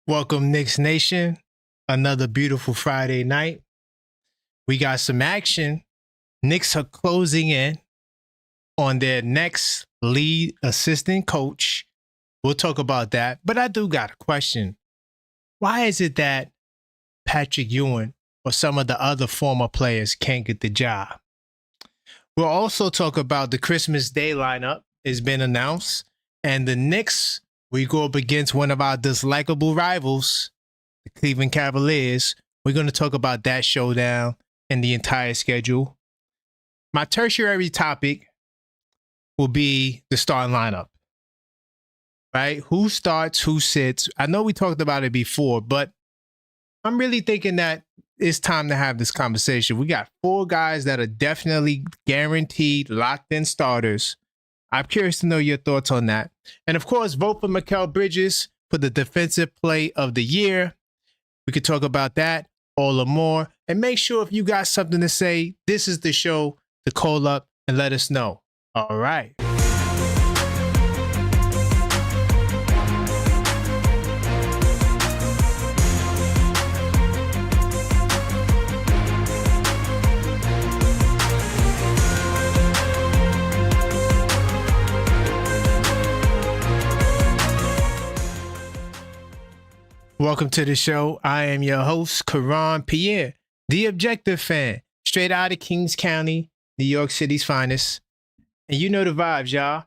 Welcome, Knicks Nation. Another beautiful Friday night. We got some action. Knicks are closing in on their next lead assistant coach. We'll talk about that. But I do got a question. Why is it that Patrick Ewing or some of the other former players can't get the job? We'll also talk about the Christmas Day lineup has been announced. And the Knicks, we go up against one of our dislikable rivals, the Cleveland Cavaliers. We're going to talk about that showdown and the entire schedule. My tertiary topic will be the starting lineup, right? Who starts, who sits. I know we talked about it before, but I'm really thinking that it's time to have this conversation. We got 4 guys that are definitely guaranteed, locked in starters. I'm curious to know your thoughts on that. And of course, vote for Mikal Bridges for the defensive play of the year. We could talk about that, all or more. And make sure if you got something to say, this is the show to call up and let us know. All right. Welcome to the show. I am your host, Karan Pierre, the Objective fan, straight out of Kings County, New York City's finest. And you know the vibes, y'all.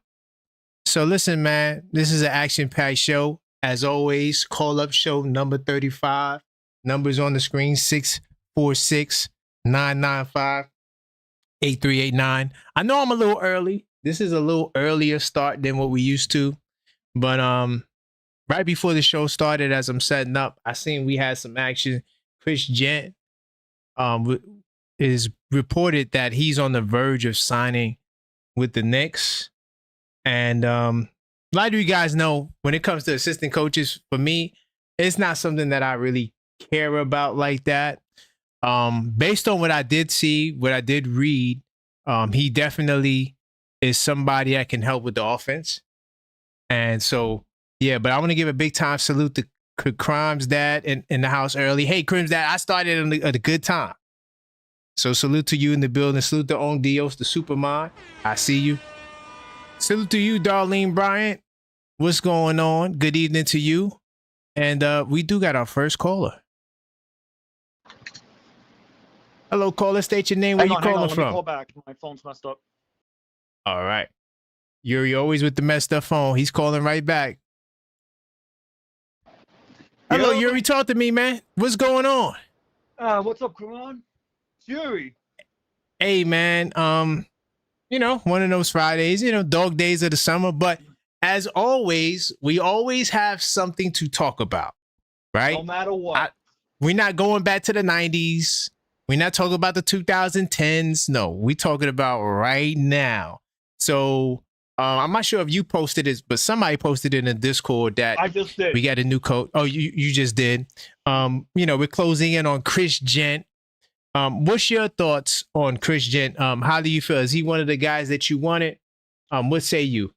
So listen, man, this is an action-packed show. As always, call-up show number 35. Numbers on the screen, 646-995-8389. I know I'm a little early. This is a little earlier start than what we used to. But right before the show started, as I'm setting up, I seen we had some action. Chris Jent is reported that he's on the verge of signing with the Knicks. And a lot of you guys know when it comes to assistant coaches, for me, it's not something that I really care about like that. Based on what I did see, what I did read, he definitely is somebody that can help with the offense. And so, yeah, but I want to give a big time salute to Crime's dad in the house early. Hey, Crime's dad, I started at a good time. So salute to you in the building. Salute to On Dios, the Superman. I see you. Salute to you, Darlene Bryant. What's going on? Good evening to you. And we do got our first caller. Hello, caller. State your name. Where you calling from? Let me call back. My phone's messed up. All right. You're always with the messed up phone. He's calling right back. Hello, Yuri, talk to me, man. What's going on? What's up, Karan? It's Yuri. Hey, man. One of those Fridays, dog days of the summer. But as always, we always have something to talk about, right? No matter what. We're not going back to the 90s. We're not talking about the 2010s. No, we're talking about right now. So I'm not sure if you posted it, but somebody posted it in the Discord that I just did. We got a new coach. Oh, you just did. We're closing in on Chris Jent. What's your thoughts on Chris Jent? How do you feel? Is he one of the guys that you wanted? What say you?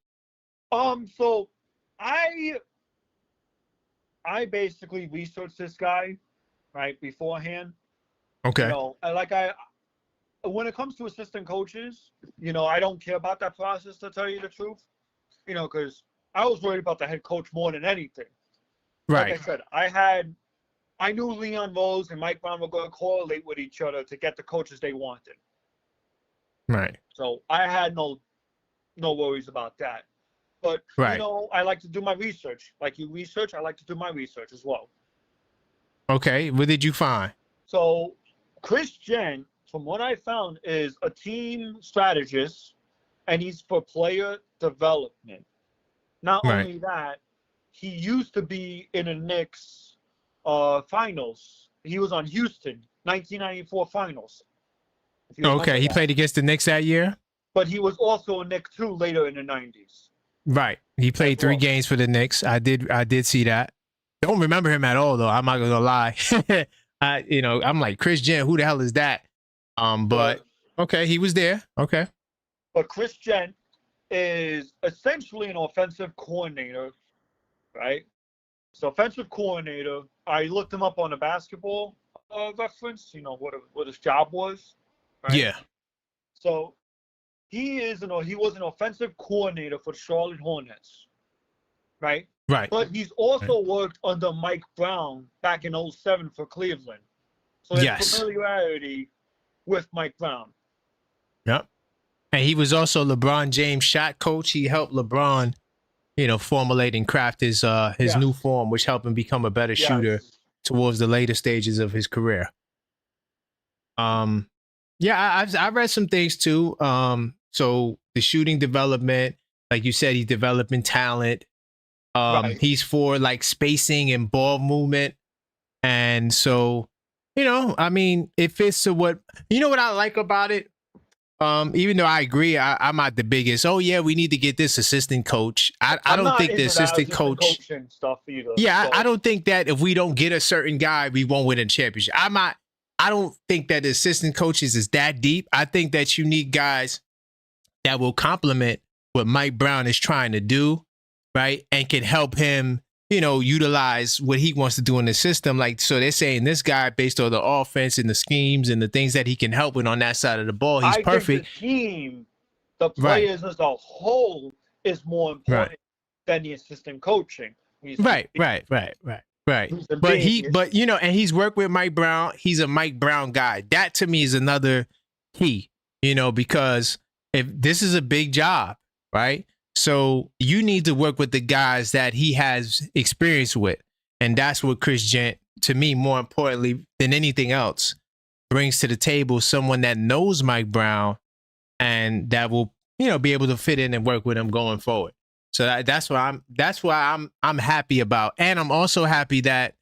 So I basically researched this guy right beforehand. Okay. When it comes to assistant coaches, I don't care about that process, to tell you the truth. Because I was worried about the head coach more than anything. Right. Like I said, I knew Leon Rose and Mike Brown were going to correlate with each other to get the coaches they wanted. Right. So I had no worries about that. But, right. I like to do my research. Like you research, I like to do my research as well. Okay. What did you find? So Chris Jent, from what I found, is a team strategist, and he's for player development. Not only that, he used to be in the Knicks finals. He was on Houston, 1994 finals. Okay, he played against the Knicks that year? But he was also a Knicks, too, later in the 90s. Right. He played 3 games for the Knicks. I did see that. Don't remember him at all, though. I'm not going to lie. I'm like, Chris Jent, who the hell is that? But okay, he was there. Okay. But Chris Jent is essentially an offensive coordinator, right? So offensive coordinator. I looked him up on a basketball reference. You know what his job was, right? Yeah. So he was an offensive coordinator for the Charlotte Hornets, right? Right. But he's also worked under Mike Brown back in 07 for Cleveland. So his Yes. familiarity with Mike Brown. Yep. And he was also LeBron James' shot coach. He helped LeBron, formulate and craft his new form, which helped him become a better shooter towards the later stages of his career. I read some things too. So the shooting development, like you said, he's developing talent. He's for like spacing and ball movement. And so, it fits to what I like about it. Even though I agree, I'm not the biggest. Oh yeah, we need to get this assistant coach. I don't think the assistant coach stuff either. Yeah, I don't think that if we don't get a certain guy, we won't win a championship. I don't think that the assistant coaches is that deep. I think that you need guys that will complement what Mike Brown is trying to do, right? And can help him, utilize what he wants to do in the system. Like, so they're saying this guy, based on the offense and the schemes and the things that he can help with on that side of the ball, he's perfect. Think the team, the players as a whole, is more important than the assistant coaching. Right. But and he's worked with Mike Brown. He's a Mike Brown guy. That to me is another key, because if this is a big job, right? So you need to work with the guys that he has experience with. And that's what Chris Jent, to me, more importantly than anything else, brings to the table, someone that knows Mike Brown and that will, be able to fit in and work with him going forward. So that's why I'm happy about. And I'm also happy that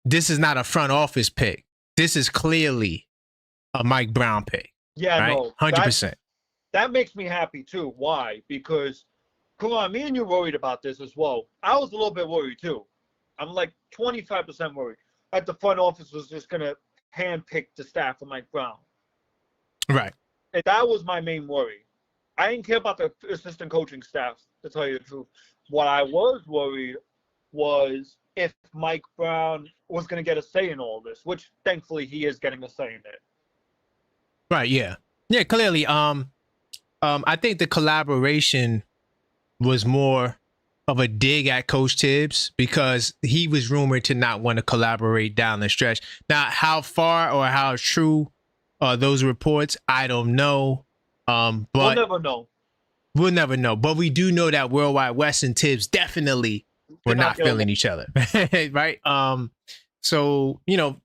this is not a front office pick. This is clearly a Mike Brown pick. Yeah, right? no. 100%. That makes me happy too. Why? Because, come on, me and you worried about this as well. I was a little bit worried too. I'm like 25% worried that the front office was just going to handpick the staff for Mike Brown. Right. And that was my main worry. I didn't care about the assistant coaching staff, to tell you the truth. What I was worried was if Mike Brown was going to get a say in all this, which thankfully he is getting a say in it. Right, yeah. Yeah, clearly. I think the collaboration was more of a dig at Coach Tibs because he was rumored to not want to collaborate down the stretch. Now, how far or how true are those reports, I don't know. But we'll never know. We'll never know. But we do know that Worldwide West and Tibs definitely were not feeling each other. Right? So,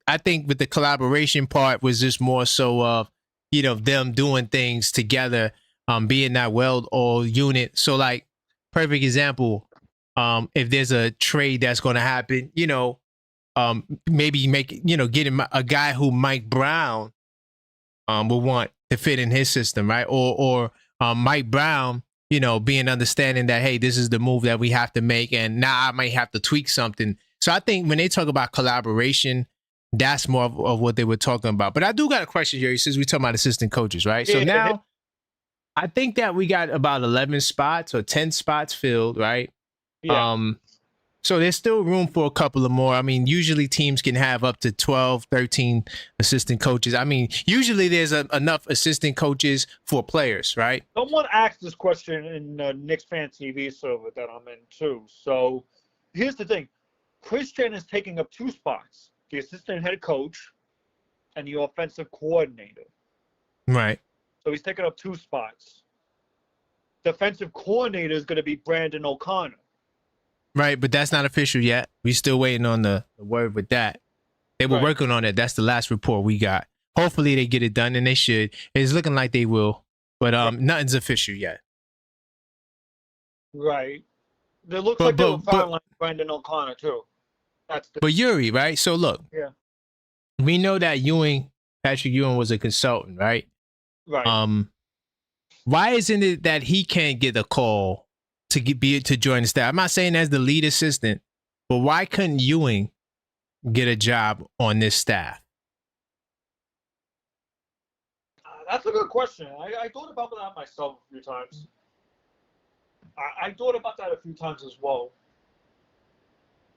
I think with the collaboration part was just more so of, them doing things together, being that well-oiled unit. So, like, perfect example, if there's a trade that's going to happen, maybe getting a guy who Mike Brown will want to fit in his system, right? Or Mike Brown, being understanding that, hey, this is the move that we have to make, and now I might have to tweak something. So I think when they talk about collaboration, that's more of what they were talking about. But I do got a question here. Since we're talking about assistant coaches, right? So now I think that we got about 11 spots or 10 spots filled, right? Yeah. So there's still room for a couple of more. I mean, usually teams can have up to 12, 13 assistant coaches. I mean, usually there's enough assistant coaches for players, right? Someone asked this question in the Knicks fan TV server that I'm in too. So here's the thing. Chris Jent is taking up 2 spots, the assistant head coach and the offensive coordinator. Right. So he's taking up 2 spots. Defensive coordinator is going to be Brandon O'Connor. Right, but that's not official yet. We're still waiting on the word with that. They were working on it. That's the last report we got. Hopefully they get it done, and they should. It's looking like they will, but nothing's official yet. Right. It looks like they were filing Brandon O'Connor too. But Yuri, right? So look, we know that Patrick Ewing was a consultant, right? Right. Why isn't it that he can't get a call to join the staff? I'm not saying as the lead assistant, but why couldn't Ewing get a job on this staff? That's a good question. I thought about that myself a few times. I thought about that a few times as well.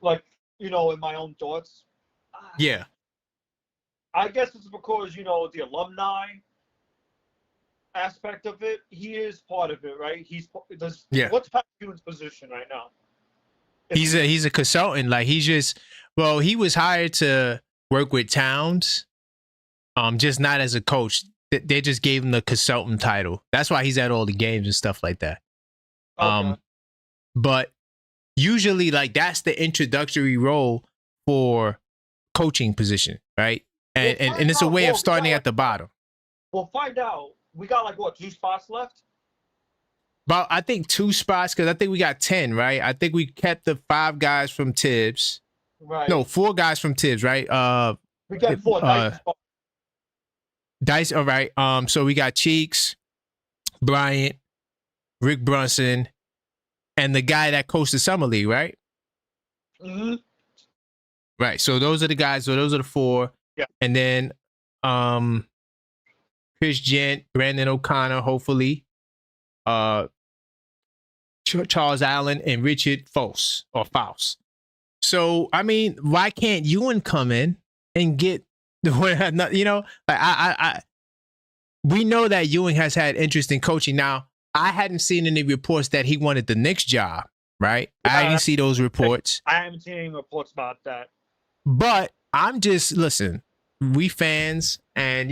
Like, in my own thoughts. Yeah. I guess it's because, the alumni aspect of it, he is part of it, right? Yeah. What's Pat Ewing's position right now? He's a consultant. Like he was hired to work with Towns, just not as a coach. They just gave him the consultant title. That's why he's at all the games and stuff like that. Okay. But usually, like that's the introductory role for coaching position, right? And it's a way of starting at the bottom. We'll find out. We got like what, 2 spots left? About I think 2 spots because I think we got 10, right? I think we kept the 5 guys from Tibs. Right. No, 4 guys from Tibs, right? We got 4 Dice, all right. So we got Cheeks, Bryant, Rick Brunson, and the guy that coached the Summer League, right? Mm-hmm. Right. So those are the guys. So those are the 4. Yeah. And then Chris Jent, Brandon O'Connor, hopefully. Charles Allen and Richard Faust. So I mean, why can't Ewing come in and get I we know that Ewing has had interest in coaching. Now, I hadn't seen any reports that he wanted the Knicks job, right? I didn't see those reports. I haven't seen any reports about that. But I'm just, listen, we fans and,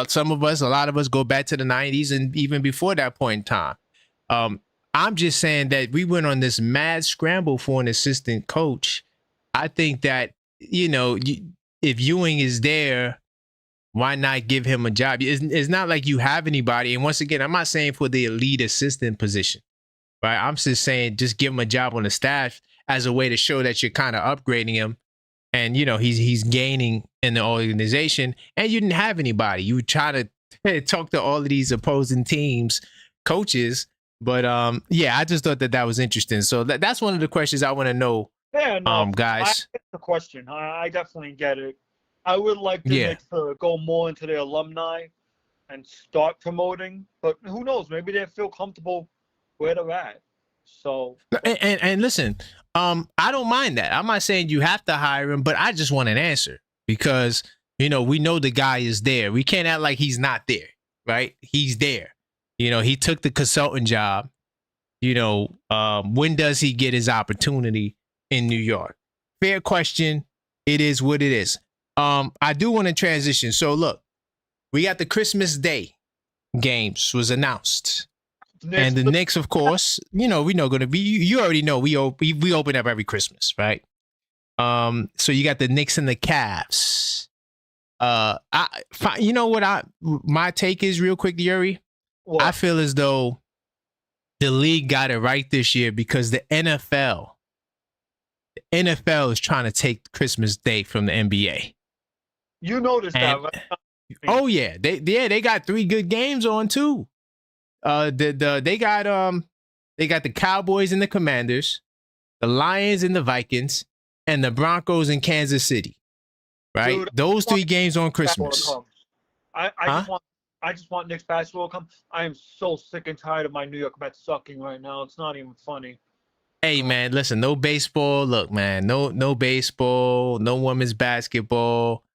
some of us, a lot of us go back to the 90s and even before that point in time. I'm just saying that we went on this mad scramble for an assistant coach. I think that, if Ewing is there, why not give him a job? It's not like you have anybody. And once again, I'm not saying for the elite assistant position, right? I'm just saying just give him a job on the staff as a way to show that you're kind of upgrading him. And, he's gaining in the organization. And you didn't have anybody. You would try to talk to all of these opposing teams, coaches. But, I just thought that was interesting. So that's one of the questions I want to know. Yeah, no, guys. I get the question. I definitely get it. I would like the Knicks to go more into their alumni and start promoting, but who knows? Maybe they feel comfortable where they're at. So and listen, I don't mind that. I'm not saying you have to hire him, but I just want an answer because we know the guy is there. We can't act like he's not there, right? He's there. He took the consultant job. When does he get his opportunity in New York? Fair question. It is what it is. I do want to transition. So look, we got the Christmas Day games was announced. And the Knicks, of course, we know going to be, you already know we open up every Christmas, right? So you got the Knicks and the Cavs. My take is real quick, Yuri. What? I feel as though the league got it right this year because the NFL is trying to take Christmas Day from the NBA. You noticed that, right? Oh yeah, they got 3 good games on too. They got the Cowboys and the Commanders, the Lions and the Vikings, and the Broncos in Kansas City. Right, dude, those 3 games on Christmas. I just want Knicks basketball to come. I am so sick and tired of my New York Mets sucking right now. It's not even funny. Hey man, listen, no baseball. Look, man, no baseball, no women's basketball.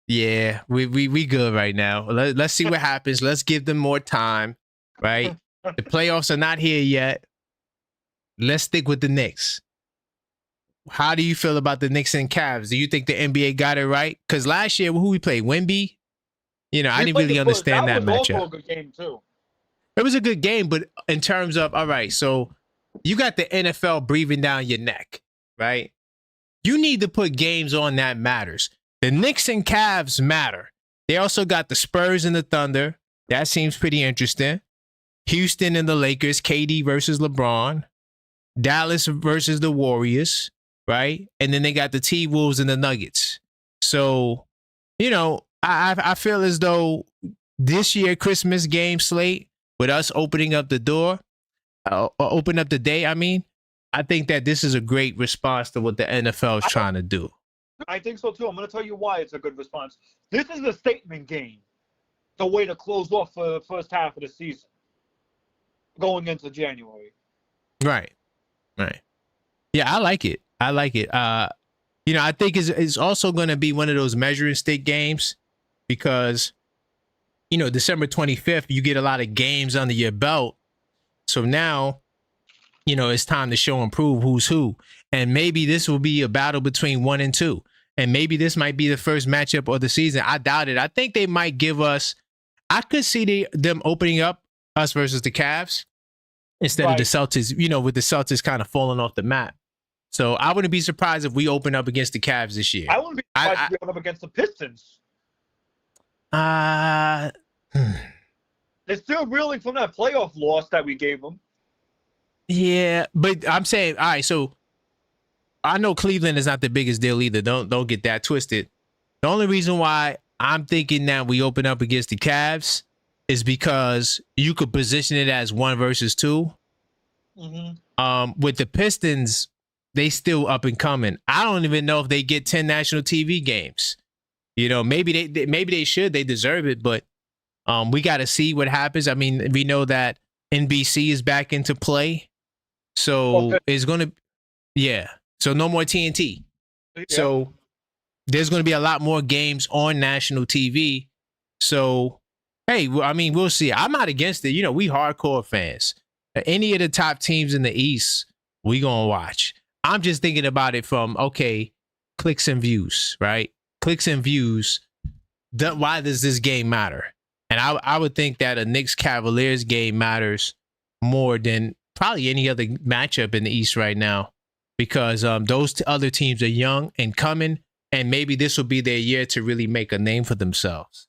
Yeah, we good right now. Let's see what happens. Let's give them more time, right? The playoffs are not here yet. Let's stick with the Knicks. How do you feel about the Knicks and Cavs? Do you think the NBA got it right? Because last year, who we played? Wemby? I didn't really understand that matchup. That was also a good game, too. It was a good game, but in terms of, all right, so you got the NFL breathing down your neck, right? You need to put games on that matters. The Knicks and Cavs matter. They also got the Spurs and the Thunder. That seems pretty interesting. Houston and the Lakers, KD versus LeBron. Dallas versus the Warriors, right? And then they got the T-Wolves and the Nuggets. So, I feel as though this year Christmas game slate, with us opening up the door, or open up the day, I think that this is a great response to what the NFL is trying to do. I think so too. I'm going to tell you why it's a good response. This is a statement game, the way to close off for the first half of the season, going into January. Right. Yeah, I like it. I think it's also going to be one of those measuring stick games because, December 25th, you get a lot of games under your belt. So now, it's time to show and prove who's who. And maybe this will be a battle between 1 and 2. And maybe this might be the first matchup of the season. I doubt it. I think they might give us, I could see them opening up us versus the Cavs instead of the Celtics, with the Celtics kind of falling off the map. So I wouldn't be surprised if we open up against the Cavs this year. I wouldn't be surprised if we open up against the Pistons. They're still reeling from that playoff loss that we gave them. Yeah, but I'm saying, all right, so I know Cleveland is not the biggest deal either. Don't get that twisted. The only reason why I'm thinking that we open up against the Cavs is because you could position it as 1 versus 2. Mm-hmm. With the Pistons, they still up and coming. I don't even know if they get 10 national TV games. Maybe they should. They deserve it, but we got to see what happens. I mean, we know that NBC is back into play, so it's gonna, So no more TNT. Yeah. So there's going to be a lot more games on national TV. So, hey, I mean, we'll see. I'm not against it. We hardcore fans. Any of the top teams in the East, we going to watch. I'm just thinking about it from, okay, clicks and views, right? Clicks and views. Why does this game matter? And I would think that a Knicks-Cavaliers game matters more than probably any other matchup in the East right now. Because those other teams are young and coming, and maybe this will be their year to really make a name for themselves.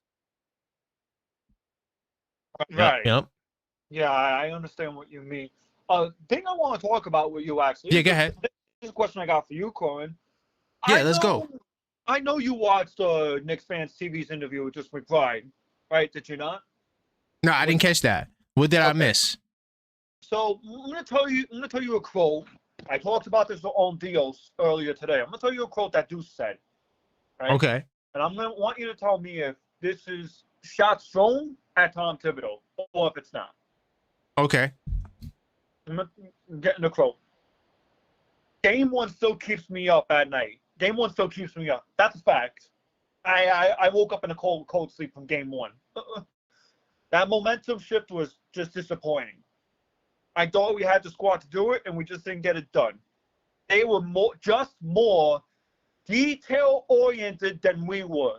Right. Yep. Yeah, I understand what you mean. Thing I want to talk about with you, actually. Yeah, go ahead. This is a question I got for you, Corin. Yeah, let's go. I know you watched Knicks Fans TV's interview with just McBride, right? Did you not? No, I didn't catch that. What did I miss? So I'm gonna tell you a quote. I talked about this on Deuce earlier today. I'm going to tell you a quote that Deuce said. Right? Okay. And I'm going to want you to tell me if this is shots thrown at Tom Thibodeau or if it's not. Okay. I'm getting the quote. Game 1 still keeps me up at night. Game 1 still keeps me up. That's a fact. I woke up in a cold sleep from Game 1. That momentum shift was just disappointing. I thought we had the squad to do it, and we just didn't get it done. They were more detail-oriented than we were.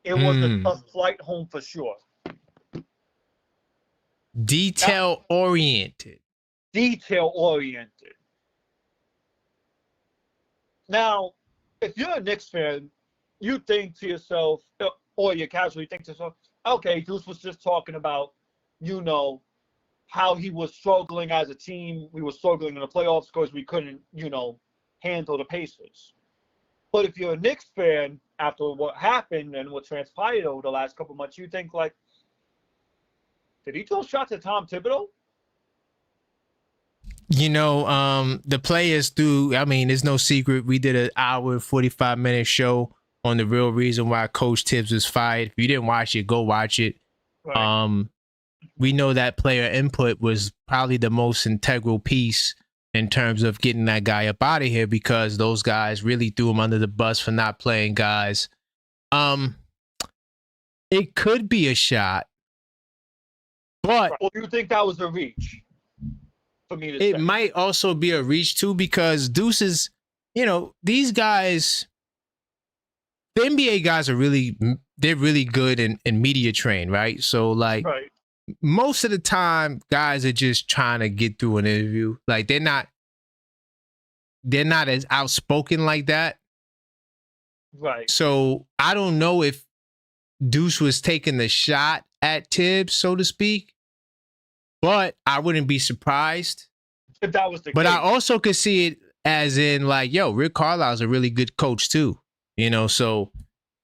It was a tough flight home for sure. Detail-oriented. Detail-oriented. How, if you're a Knicks fan, you think to yourself, or you casually think to yourself, okay, Deuce was just talking about, how he was struggling as a team. We were struggling in the playoffs because we couldn't, handle the Pacers. But if you're a Knicks fan, after what happened and what transpired over the last couple of months, you think, did he throw shots at Tom Thibodeau? The players do. I mean, it's no secret. We did an hour, 45-minute show on the real reason why Coach Tibs was fired. If you didn't watch it, go watch it. Right. We know that player input was probably the most integral piece in terms of getting that guy up out of here because those guys really threw him under the bus for not playing guys. It could be a shot, but you think that was a reach for me to say? It might also be a reach too because Deuce is, these guys, the NBA guys are they're really good in media trained, right? So right. Most of the time, guys are just trying to get through an interview. They're not as outspoken like that. Right. So I don't know if Deuce was taking the shot at Tibs, so to speak, but I wouldn't be surprised if that was the case. But I also could see it as in Rick Carlisle's a really good coach too. So,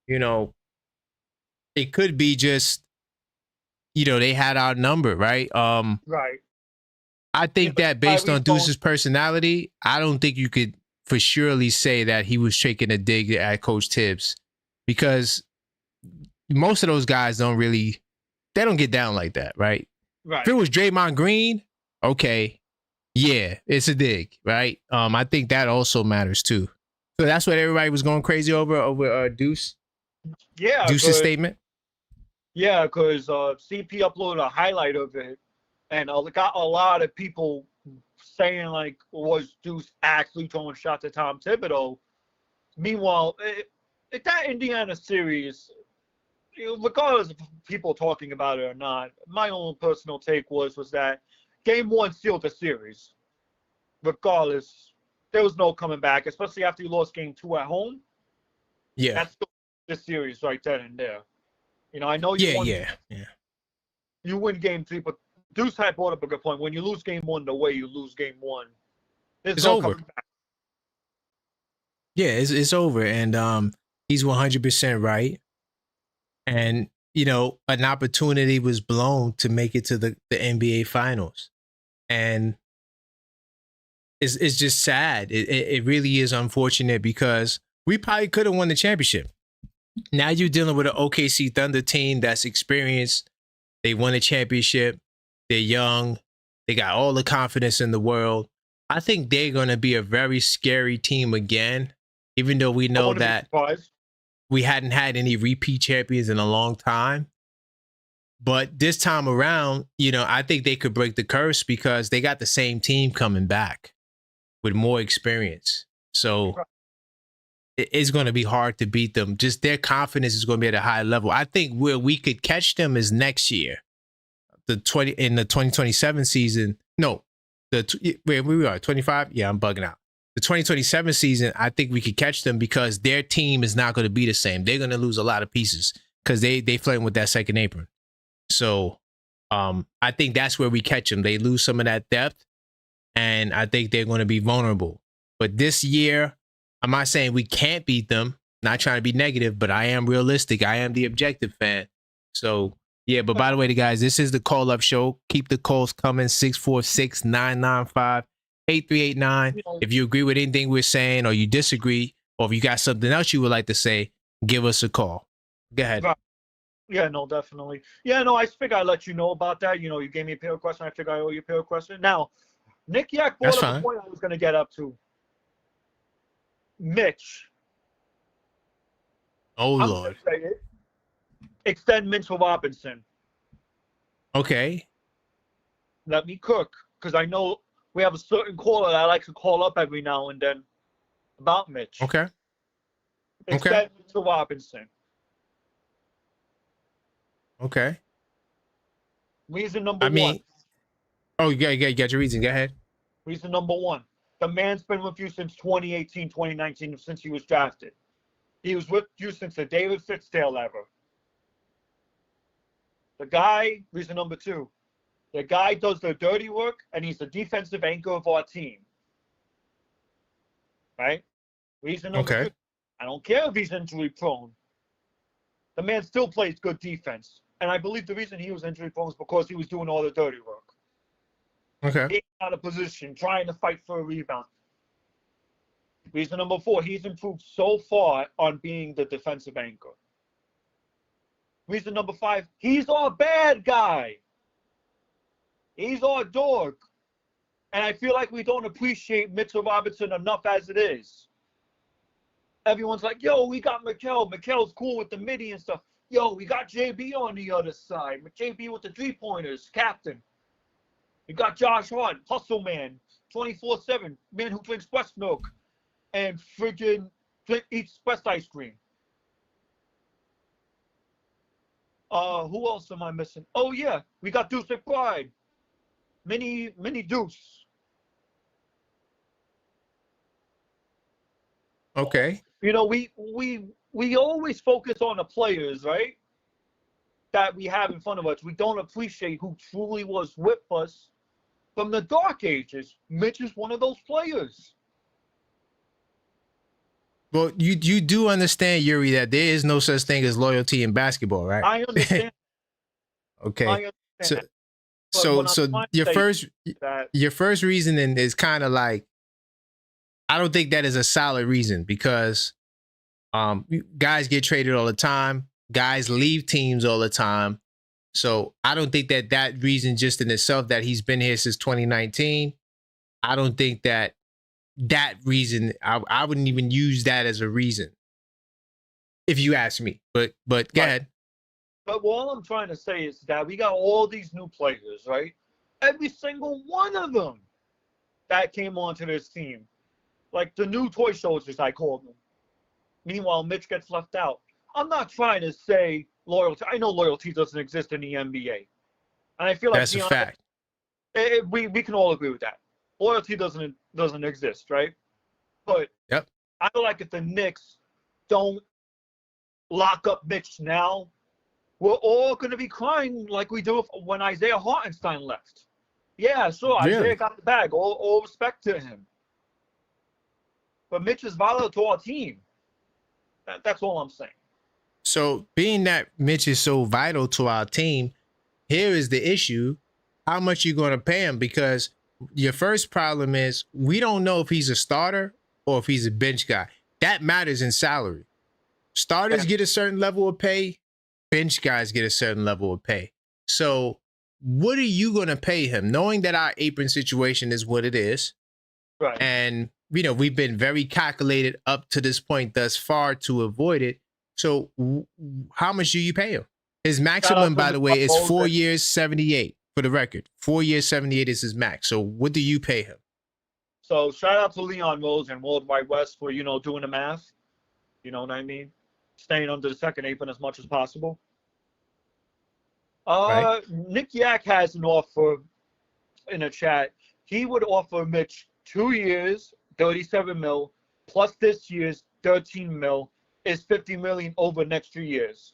it could be just, they had our number, right? Right. I think that based on Deuce's personality, I don't think you could for surely say that he was taking a dig at Coach Tibs because most of those guys they don't get down like that, right? Right. If it was Draymond Green, okay, yeah, it's a dig, right? I think that also matters too. So that's what everybody was going crazy over Deuce's statement. Yeah, because CP uploaded a highlight of it, and got a lot of people saying like, was Deuce actually throwing shots at Tom Thibodeau? Meanwhile, that Indiana series, regardless of people talking about it or not, my own personal take was that Game 1 sealed the series. Regardless, there was no coming back, especially after you lost Game 2 at home. Yeah, that's the series right then and there. I know you won. Yeah. You win Game 3, but Deuce had brought up a good point. When you lose Game 1 the way you lose Game 1, it's no over. Coming back. Yeah, it's over, and he's 100% right. And an opportunity was blown to make it to the NBA Finals, and it's just sad. It really is unfortunate because we probably could have won the championship. Now you're dealing with an OKC Thunder team that's experienced. They won a championship. They're young. They got all the confidence in the world. I think they're going to be a very scary team again, even though we know that we hadn't had any repeat champions in a long time. But this time around, I think they could break the curse because they got the same team coming back with more experience. So it's going to be hard to beat them. Just their confidence is going to be at a high level. I think where we could catch them is next year, in the 2027 season. No, where we are 25. Yeah, I'm bugging out. The 2027 season, I think we could catch them because their team is not going to be the same. They're going to lose a lot of pieces because they flirting with that second apron. So I think that's where we catch them. They lose some of that depth, and I think they're going to be vulnerable. But this year, I'm not saying we can't beat them. Not trying to be negative, but I am realistic. I am the objective fan. So, yeah, but by the way, guys, this is the call-up show. Keep the calls coming, 646-995-8389. If you agree with anything we're saying or you disagree, or if you got something else you would like to say, give us a call. Go ahead. Yeah, no, definitely. Yeah, no, I figured I'd let you know about that. You gave me a pair question. I figured I owe you a pair question. Now, Nick Yak brought up a point I was going to get up to. Mitch. Oh, Lord. Say it. Extend Mitchell Robinson. Okay. Let me cook, because I know we have a certain caller that I like to call up every now and then about Mitch. Okay. Extend Mitchell Robinson. Okay. Reason number one. Oh, you got your reason. Go ahead. Reason number one. The man's been with you since 2018, 2019, since he was drafted. He was with you since the David Fitzgerald era. The guy, reason number two, the guy does the dirty work, and he's the defensive anchor of our team. Right? Reason number two, I don't care if he's injury prone. The man still plays good defense. And I believe the reason he was injury prone is because he was doing all the dirty work. Okay. Being out of position, trying to fight for a rebound. Reason number four, he's improved so far on being the defensive anchor. Reason number five, he's our bad guy. He's our dog. And I feel like we don't appreciate Mitchell Robinson enough as it is. Everyone's like, yo, we got Mikal. Mikal's cool with the midi and stuff. Yo, we got JB on the other side. JB with the three-pointers, captain. We got Josh Hart, hustle man, 24/7, man who drinks breast milk and friggin' eats breast ice cream. Who else am I missing? Oh, yeah, we got Deuce McBride. Mini Deuce. Okay. We always focus on the players, right? That we have in front of us. We don't appreciate who truly was with us from the dark ages. Mitch is one of those players. Well, you do understand, Yuri, that there is no such thing as loyalty in basketball, right? I understand. Okay. I understand So your first reasoning is kind of like, I don't think that is a solid reason because guys get traded all the time. Guys leave teams all the time. So I don't think that reason just in itself that he's been here since 2019, I don't think that that reason. I wouldn't even use that as a reason, if you ask me. But go ahead. But all I'm trying to say is that we got all these new players, right? Every single one of them that came onto this team, like the new toy soldiers, I called them. Meanwhile, Mitch gets left out. I'm not trying to say loyalty. I know loyalty doesn't exist in the NBA, and I feel like that's a fact. We can all agree with that. Loyalty doesn't exist, right? But yep. I feel like if the Knicks don't lock up Mitch now, we're all going to be crying like we do when Isaiah Hartenstein left. Yeah, sure, really? Isaiah got the bag. All respect to him. But Mitch is vital to our team. That's all I'm saying. So, being that Mitch is so vital to our team, here is the issue. How much you going to pay him? Because your first problem is we don't know if he's a starter or if he's a bench guy. That matters in salary. Starters get a certain level of pay. Bench guys get a certain level of pay. So what are you going to pay him? Knowing that our apron situation is what it is. Right. And, we've been very calculated up to this point thus far to avoid it. So how much do you pay him? His maximum, by the way, is 4 years, 78 for the record. 4 years, 78 is his max. So what do you pay him? So shout out to Leon Rose and World Wide West for, doing the math. You know what I mean? Staying under the second apron as much as possible. Right. Nick Yak has an offer in the chat. He would offer Mitch 2 years, 37 mil, plus this year's 13 mil is 50 million over the next 2 years.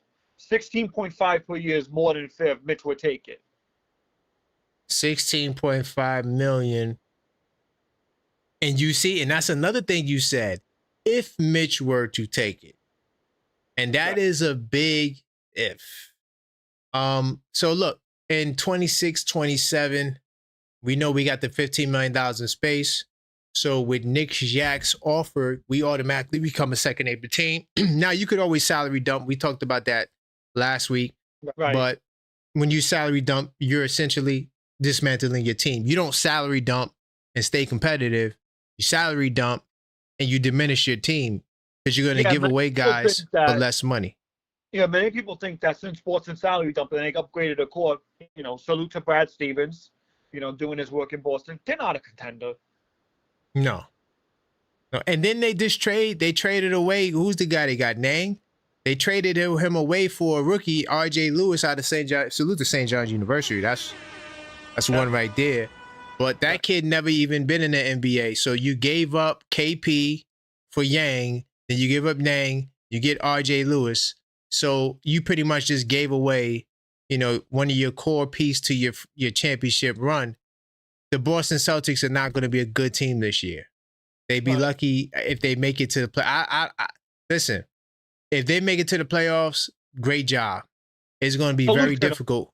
16.5 per year is more than fair if Mitch would take it. 16.5 million. And you see, and that's another thing you said, if Mitch were to take it. And that is a big if. So look, in 26, 27, we know we got the $15 million in space. So with Nick Yak's offer, we automatically become a second apron team. Now you could always salary dump. We talked about that last week. Right. But when you salary dump, you're essentially dismantling your team. You don't salary dump and stay competitive. You salary dump and you diminish your team because you're going to give away guys for less money. Yeah, many people think that since Boston salary dump and they upgraded the core, salute to Brad Stevens, doing his work in Boston. They're not a contender. No. And then they traded away. Who's the guy they got? Nang? They traded him away for a rookie, RJ Lewis, out of St. John. Salute to St. John's University. That's one right there. But that kid never even been in the NBA. So you gave up KP for Yang, then you give up Nang, you get RJ Lewis. So you pretty much just gave away, one of your core piece to your championship run. The Boston Celtics are not going to be a good team this year. They'd be lucky if they make it to the play. Listen, if they make it to the playoffs, great job. It's going to be very difficult.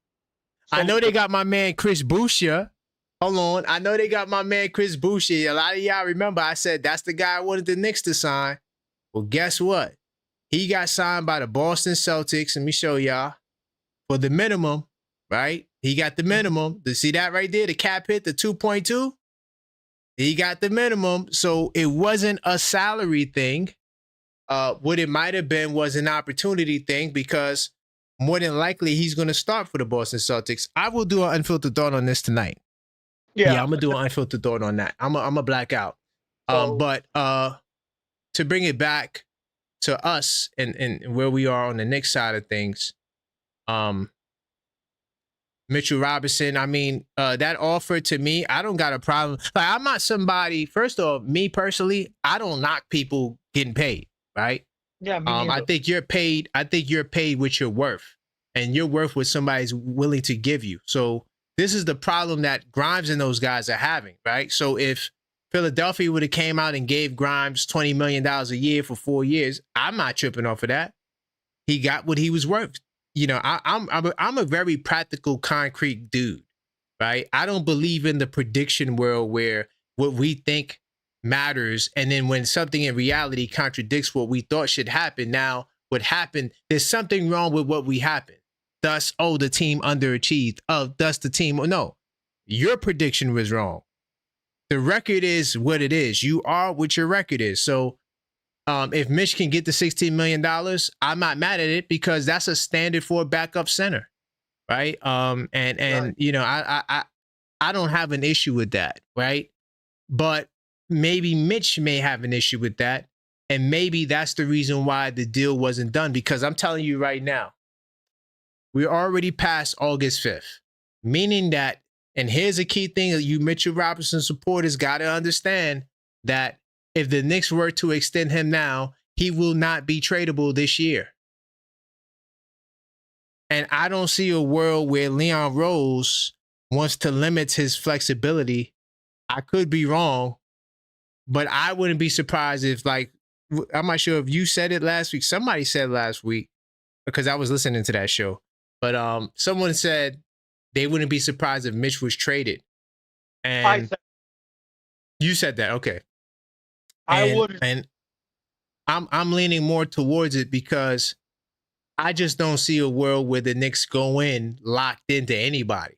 I know they got my man Chris Boucher. Hold on. I know they got my man Chris Boucher. A lot of y'all remember I said that's the guy I wanted the Knicks to sign. Well, guess what? He got signed by the Boston Celtics. Let me show y'all. For the minimum, right? He got the minimum. See that right there? The cap hit, the 2.2? He got the minimum. So it wasn't a salary thing. What it might have been was an opportunity thing because more than likely he's going to start for the Boston Celtics. I will do an unfiltered thought on this tonight. Yeah, I'm going to do an unfiltered thought on that. I'm a black out. But to bring it back to us and where we are on the Knicks side of things, Mitchell Robinson, I mean, that offer to me, I don't got a problem. Like, I'm not somebody, first off, me personally, I don't knock people getting paid, right? Yeah, me neither. I think you're paid what you're worth. And you're worth what somebody's willing to give you. So this is the problem that Grimes and those guys are having, right? So if Philadelphia would have came out and gave Grimes $20 million a year for 4 years, I'm not tripping off of that. He got what he was worth. I'm a very practical, concrete dude, right? I don't believe in the prediction world where what we think matters, and then when something in reality contradicts what we thought should happen, now what happened, there's something wrong with what we happened. Thus, the team underachieved. Thus the team, no, your prediction was wrong. The record is what it is. You are what your record is. So if Mitch can get the $16 million, I'm not mad at it because that's a standard for a backup center, right? And Right. you know, I don't have an issue with that, right? But maybe Mitch may have an issue with that, and maybe that's the reason why the deal wasn't done. Because I'm telling you right now, we're already past August 5th, meaning that, and here's a key thing that you Mitchell Robinson supporters got to understand that if the Knicks were to extend him now, he will not be tradable this year. And I don't see a world where Leon Rose wants to limit his flexibility. I could be wrong, but I wouldn't be surprised if, like, I'm not sure if you said it last week. Somebody said last week, because I was listening to that show, but someone said they wouldn't be surprised if Mitch was traded. And you said that, okay. I wouldn't. And I'm leaning more towards it because I just don't see a world where the Knicks go in locked into anybody.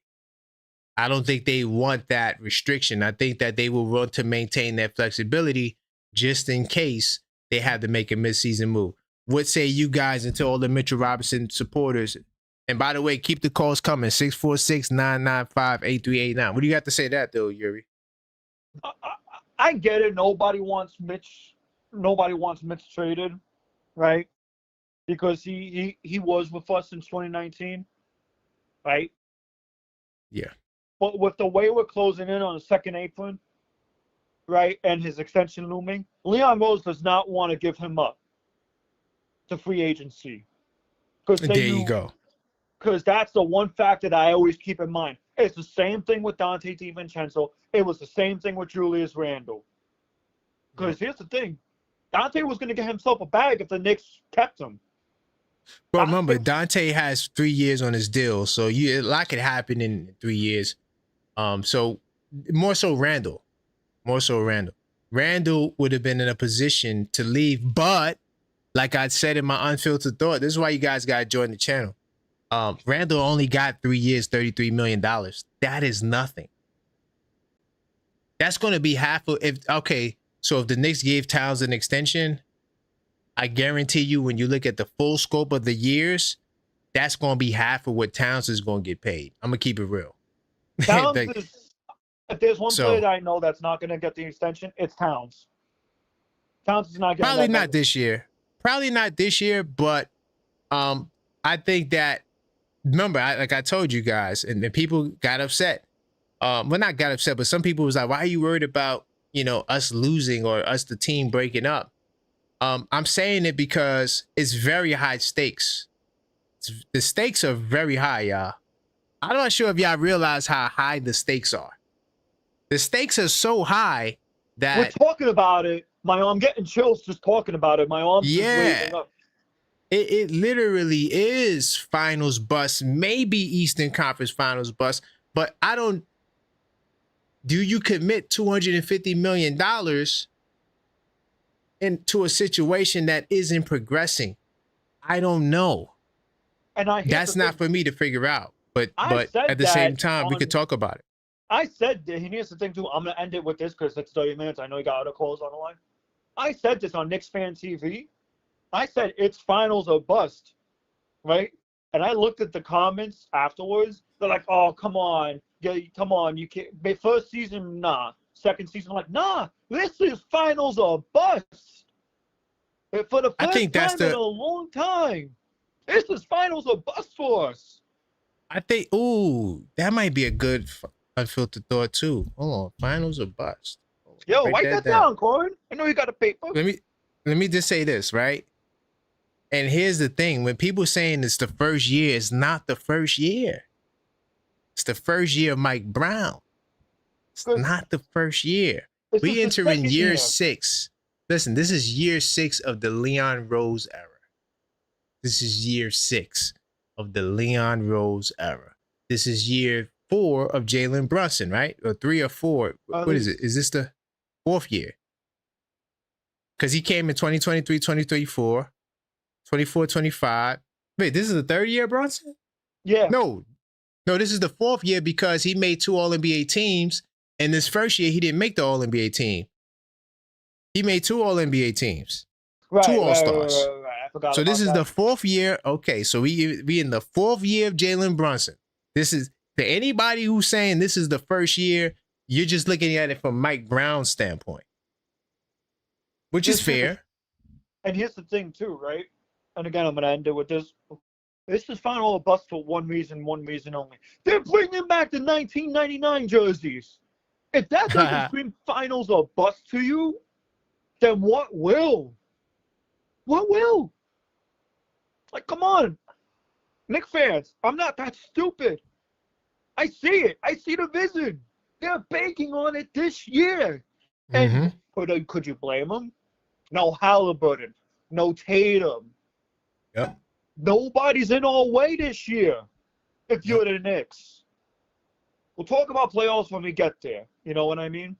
I don't think they want that restriction. I think that they will want to maintain that flexibility just in case they have to make a midseason move. What say you guys, and to all the Mitchell Robinson supporters? And by the way, keep the calls coming, 646-995-8389. What do you got to say to that, though, Yuri? I get it. Nobody wants Mitch traded, right? Because he was with us in 2019, right? Yeah. But with the way we're closing in on the second apron, right, and his extension looming, Leon Rose does not want to give him up to free agency. There you go. Because that's the one fact that I always keep in mind. It's the same thing with Dante DiVincenzo. It was the same thing with Julius Randle. Because here's the thing. Dante was going to get himself a bag if the Knicks kept him. But remember, Dante has 3 years on his deal, so a lot could happen in 3 years. So more so Randle. Randle would have been in a position to leave, but like I said in my unfiltered thought, this is why you guys got to join the channel. Randle only got 3 years, $33 million. That is nothing. That's going to be half of so if the Knicks gave Towns an extension, I guarantee you when you look at the full scope of the years, that's going to be half of what Towns is going to get paid. I'm going to keep it real. Towns if there's one player that I know that's not going to get the extension, it's Towns. Towns is not getting Probably not this year. But I think that, remember, like I told you guys, and people got upset. Well, not got upset, but some people was like, why are you worried about, us losing or us, the team, breaking up? I'm saying it because it's very high stakes. The stakes are very high, y'all. I'm not sure if y'all realize how high the stakes are. The stakes are so high that we're talking about it. I'm getting chills just talking about it. My arms just waving up. It literally is finals bust, maybe Eastern Conference Finals bust, but do you commit $250 million into a situation that isn't progressing? I don't know. And that's not for me to figure out. But at the same time, we could talk about it. I said, and here's the thing too, I'm going to end it with this because it's 30 minutes. I know you got other calls on the line. I said this on Knicks Fan TV. I said it's finals or bust, right? And I looked at the comments afterwards. They're like, oh, come on. Yeah, come on. You can't. First season, nah. Second season, I'm like, nah. This is finals or bust. For the first time in a long time. This is finals or bust for us. I think, that might be a good unfiltered thought too. Hold on. Finals or bust. Yo, write that down, Corin. I know you got a paper. Let me just say this, right? And here's the thing. When people saying it's the first year, it's not the first year. It's the first year of Mike Brown. It's not the first year. We enter in year 6. Listen, this is year 6 of the Leon Rose era. This is year 6 of the Leon Rose era. This is year 4 of Jalen Brunson, right? Or 3 or 4. What is it? Is this the 4th year? Because he came in 2023, 2024, 24, 25. Wait, this is the 3rd year, Brunson? Yeah. No, this is the 4th year because he made 2 All-NBA teams In this first year, he didn't make the All-NBA team. He made 2 All-NBA teams, 2 All-Stars. I forgot So about this is that. the 4th year. Okay, so we in the 4th year of Jalen Brunson. This is, to anybody who's saying this is the first year, you're just looking at it from Mike Brown's standpoint, which is fair. And here's the thing too, right? And again, I'm going to end it with this. This is final a bust for one reason only. They're bringing back the 1999 jerseys. If that doesn't scream finals or bust to you, then what will? What will? Like, come on. Knicks fans, I'm not that stupid. I see it. I see the vision. They're banking on it this year. And could you blame them? No Halliburton. No Tatum. Yep. Nobody's in our way this year if you're the Knicks. We'll talk about playoffs when we get there. You know what I mean?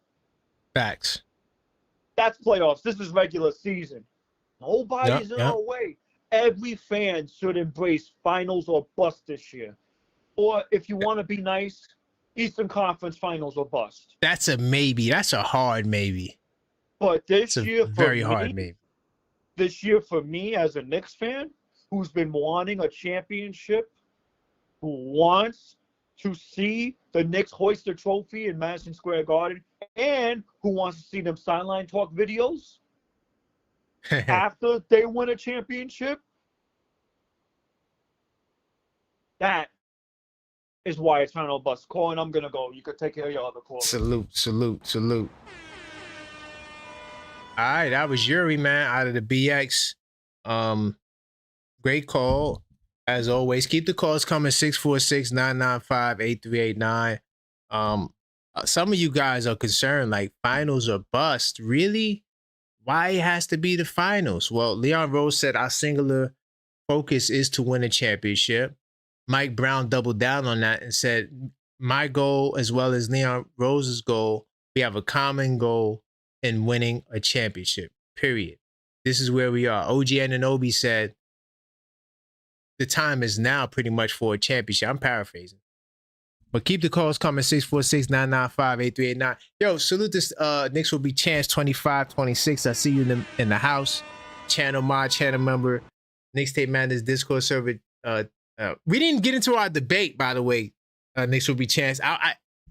Facts. That's playoffs. This is regular season. Nobody's in our way. Every fan should embrace finals or bust this year. Or if you want to be nice, Eastern Conference finals or bust. That's a maybe. That's a hard maybe. But this year, very hard maybe. This year for me as a Knicks fan, who's been wanting a championship, who wants to see the Knicks hoist the trophy in Madison Square Garden, and who wants to see them sideline talk videos after they win a championship, that is why it's final bust. Call, and I'm going to go. You could take care of your other call. Salute. All right, that was Yuri, man, out of the BX. Great call, as always. Keep the calls coming, 646-995-8389. Some of you guys are concerned, like, finals or bust. Really? Why it has to be the finals? Well, Leon Rose said our singular focus is to win a championship. Mike Brown doubled down on that and said, my goal, as well as Leon Rose's goal, we have a common goal in winning a championship, period. This is where we are. OG Anunoby said, the time is now pretty much for a championship. I'm paraphrasing. But keep the calls coming, 646-995-8389. Yo, salute this Knicks will be Chance 2526. I see you in the house. Channel mod, channel member, Knicks Tape Madness Discord server. We didn't get into our debate, by the way. Knicks will be Chance.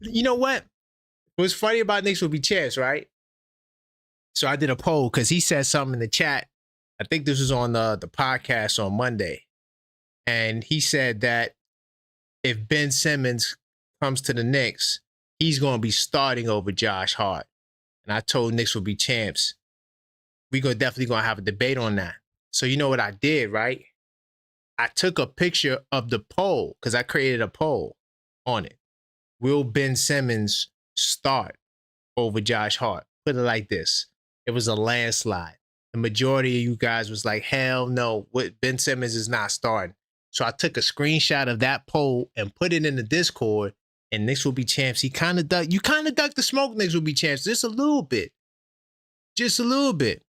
You know what? What's funny about Knicks will be Chance, right? So I did a poll because he said something in the chat. I think this was on the podcast on Monday. And he said that if Ben Simmons comes to the Knicks, he's going to be starting over Josh Hart. And I told Knicks will be champs. We're definitely going to have a debate on that. So you know what I did, right? I took a picture of the poll because I created a poll on it. Will Ben Simmons start over Josh Hart? Put it like this. It was a landslide. The majority of you guys was like, hell no, Ben Simmons is not starting. So I took a screenshot of that poll and put it in the Discord, and Knicks will be champs. You kind of ducked the smoke. Knicks will be champs just a little bit. Just a little bit.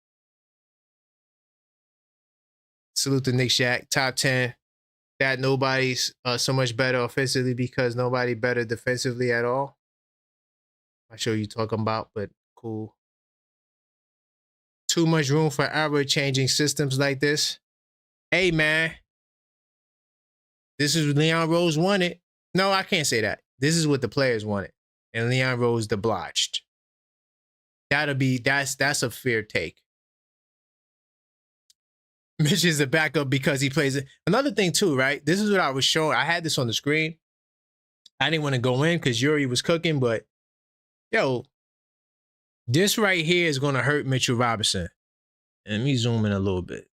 Salute to Nick Shack. Top 10. That nobody's so much better offensively because nobody better defensively at all. I'm sure you're talking about, but cool. Too much room for error changing systems like this. Hey, man. This is what Leon Rose wanted. No, I can't say that. This is what the players wanted. And Leon Rose obliged. That's a fair take. Mitch is a backup because he plays it. Another thing too, right? This is what I was showing. I had this on the screen. I didn't want to go in because Yuri was cooking, but yo, this right here is going to hurt Mitchell Robinson. And let me zoom in a little bit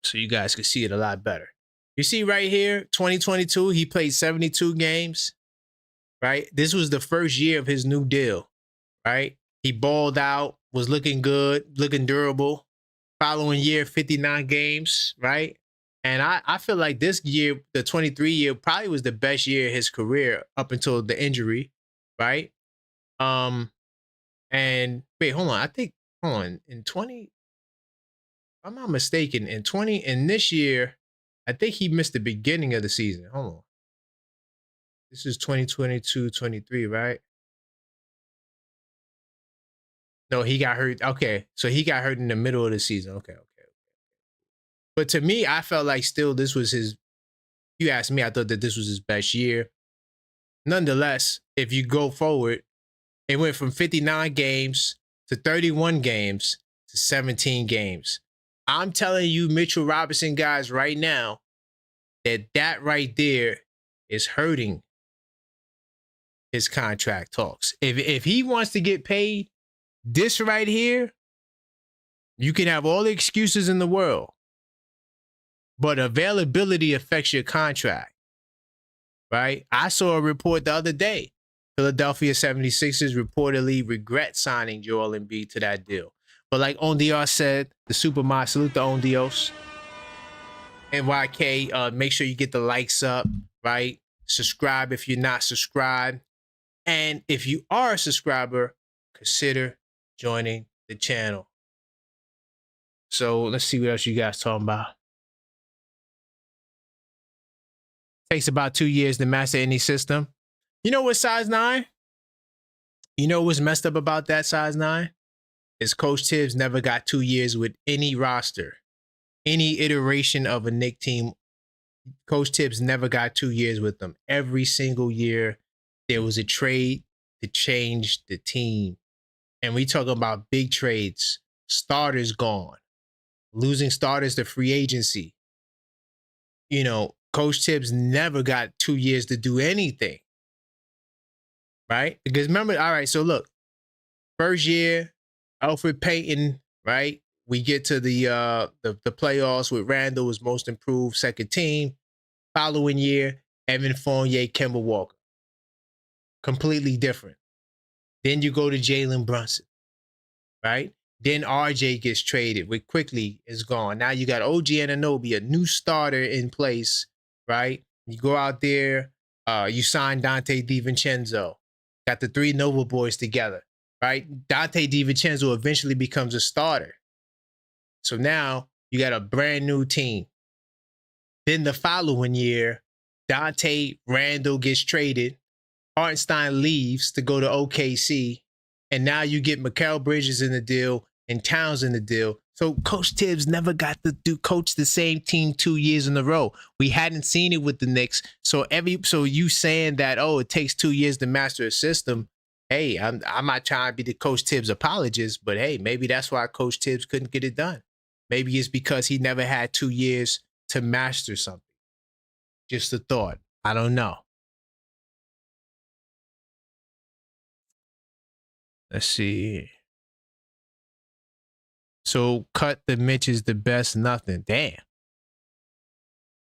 so you guys can see it a lot better. You see right here, 2022, he played 72 games, right? This was the first year of his new deal, right? He balled out, was looking good, looking durable. Following year, 59 games, right? And I feel like this year, the 23 year, probably was the best year of his career up until the injury, right? And wait, hold on. In 20, if I'm not mistaken, in this year, I think he missed the beginning of the season. Hold on. This is 2022-23, right? No, he got hurt. Okay, so he got hurt in the middle of the season. Okay. But to me, I felt like still this was his. You asked me, I thought that this was his best year. Nonetheless, if you go forward, it went from 59 games to 31 games to 17 games. I'm telling you, Mitchell Robinson guys, right now, that right there is hurting his contract talks. If he wants to get paid, this right here, you can have all the excuses in the world, but availability affects your contract, right? I saw a report the other day. Philadelphia 76ers reportedly regret signing Joel Embiid to that deal. But like Ondios said, the Supermod, salute the Ondios. NYK, make sure you get the likes up, right? Subscribe if you're not subscribed. And if you are a subscriber, consider joining the channel. So let's see what else you guys talking about. Takes about 2 years to master any system. You know what, size 9? You know what's messed up about that, size 9? Is Coach Tibs never got 2 years with any roster. Any iteration of a Knicks team, Coach Tibs never got 2 years with them. Every single year, there was a trade to change the team. And we talking about big trades. Starters gone. Losing starters to free agency. You know, Coach Tibs never got 2 years to do anything. Right? Because remember, all right, so look. First year, Alfred Payton, right? We get to the playoffs with Randall was most improved second team. Following year, Evan Fournier, Kemba Walker. Completely different. Then you go to Jalen Brunson, right? Then RJ gets traded. With Quickly is gone. Now you got OG Anunoby, a new starter in place, right? You go out there, you sign Dante DiVincenzo. Got the 3 Nova boys together, right? Dante DiVincenzo eventually becomes a starter. So now you got a brand new team. Then the following year, Dante Randall gets traded. Hartenstein leaves to go to OKC. And now you get Mikal Bridges in the deal and Towns in the deal. So Coach Tibbs never got to coach the same team 2 years in a row. We hadn't seen it with the Knicks. So you saying that, oh, it takes 2 years to master a system. Hey, I'm not trying to be the Coach Tibbs apologist, but hey, maybe that's why Coach Tibbs couldn't get it done. Maybe it's because he never had 2 years to master something. Just a thought. I don't know. Let's see. So cut the Mitch is the best nothing. Damn.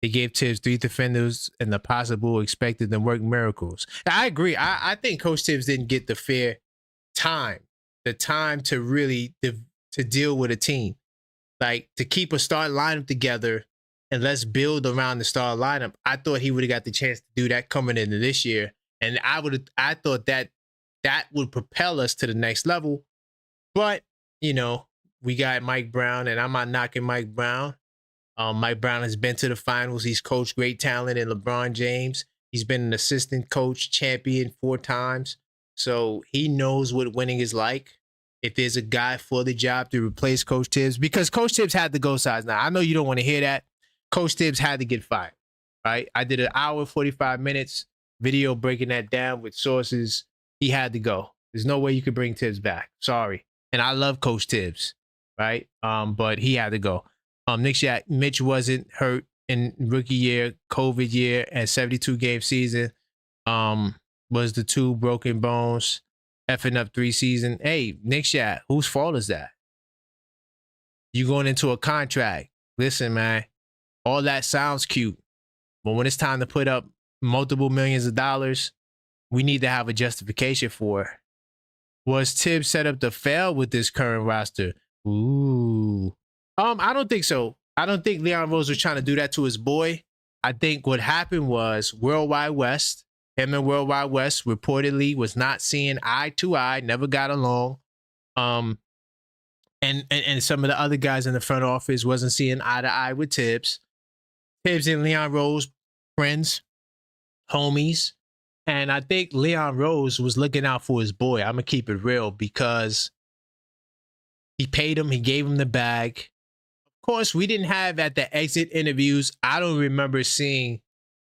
They gave Tibbs 3 defenders and the possible expected them work miracles. I agree. I think Coach Tibbs didn't get the fair time. The time to really to deal with a team. Like to keep a starting lineup together and let's build around the starting lineup. I thought he would have got the chance to do that coming into this year. And I thought that would propel us to the next level. But, you know, we got Mike Brown, and I'm not knocking Mike Brown. Mike Brown has been to the finals. He's coached great talent in LeBron James. He's been an assistant coach champion 4 times. So he knows what winning is like. If there's a guy for the job to replace Coach Tibbs, because Coach Tibbs had to go size 9. I know you don't want to hear that. Coach Tibbs had to get fired, right? I did an hour, 45 minutes video breaking that down with sources. He had to go. There's no way you could bring Tibbs back. Sorry. And I love Coach Tibbs, right? But he had to go. Mitch wasn't hurt in rookie year, COVID year, and 72-game season. Was the 2 broken bones, effing up 3 season. Hey, Knicks, whose fault is that? You going into a contract. Listen, man, all that sounds cute. But when it's time to put up multiple millions of dollars, we need to have a justification for it. Was Tibbs set up to fail with this current roster? Ooh. I don't think so. I don't think Leon Rose was trying to do that to his boy. I think what happened was Worldwide West, him and Worldwide West reportedly was not seeing eye to eye, never got along. And some of the other guys in the front office wasn't seeing eye to eye with Tibbs. Tibbs and Leon Rose, friends, homies. And I think Leon Rose was looking out for his boy. I'm going to keep it real because He paid him. He gave him the bag. Of course, we didn't have at the exit interviews. I don't remember seeing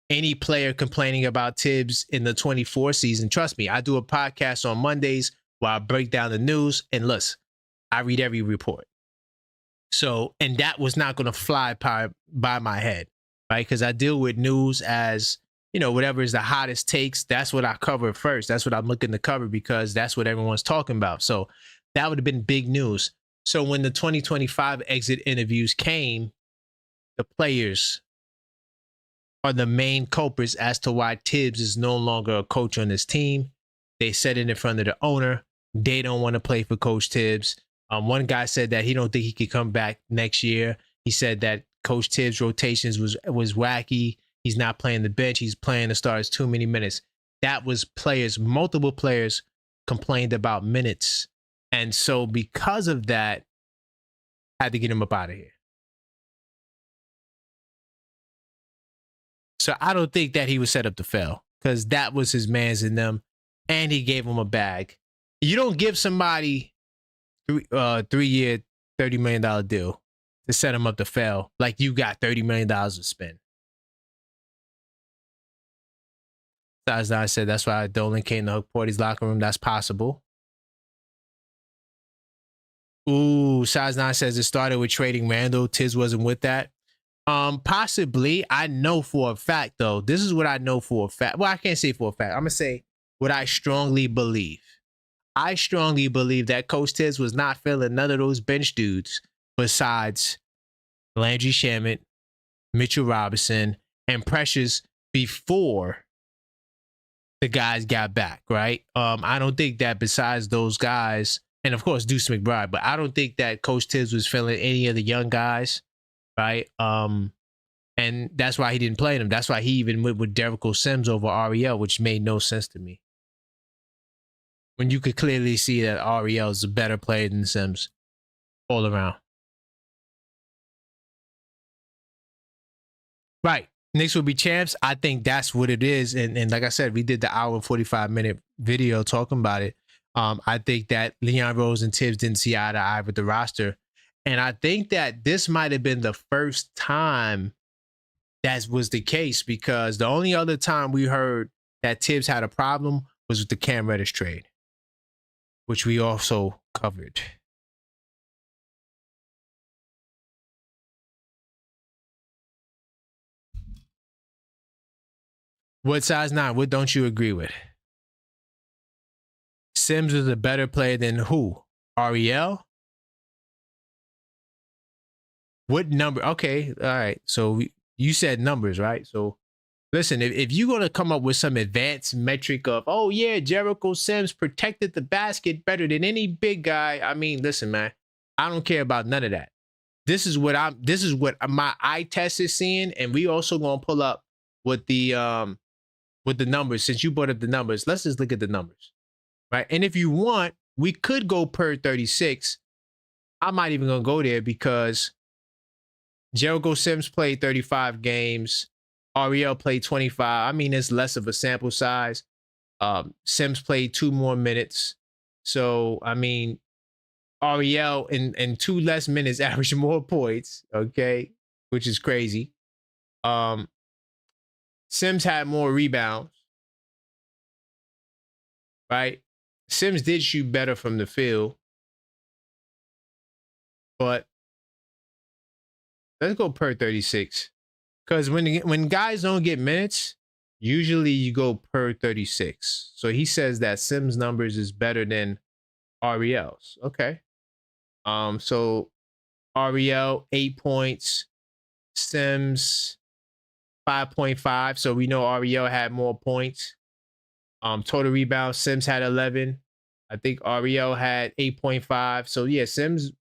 any player complaining about Tibs in the 24 season. Trust me, I do a podcast on Mondays where I break down the news. And listen, I read every report. So, and that was not going to fly by my head, right? Because I deal with news as, you know, whatever is the hottest takes. That's what I cover first. That's what I'm looking to cover because that's what everyone's talking about. So that would have been big news. So when the 2025 exit interviews came, the players are the main culprits as to why Tibs is no longer a coach on this team. They said it in front of the owner. They don't want to play for Coach Tibs. One guy said that he don't think he could come back next year. He said that Coach Tibs' rotations was wacky. He's not playing the bench. He's playing the stars too many minutes. That was players, multiple players complained about minutes. And so because of that, I had to get him up out of here. So I don't think that he was set up to fail because that was his mans in them. And he gave him a bag. You don't give somebody 3-year, $30 million deal to set him up to fail like you got $30 million to spend. As I said, that's why Dolan came to Hook Porty's locker room. That's possible. Ooh, Shaz9 says it started with trading Randall. Tiz wasn't with that. Possibly. I know for a fact, though. This is what I know for a fact. Well, I can't say for a fact. I'm going to say what I strongly believe. I strongly believe that Coach Tiz was not feeling none of those bench dudes besides Landry Shamet, Mitchell Robinson, and Precious before the guys got back, right? I don't think that besides those guys, and of course Deuce McBride, but I don't think that Coach Tibbs was feeling any of the young guys, right? And that's why he didn't play them. That's why he even went with Derico Sims over Ariel, which made no sense to me. When you could clearly see that Ariel is a better player than Sims all around. Right. Knicks will be champs. I think that's what it is. And like I said, we did the hour and 45-minute video talking about it. I think that Leon Rose and Tibbs didn't see eye to eye with the roster. And I think that this might have been the first time that was the case because the only other time we heard that Tibbs had a problem was with the Cam Reddish trade, which we also covered. What size 9? What don't you agree with? Sims is a better player than who? Ariel? What number? Okay, all right. So you said numbers, right? So listen, if you're going to come up with some advanced metric of, oh yeah, Jericho Sims protected the basket better than any big guy. I mean, listen, man, I don't care about none of that. This is what my eye test is seeing. And we also going to pull up with the numbers. Since you brought up the numbers, let's just look at the numbers, right? And if you want, we could go per 36. I'm not even going to go there because Jericho Sims played 35 games. Ariel played 25. I mean, it's less of a sample size. Sims played 2 more minutes. So, I mean, Ariel in 2 less minutes averaged more points, okay, which is crazy. Sims had more rebounds, right? Sims did shoot better from the field, but let's go per 36. Because when guys don't get minutes, usually you go per 36. So he says that Sims' numbers is better than Ariel's. Okay. So Ariel 8 points, Sims 5.5. So we know Ariel had more points. Total rebounds, Sims had 11. I think Ariel had 8.5. So yeah, Sims,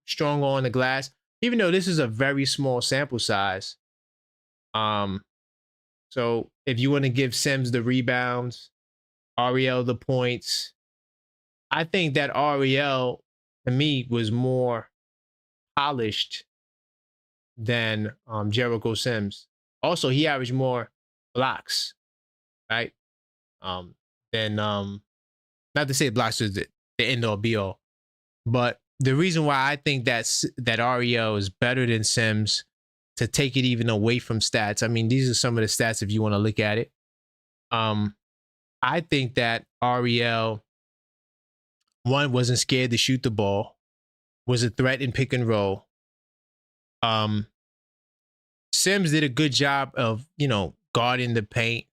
strong on the glass. Even though this is a very small sample size. So if you want to give Sims the rebounds, Ariel the points, I think that Ariel to me was more polished than Jericho Sims. Also, he averaged more blocks, right? Than not to say blocks is the end all be all, but the reason why I think that Ariel is better than Sims, to take it even away from stats. I mean, these are some of the stats if you want to look at it. I think that Ariel, one, wasn't scared to shoot the ball, was a threat in pick and roll. Sims did a good job of, guarding the paint,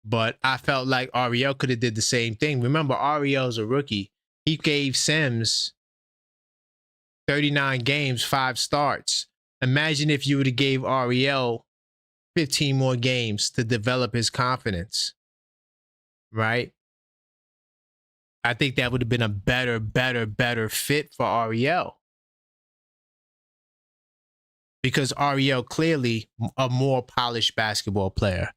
but I felt like Ariel could have did the same thing. Remember, Ariel's a rookie. He gave Sims 39 games, 5 starts. Imagine if you would have gave Ariel 15 more games to develop his confidence, right? I think that would have been a better fit for Ariel. Because Ariel clearly a more polished basketball player.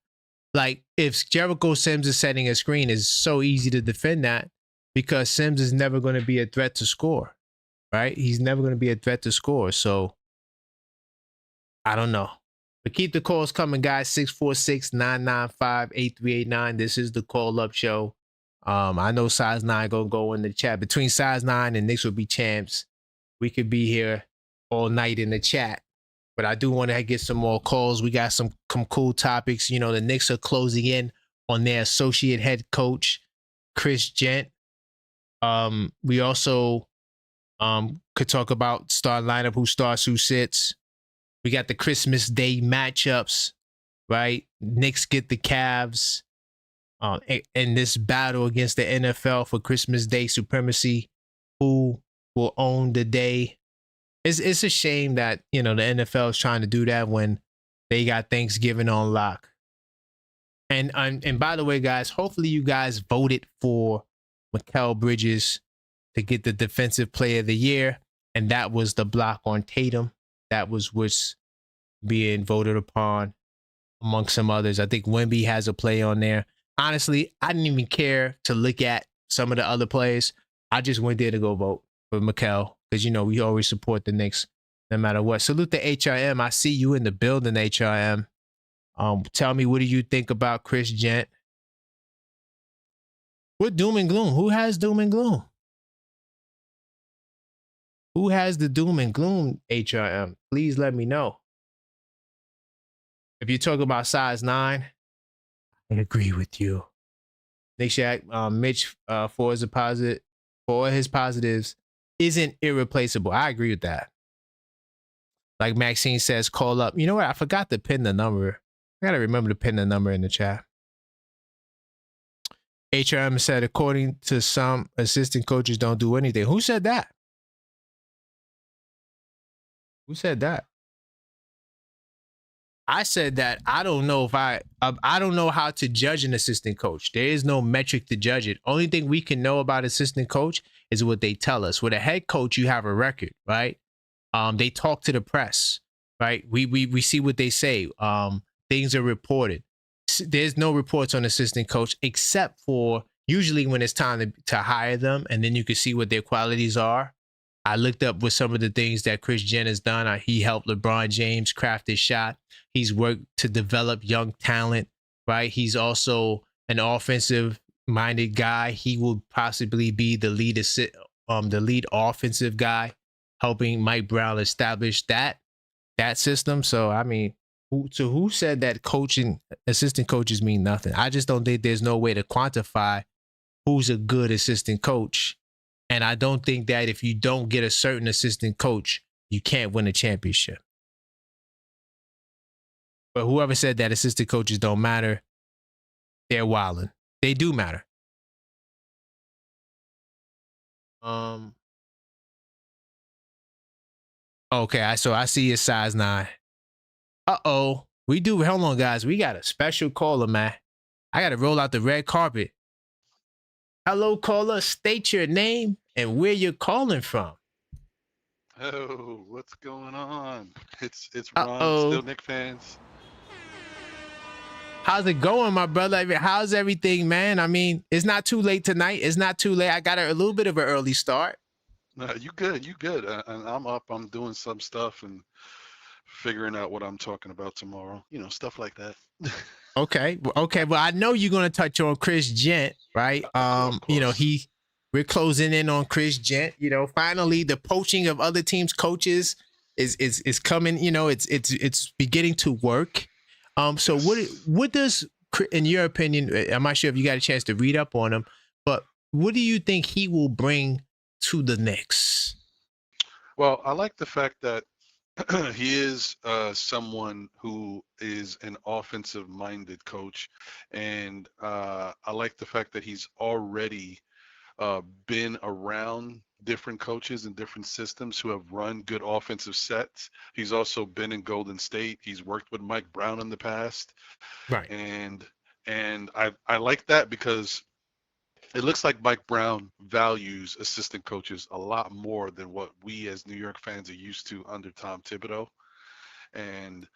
Like, if Jericho Sims is setting a screen, it's so easy to defend that because Sims is never going to be a threat to score, right? He's never going to be a threat to score. So, I don't know. But keep the calls coming, guys. 646-995-8389. This is the Call Up Show. I know Size 9 going to go in the chat. Between Size 9 and Knicks will be champs, we could be here all night in the chat. But I do want to get some more calls. We got some cool topics. The Knicks are closing in on their associate head coach, Chris Jent. We also could talk about start lineup, who starts, who sits. We got the Christmas Day matchups, right? Knicks get the Cavs in this battle against the NFL for Christmas Day supremacy. Who will own the day? It's a shame that, the NFL is trying to do that when they got Thanksgiving on lock. And by the way, guys, hopefully you guys voted for Mikal Bridges to get the Defensive Player of the Year. And that was the block on Tatum. That was what's being voted upon among some others. I think Wemby has a play on there. Honestly, I didn't even care to look at some of the other plays. I just went there to go vote for Mikal. Because, we always support the Knicks no matter what. Salute to HRM. I see you in the building, HRM. Tell me, what do you think about Chris Jent? What doom and gloom? Who has doom and gloom? Who has the doom and gloom, HRM? Please let me know. If you talk about Size 9, I agree with you. Nick Shack, Mitch, for his positives, isn't irreplaceable. I agree with that. Like Maxine says, call up. You know what? I forgot to pin the number. I got to remember to pin the number in the chat. HRM said, according to some, assistant coaches don't do anything. Who said that? Who said that? I said that I don't know if I don't know how to judge an assistant coach. There is no metric to judge it. Only thing we can know about assistant coach is what they tell us. With a head coach, you have a record, right? They talk to the press, right? We see what they say. Things are reported. There's no reports on assistant coach except for usually when it's time to hire them, and then you can see what their qualities are. I looked up with some of the things that Chris Jent has done. He helped LeBron James craft his shot. He's worked to develop young talent, right? He's also an offensive-minded guy. He will possibly be the lead offensive guy, helping Mike Brown establish that system. So, I mean, who said that assistant coaches mean nothing? I just don't think there's no way to quantify who's a good assistant coach. And I don't think that if you don't get a certain assistant coach, you can't win a championship. But whoever said that assistant coaches don't matter, they're wilding. They do matter. Okay, so I see your Size 9. Uh-oh. Hold on, guys. We got a special caller, man. I got to roll out the red carpet. Hello, caller. State your name and where you're calling from. Oh, what's going on? It's Ron, still Knicks fans. How's it going, my brother? How's everything, man? I mean, it's not too late tonight. It's not too late. I got a little bit of an early start. No, you good. And I'm up. I'm doing some stuff and figuring out what I'm talking about tomorrow. Stuff like that. Okay. Well, I know you're going to touch on Chris Jent, right? we're closing in on Chris Jent. You know, finally the poaching of other teams' coaches is coming. You know, it's beginning to work. So Yes. what does, in your opinion? I'm not sure if you got a chance to read up on him, but what do you think he will bring to the Knicks? Well, I like the fact that he is someone who is an offensive-minded coach, and I like the fact that he's already been around different coaches and different systems who have run good offensive sets. He's also been in Golden State. He's worked with Mike Brown in the past, Right. and I like that because it looks like Mike Brown values assistant coaches a lot more than what we as New York fans are used to under Tom Thibodeau. And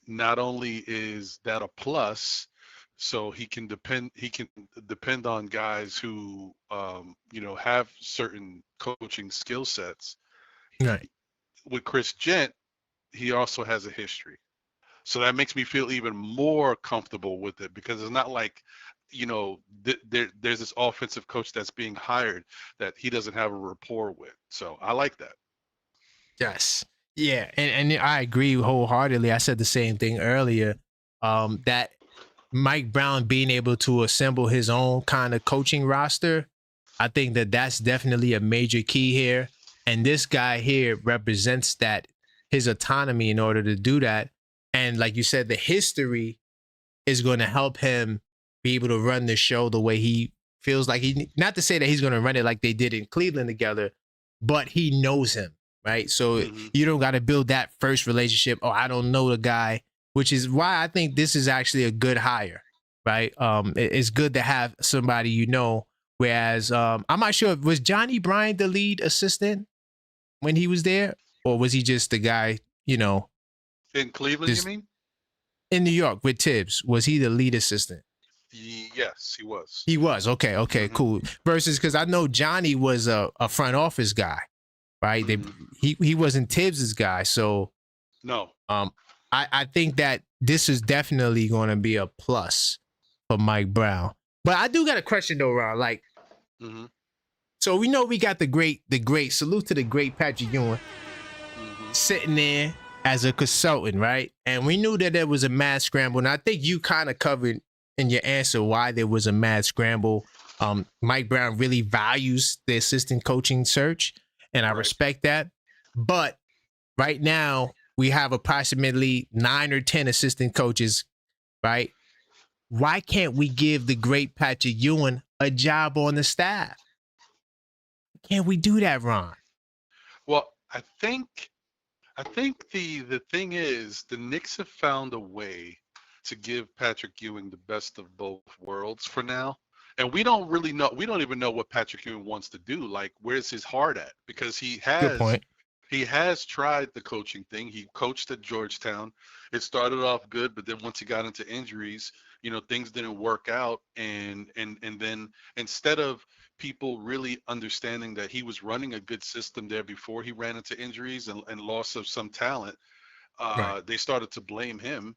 not only is that a plus, so he can depend on guys who have certain coaching skill sets. Right. With Chris Gent, he also has a history. So that makes me feel even more comfortable with it because it's not like, there's this offensive coach that's being hired that he doesn't have a rapport with. So I like that. Yes. Yeah, and I agree wholeheartedly. I said the same thing earlier. That Mike Brown being able to assemble his own kind of coaching roster, I think that that's definitely a major key here. And this guy here represents that, his autonomy in order to do that. And like you said, the history is going to help him be able to run the show the way he feels like he, not to say that he's going to run it like they did in Cleveland together, but he knows him, right? So Hmm. you don't got to build that first relationship. Oh, I don't know the guy, which is why I think this is actually a good hire, right? It's good to have somebody you know. Whereas I'm not sure, was Johnny Bryant the lead assistant when he was there, or was he just the guy, In Cleveland, you just mean? in New York with Tibs? Was he the lead assistant? Yes, he was. He was. Okay, Hmm. cool. Versus, because I know Johnny was a front office guy, right? Hmm. He wasn't Tibbs's guy, so No. um, I think that this is definitely going to be a plus for Mike Brown. But I do got a question though, Ron. Like, Hmm. so we know we got the great salute to the great Patrick Ewing Hmm. sitting there as a consultant, right? And we knew that there was a mad scramble. And I think you kind of covered in your answer why there was a mad scramble. Mike Brown really values the assistant coaching search, and I Right. respect that. But right now, we have approximately 9 or 10 assistant coaches, right? Why can't we give the great Patrick Ewing a job on the staff? Can't we do that, Ron? Well, I think the thing is the Knicks have found a way to give Patrick Ewing the best of both worlds for now. And we don't really know, we don't even know what Patrick Ewing wants to do. Like, where's his heart at? Because Good point. he has tried the coaching thing. He coached at Georgetown. It started off good, but then once he got into injuries, things didn't work out. And then instead of people really understanding that he was running a good system there before he ran into injuries and loss of some talent, Right. they started to blame him,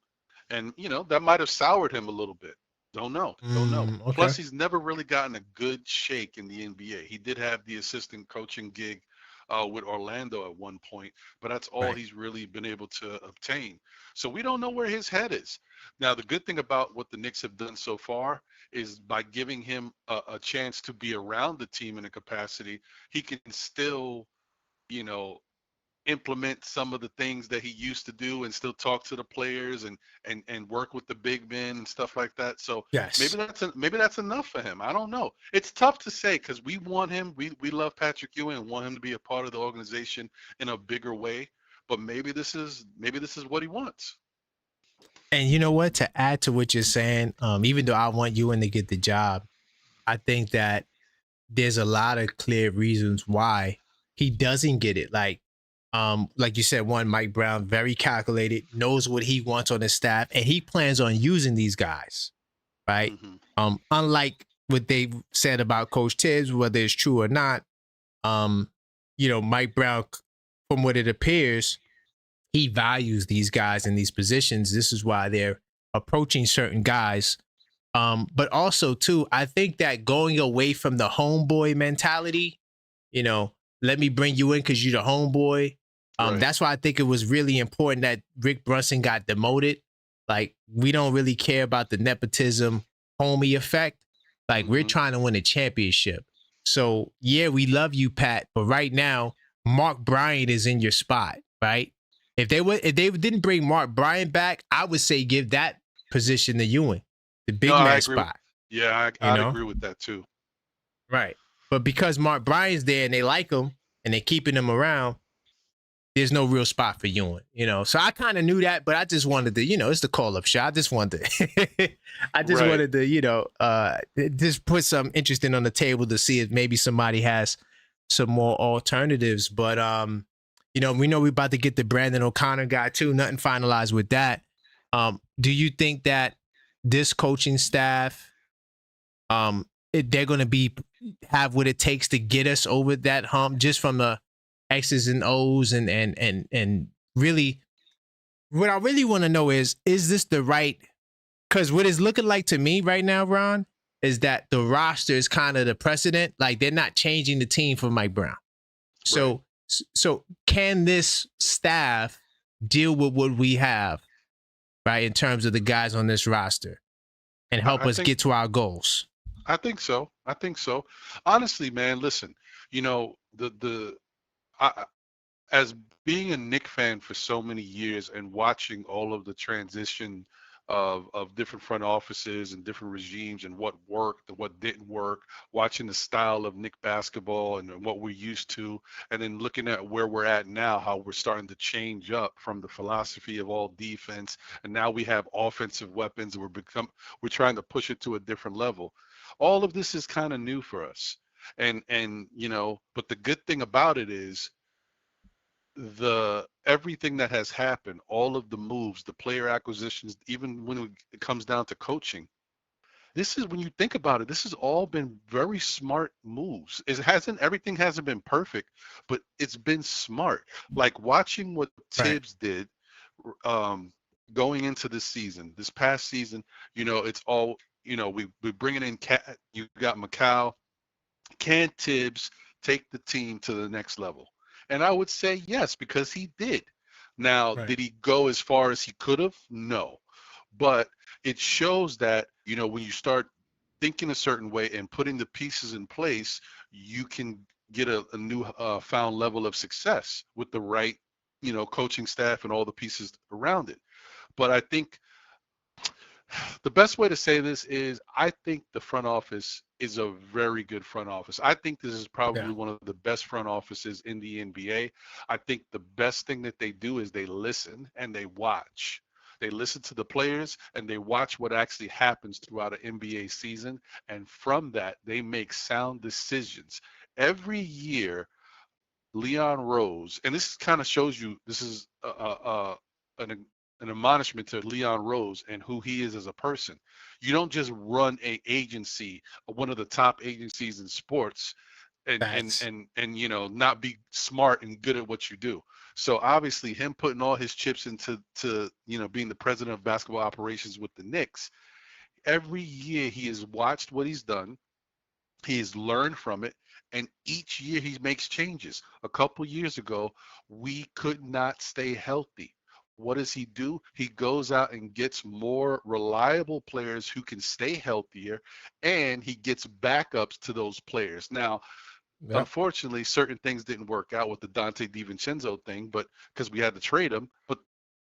and that might have soured him a little bit. Don't know. Okay. Plus, he's never really gotten a good shake in the NBA. He did have the assistant coaching gig with Orlando at one point, but that's all Right. he's really been able to obtain. So we don't know where his head is. Now, the good thing about what the Knicks have done so far is by giving him a chance to be around the team in a capacity, he can still, you know, implement some of the things that he used to do and still talk to the players and work with the big men and stuff like that. So Yes. maybe that's enough for him. I don't know. It's tough to say because we want him. We love Patrick Ewing and want him to be a part of the organization in a bigger way. But maybe this is what he wants. And you know what? To add to what you're saying, even though I want Ewan to get the job, I think that there's a lot of clear reasons why he doesn't get it. Like you said, one, Mike Brown, very calculated, knows what he wants on his staff, and he plans on using these guys, right? Hmm. Unlike what they said about Coach Tibbs, whether it's true or not, um, Mike Brown, from what it appears, he values these guys in these positions. This is why they're approaching certain guys But also too, I think that going away from the homeboy mentality, let me bring you in because you're the homeboy. Right. That's why I think it was really important that Rick Brunson got demoted. Like, we don't really care about the nepotism homie effect. Like, we're trying to win a championship. So yeah, we love you, Pat. But right now, Mark Bryant is in your spot, right? If they didn't bring Mark Bryant back, I would say give that position to Ewing, the big I man agree. spot. I'd agree with that too. Right. But because Mark Bryant's there and they like him and they're keeping him around, there's no real spot for Ewing, So I kind of knew that, but I just wanted to, it's the call-up show. I just wanted to, wanted to, just put some interesting on the table to see if maybe somebody has some more alternatives. But, we know we're about to get the Brandon O'Connor guy too. Nothing finalized with that. Do you think that this coaching staff, they're going to have what it takes to get us over that hump, just from the X's and O's and really, what I really want to know is this the right? Because what it's looking like to me right now, Ron, is that the roster is kind of the precedent. Like, they're not changing the team for Mike Brown. So, so can this staff deal with what we have, right, in terms of the guys on this roster, and help us get to our goals? I think so. Honestly, man, listen, as being a Knicks fan for so many years and watching all of the transition of different front offices and different regimes and what worked and what didn't work, watching the style of Knicks basketball and what we're used to, and then looking at where we're at now, how we're starting to change up from the philosophy of all defense, and now we have offensive weapons, and we're trying to push it to a different level. All of this is kind of new for us. And but the good thing about it is everything that has happened, all of the moves, the player acquisitions, even when it comes down to coaching, this is, when you think about it, this has all been very smart moves. Everything hasn't been perfect, but it's been smart. Like watching what Tibs did going into this past season, it's all, we're bringing in you got Macau. Can Tibbs take the team to the next level? And I would say yes, because he did. Now, did he go as far as he could have? No. But it shows that, when you start thinking a certain way and putting the pieces in place, you can get a new found level of success with the right, coaching staff and all the pieces around it. But I think the best way to say this is, I think the front office is a very good front office. I think this is probably one of the best front offices in the NBA. I think the best thing that they do is they listen and they watch. They listen to the players and they watch what actually happens throughout an NBA season. And from that, they make sound decisions. Every year, Leon Rose, and this kind of shows you, this is an admonishment to Leon Rose and who he is as a person. You don't just run a agency, one of the top agencies in sports, and not be smart and good at what you do. So obviously, him putting all his chips into being the president of basketball operations with the Knicks, every year he has watched what he's done. He has learned from it, and each year he makes changes. A couple years ago, we could not stay healthy. What does he do? He goes out and gets more reliable players who can stay healthier, and he gets backups to those players. Now, unfortunately, certain things didn't work out with the Dante DiVincenzo thing, but because we had to trade him, but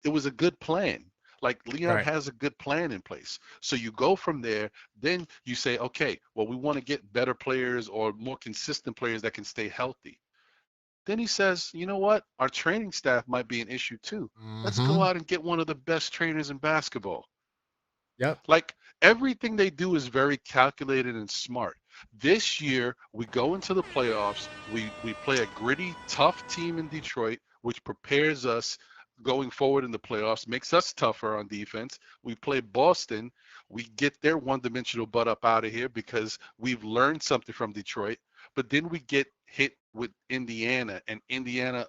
it was a good plan. Like, Leon has a good plan in place. So you go from there, then you say, okay, well, we want to get better players or more consistent players that can stay healthy. Then he says, you know what? Our training staff might be an issue too. Let's go out and get one of the best trainers in basketball. Yep. Like, everything they do is very calculated and smart. This year, we go into the playoffs. We play a gritty, tough team in Detroit, which prepares us going forward in the playoffs, makes us tougher on defense. We play Boston. We get their one-dimensional butt up out of here because we've learned something from Detroit. But then we get hit with Indiana, and Indiana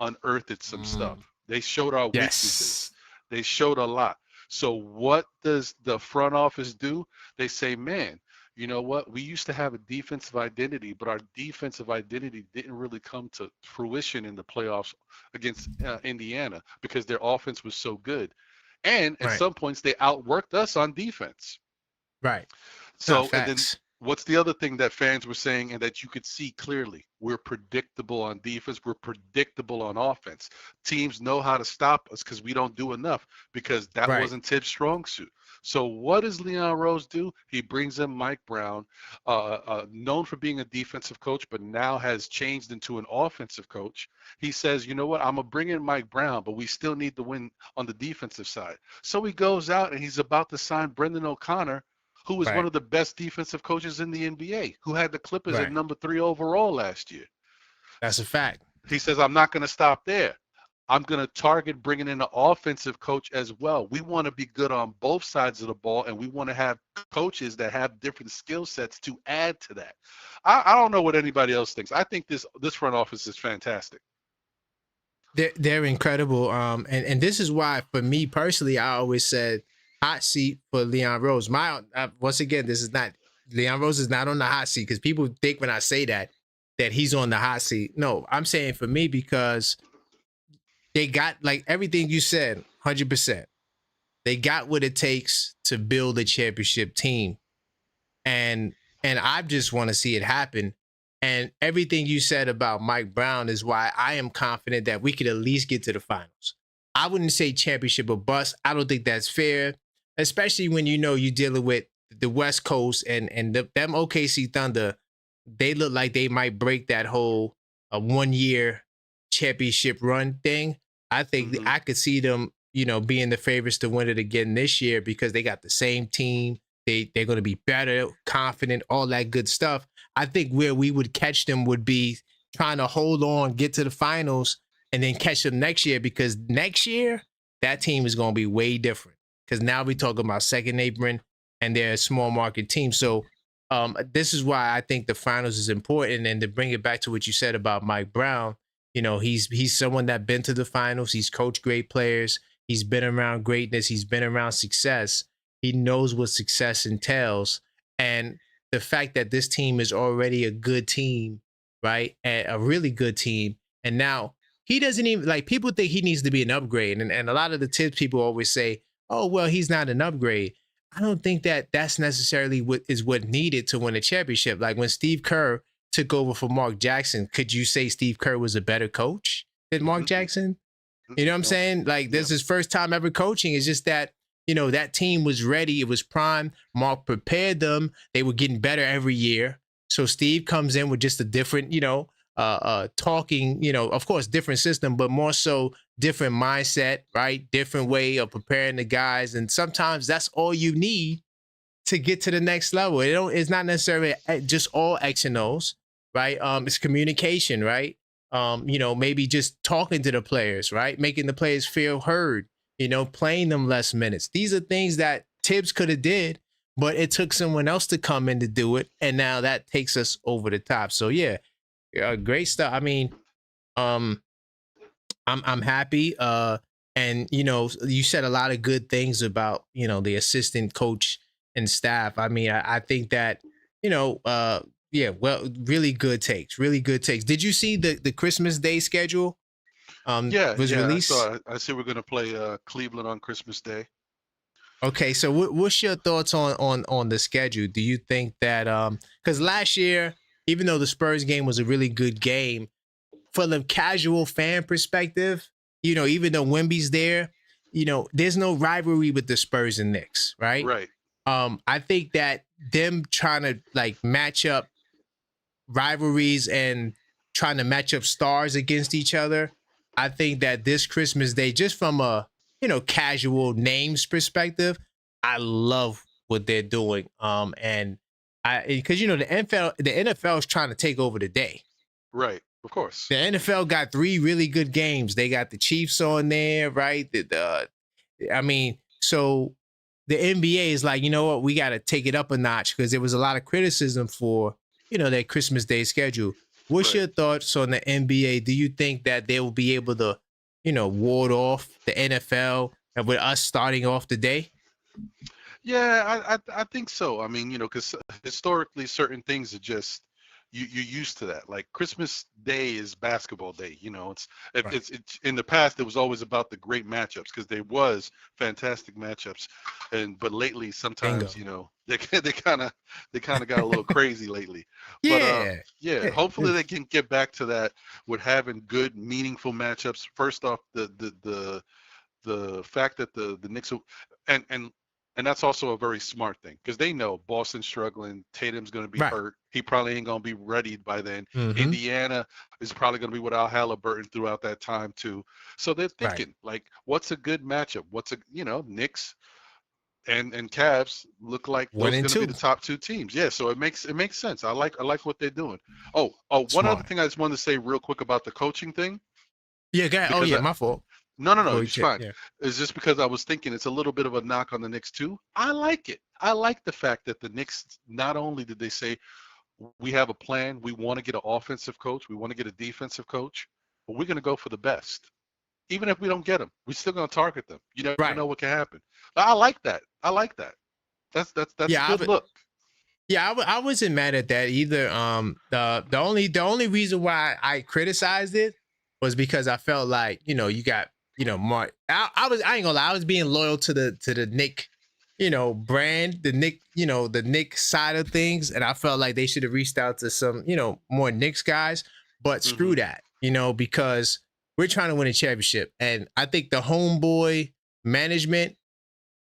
unearthed some stuff. They showed our weaknesses. They showed a lot. So what does the front office do? They say, man, you know what? We used to have a defensive identity, but our defensive identity didn't really come to fruition in the playoffs against Indiana because their offense was so good. And at Right. some points, they outworked us on defense. Right. No, So, and then facts. what's the other thing that fans were saying and that you could see clearly? We're predictable on defense. We're predictable on offense. Teams know how to stop us because we don't do enough because that Right. wasn't Tibbs' strong suit. So what does Leon Rose do? He brings in Mike Brown, known for being a defensive coach, but now has changed into an offensive coach. He says, you know what? I'm going to bring in Mike Brown, but we still need to win on the defensive side. So he goes out and he's about to sign Brendan O'Connor, who was Right. one of the best defensive coaches in the NBA, who had the Clippers at Right. number 3 overall last year. That's a fact. He says, I'm not going to stop there. I'm going to target bringing in an offensive coach as well. We want to be good on both sides of the ball, and we want to have coaches that have different skill sets to add to that. I don't know what anybody else thinks. I think this front office is fantastic. They're incredible. And this is why, for me personally, I always said hot seat for Leon Rose. Once again, this is not Leon Rose is not on the hot seat because people think when I say that he's on the hot seat. No, I'm saying for me because they got like everything you said, 100%. They got what it takes to build a championship team, and I just want to see it happen. And everything you said about Mike Brown is why I am confident that we could at least get to the finals. I wouldn't say championship or bust. I don't think that's fair, especially when you know you're dealing with the West Coast and them OKC Thunder. They look like they might break that whole 1 year championship run thing. I think I could see them, being the favorites to win it again this year because they got the same team. They're going to be better, confident, all that good stuff. I think where we would catch them would be trying to hold on, get to the finals, and then catch them next year because next year, that team is going to be way different because now we're talking about second apron and they're a small market team. So this is why I think the finals is important. And to bring it back to what you said about Mike Brown, he's someone that been to the finals. He's coached great players. He's been around greatness. He's been around success. He knows what success entails. And the fact that this team is already a good team, right? And a really good team. And now he doesn't even people think he needs to be an upgrade. And a lot of the Tips people always say, oh, well, he's not an upgrade. I don't think that that's necessarily what needed to win a championship. Like when Steve Kerr took over for Mark Jackson, could you say Steve Kerr was a better coach than Mark Jackson? You know what I'm saying? Like this is his first time ever coaching. It's just that, that team was ready. It was prime. Mark prepared them. They were getting better every year. So Steve comes in with just a different, talking, of course, different system, but more so different mindset, right? Different way of preparing the guys. And sometimes that's all you need to get to the next level. It's not necessarily just all X and O's, right? It's communication, right? Maybe just talking to the players, right? Making the players feel heard, playing them less minutes. These are things that Tibbs could have did, but it took someone else to come in to do it. And now that takes us over the top. So yeah, great stuff. I mean, I'm happy. And you said a lot of good things about, the assistant coach and staff. I mean, I think that, really good takes. Did you see the Christmas Day schedule? Was released? I see we're going to play Cleveland on Christmas Day. Okay, so what's your thoughts on the schedule? Do you think that because last year, even though the Spurs game was a really good game, from the casual fan perspective, even though Wemby's there, there's no rivalry with the Spurs and Knicks, right? Right. I think that them trying to match up rivalries and trying to match up stars against each other, I think that this Christmas Day, just from a casual names perspective, I love what they're doing. And because the NFL is trying to take over the day. Right. Of course. The NFL got 3 really good games. They got the Chiefs on there, right? So the NBA is like, you know what? We got to take it up a notch because there was a lot of criticism for, their Christmas Day schedule. What's your thoughts on the NBA? Do you think that they will be able to, ward off the NFL and with us starting off the day? Yeah, I think so. I mean, because historically, certain things are just you're used to that. Like Christmas Day is basketball day. Right. It's in the past it was always about the great matchups because there was fantastic matchups, but lately Bingo. sometimes they kind of got a little crazy lately. But Yeah. yeah, Yeah. hopefully they can get back to that with having good, meaningful matchups. First off, the fact that the Knicks and and and that's also a very smart thing because they know Boston's struggling. Tatum's going to be Right. hurt. He probably ain't going to be ready by then. Mm-hmm. Indiana is probably going to be without Halliburton throughout that time too. So they're Right. thinking like, what's a good matchup? Knicks and Cavs look like One those are and going to be two. the top two teams. Yeah, so it makes sense. I like what they're doing. Oh, one other Smart. thing I just wanted to say real quick about the coaching thing Yeah. Go ahead. Oh because yeah, my fault. no, Go it's check. fine. Yeah. It's just because I was thinking it's a little bit of a knock on the Knicks too. I like it. I like the fact that the Knicks not only did they say we have a plan, we want to get an offensive coach, we want to get a defensive coach, but we're going to go for the best. Even if we don't get them, we're still going to target them. You never Right. know what can happen. I like that. I like that. That's a Yeah. good look. I wasn't mad at that either. The only reason why I criticized it was because I felt like you got Mark. I ain't gonna lie, I was being loyal to the Nick, brand, the Nick side of things, and I felt like they should have reached out to some more Knicks guys. But Hmm. screw that, because we're trying to win a championship, and I think the homeboy management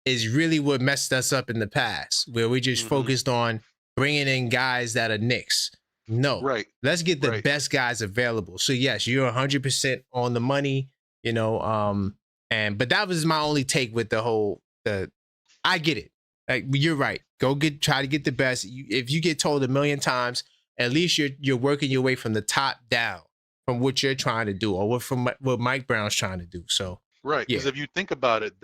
is really what messed us up in the past, where we just Hmm. focused on bringing in guys that are Knicks. No, Right. let's get the Right. best guys available. So yes, you're 100% on the money, but that was my only take with the whole. I get it. Like you're right. Try to get the best. If you get told a million times, at least you're working your way from the top down from what you're trying to do, or what Mike Brown's trying to do. So Right, because yeah, if you think about it,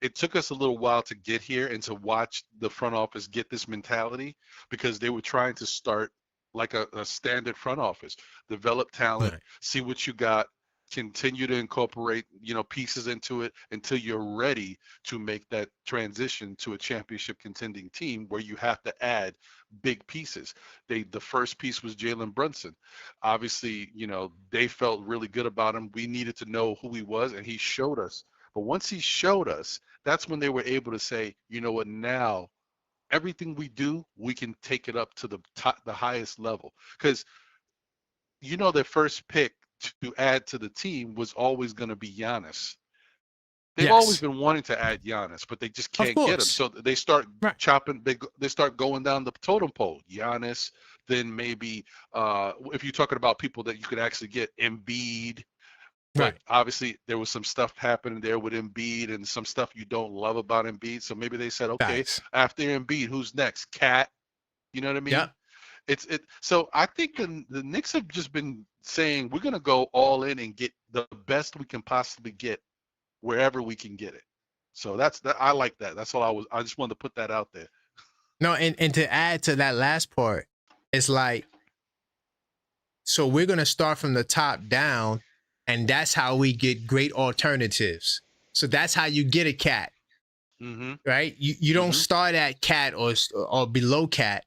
it took us a little while to get here and to watch the front office get this mentality because they were trying to start like a standard front office, develop talent, right, see what you got, continue to incorporate, pieces into it until you're ready to make that transition to a championship contending team where you have to add big pieces. The first piece was Jalen Brunson. Obviously, they felt really good about him. We needed to know who he was, and he showed us. But once he showed us, that's when they were able to say, you know what, now everything we do, we can take it up to the top, the highest level. Because their first pick to add to the team was always going to be Giannis. They've always yes, been wanting to add Giannis, but they just of can't get him. course, So they start right. chopping. They start going down the totem pole. Giannis, then maybe if you're talking about people that you could actually get, Embiid. But Right. obviously there was some stuff happening there with Embiid and some stuff you don't love about Embiid. So maybe they said, okay, Facts. after Embiid, who's next? Cat. You know what I mean? Yep. So I think the Knicks have just been saying we're gonna go all in and get the best we can possibly get wherever we can get it. So that's that. I like that. That's all I just wanted to put that out there. No, and to add to that last part, it's like, so we're gonna start from the top down, and that's how we get great alternatives. So that's how you get a cat, Mhm. right? You don't Mhm. start at cat or below cat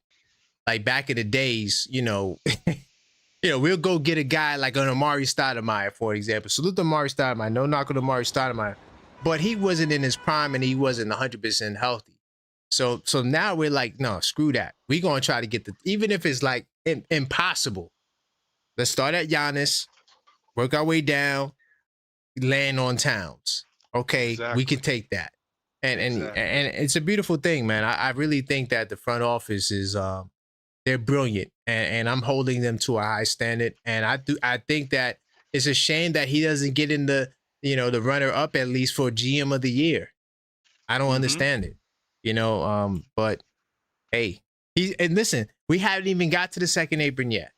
like back in the days, we'll go get a guy like an Amari Stoudemire, for example. Salute to Amari Stoudemire. No knock on Amari Stoudemire. But he wasn't in his prime and he wasn't 100% healthy. So now we're like, no, screw that. We're going to try to get even if it's like impossible. Let's start at Giannis, work our way down, land on Towns. Okay, we can Exactly. take that. Exactly. And it's a beautiful thing, man. I really think that the front office is they're brilliant, and I'm holding them to a high standard. And I think that it's a shame that he doesn't get in the runner up at least for GM of the year. I don't Mhm. understand it, but hey, and listen, we haven't even got to the second apron yet,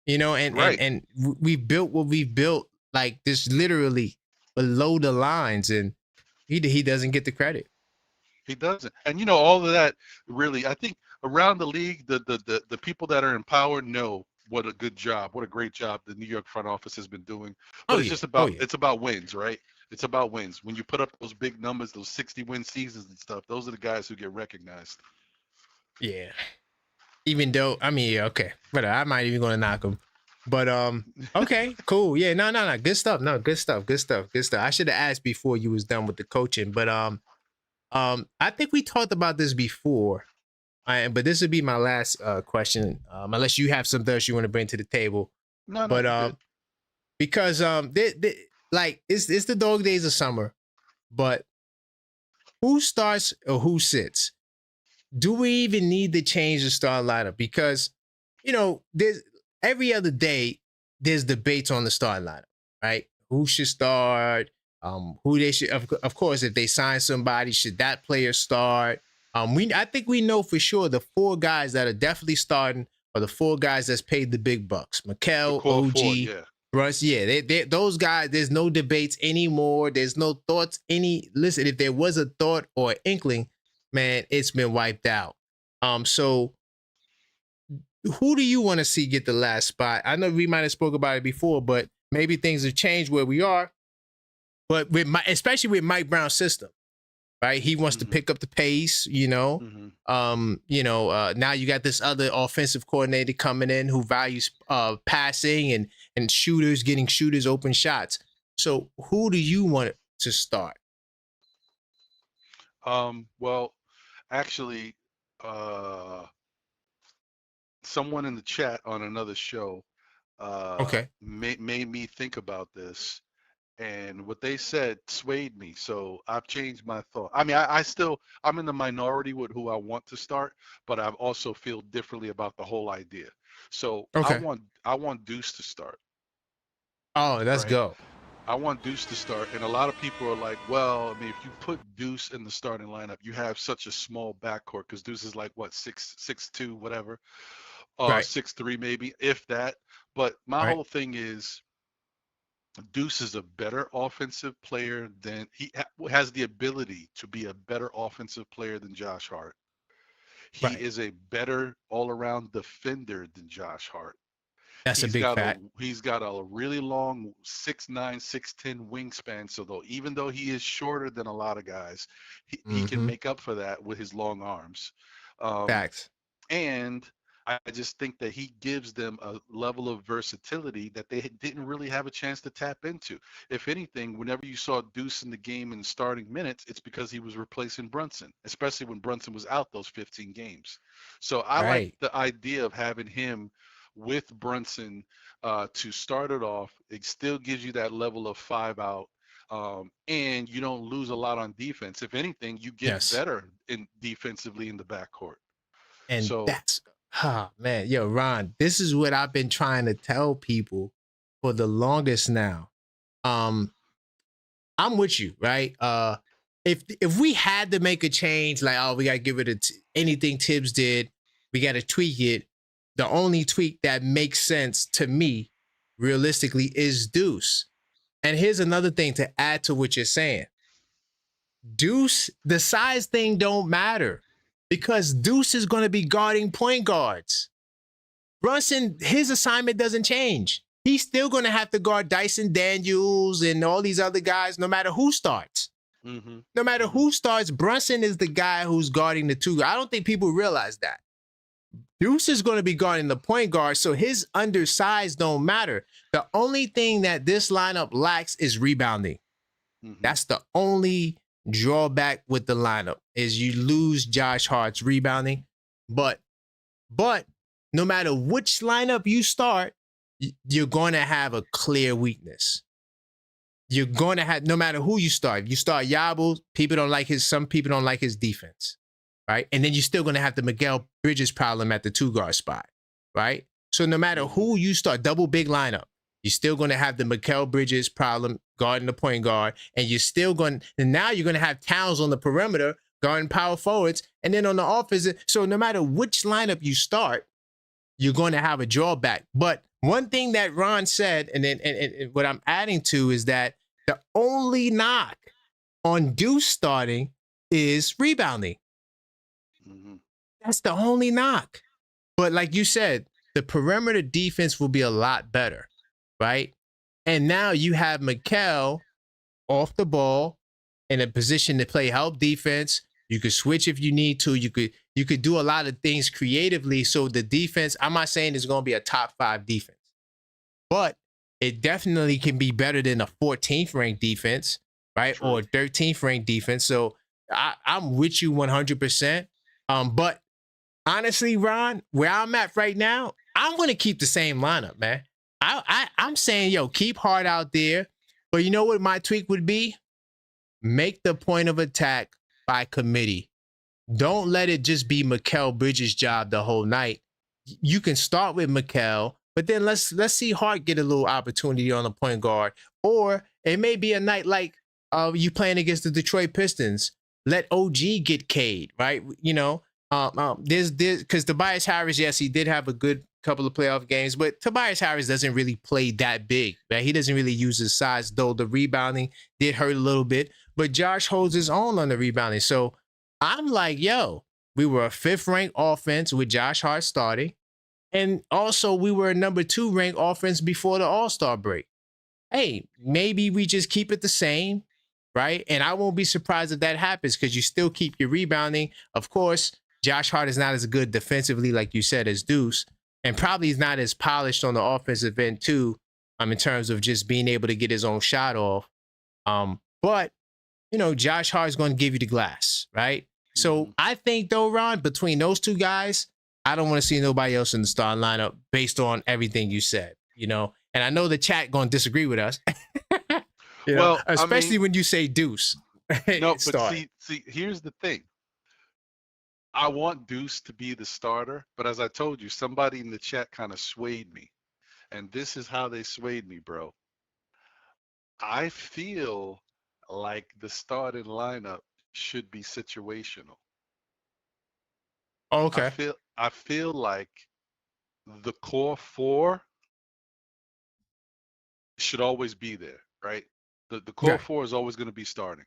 and Right. we built what we've built like this literally below the lines, and he doesn't get the credit. He doesn't. And all of that really, I think around the league, the people that are in power know what a good job, what a great job the New York front office has been doing. Oh But it's yeah, just oh about yeah, it's about wins, right? It's about wins. When you put up those big numbers, those 60-win seasons and stuff, those are the guys who get recognized. Yeah. Even though, I mean, yeah, okay, but I might even gonna knock him. But okay, cool. Yeah, no, good stuff. No, good stuff. I should have asked before you was done with the coaching, but I think we talked about this before. But this would be my last question, unless you have something else you want to bring to the table. No, But you're good. because like it's the dog days of summer, but who starts or who sits? Do we even need to change the start lineup? Because there's every other day there's debates on the start lineup, right? Who should start? Who they should, of course, if they sign somebody, should that player start? I think we know for sure the 4 guys that are definitely starting are the 4 guys that's paid the big bucks. Mikel, OG, 4, yeah. Russ, yeah, those guys. There's no debates anymore. There's no thoughts. Listen, if there was a thought or inkling, man, it's been wiped out. So who do you want to see get the last spot? I know we might have spoke about it before, but maybe things have changed where we are. But especially with Mike Brown's system, right? He wants to pick up the pace, now you got this other offensive coordinator coming in who values passing and shooters, getting shooters open shots. So who do you want to start? Well, actually, someone in the chat on another show made me think about this, and what they said swayed me. So I've changed my thought. I mean, I'm in the minority with who I want to start, but I also feel differently about the whole idea. So I want Deuce to start. Oh, let's right? go. I want Deuce to start, and a lot of people are like, well, I mean, if you put Deuce in the starting lineup, you have such a small backcourt because Deuce is like what 6'2", whatever, Right. 6'3", maybe, if that. But my Right. whole thing is Deuce is a better offensive player than has the ability to be a better offensive player than Josh Hart. He Right. is a better all-around defender than Josh Hart. That's a big fact. He's got a really long 6'9", 6'10" wingspan. So even though he is shorter than a lot of guys, he can make up for that with his long arms. Facts. And I just think that he gives them a level of versatility that they didn't really have a chance to tap into. If anything, whenever you saw Deuce in the game in starting minutes, it's because he was replacing Brunson, especially when Brunson was out those 15 games. So I like the idea of having him with Brunson to start it off. It still gives you that level of 5 out. And you don't lose a lot on defense. If anything, you get better defensively in the backcourt. And that's, man, yo, Ron, this is what I've been trying to tell people for the longest now. I'm with you, right? If we had to make a change, like, oh, we got to give it anything Tibs did, we got to tweak it. The only tweak that makes sense to me, realistically, is Deuce. And here's another thing to add to what you're saying. Deuce, the size thing don't matter because Deuce is going to be guarding point guards. Brunson, his assignment doesn't change. He's still going to have to guard Dyson Daniels and all these other guys, no matter who starts. No matter who starts, Brunson is the guy who's guarding the 2. I don't think people realize that. Deuce is going to be guarding the point guard, so his undersize don't matter. The only thing that this lineup lacks is rebounding. That's the only drawback with the lineup is you lose Josh Hart's rebounding. But no matter which lineup you start, you're going to have a clear weakness. You're going to have, no matter who you start. If you start Yabble, some people don't like his defense, right? And then you're still going to have the Miguel Bridges problem at the 2-guard spot, right? So no matter who you start, double big lineup, you're still going to have the Miguel Bridges problem guarding the point guard, and now you're going to have Towns on the perimeter guarding power forwards, and then on the offense. So no matter which lineup you start, you're going to have a drawback. But one thing that Ron said, and what I'm adding to is that the only knock on Deuce starting is rebounding. That's the only knock. But like you said, the perimeter defense will be a lot better, right? And now you have Mikel off the ball in a position to play help defense. You could switch if you need to. You could do a lot of things creatively. So the defense, I'm not saying it's going to be a top 5 defense, but it definitely can be better than a 14th ranked defense, right? True. Or a 13th ranked defense. So I'm with you 100%. But honestly, Ron, where I'm at right now, I'm going to keep the same lineup, man. I'm saying, yo, keep Hart out there. But you know what my tweak would be? Make the point of attack by committee. Don't let it just be Mikal Bridges' job the whole night. You can start with Mikal, but then let's see Hart get a little opportunity on the point guard. Or it may be a night like you playing against the Detroit Pistons. Let OG get Cade, right? You know, there's because Tobias Harris, yes, he did have a good couple of playoff games, but Tobias Harris doesn't really play that big, right? He doesn't really use his size, though the rebounding did hurt a little bit, but Josh holds his own on the rebounding. So I'm like, yo, we were a 5th ranked offense with Josh Hart starting. And also we were a number 2 ranked offense before the All-Star break. Hey, maybe we just keep it the same, right? And I won't be surprised if that happens because you still keep your rebounding. Of course, Josh Hart is not as good defensively, like you said, as Deuce. And probably is not as polished on the offensive end too, in terms of just being able to get his own shot off. But you know, Josh Hart is going to give you the glass, right? So I think though, Ron, between those two guys, I don't want to see nobody else in the starting lineup based on everything you said, you know. And I know the chat going to disagree with us, you know, especially when you say Deuce. No, but see, here's the thing. I want Deuce to be the starter, but as I told you, somebody in the chat kind of swayed me. And this is how they swayed me, bro. I feel like the starting lineup should be situational. Okay. I feel like the core 4 should always be there, right? The core 4 is always going to be starting.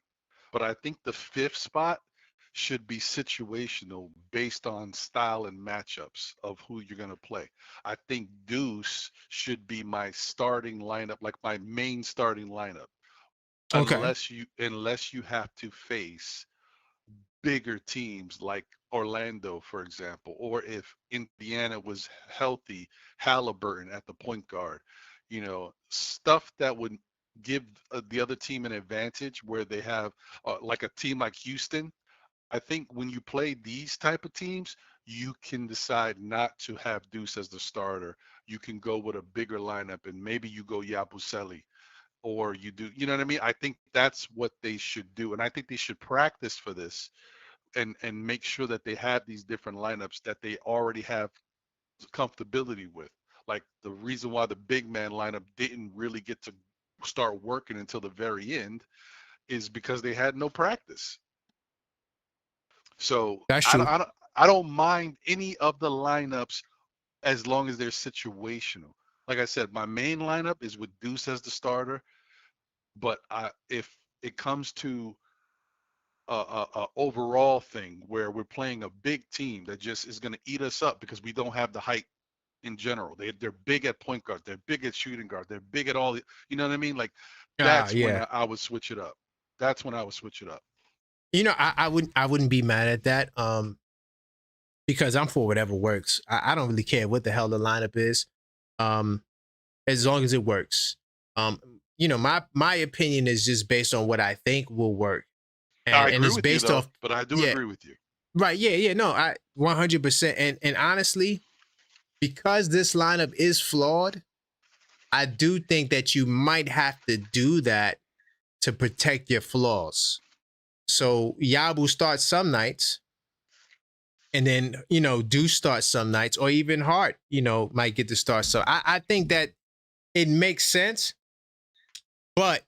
But I think the 5th spot should be situational based on style and matchups of who you're going to play. I think Deuce should be my starting lineup, like my main starting lineup. Okay. Unless you have to face bigger teams like Orlando, for example, or if Indiana was healthy, Halliburton at the point guard, you know, stuff that would give the other team an advantage where they have like a team like Houston. I think when you play these type of teams, you can decide not to have Deuce as the starter. You can go with a bigger lineup and maybe you go Yabusele or you do, you know what I mean? I think that's what they should do. And I think they should practice for this and make sure that they have these different lineups that they already have comfortability with. Like the reason why the big man lineup didn't really get to start working until the very end is because they had no practice. So that's true. I don't mind any of the lineups as long as they're situational. Like I said, my main lineup is with Deuce as the starter, but if it comes to a overall thing where we're playing a big team that just is going to eat us up because we don't have the height in general. They're big at point guard. They're big at shooting guard. They're big at all. You know what I mean? Like that's when I would switch it up. That's when I would switch it up. You know, I wouldn't be mad at that. Because I'm for whatever works. I don't really care what the hell the lineup is, as long as it works. You know, my opinion is just based on what I think will work, and it's based off. But I do agree with you. Right? Yeah. No, I 100%. And honestly, because this lineup is flawed, I do think that you might have to do that to protect your flaws. So Yabu starts some nights. And then, you know, Deuce starts some nights, or even Hart, you know, might get to start. So I think that it makes sense, but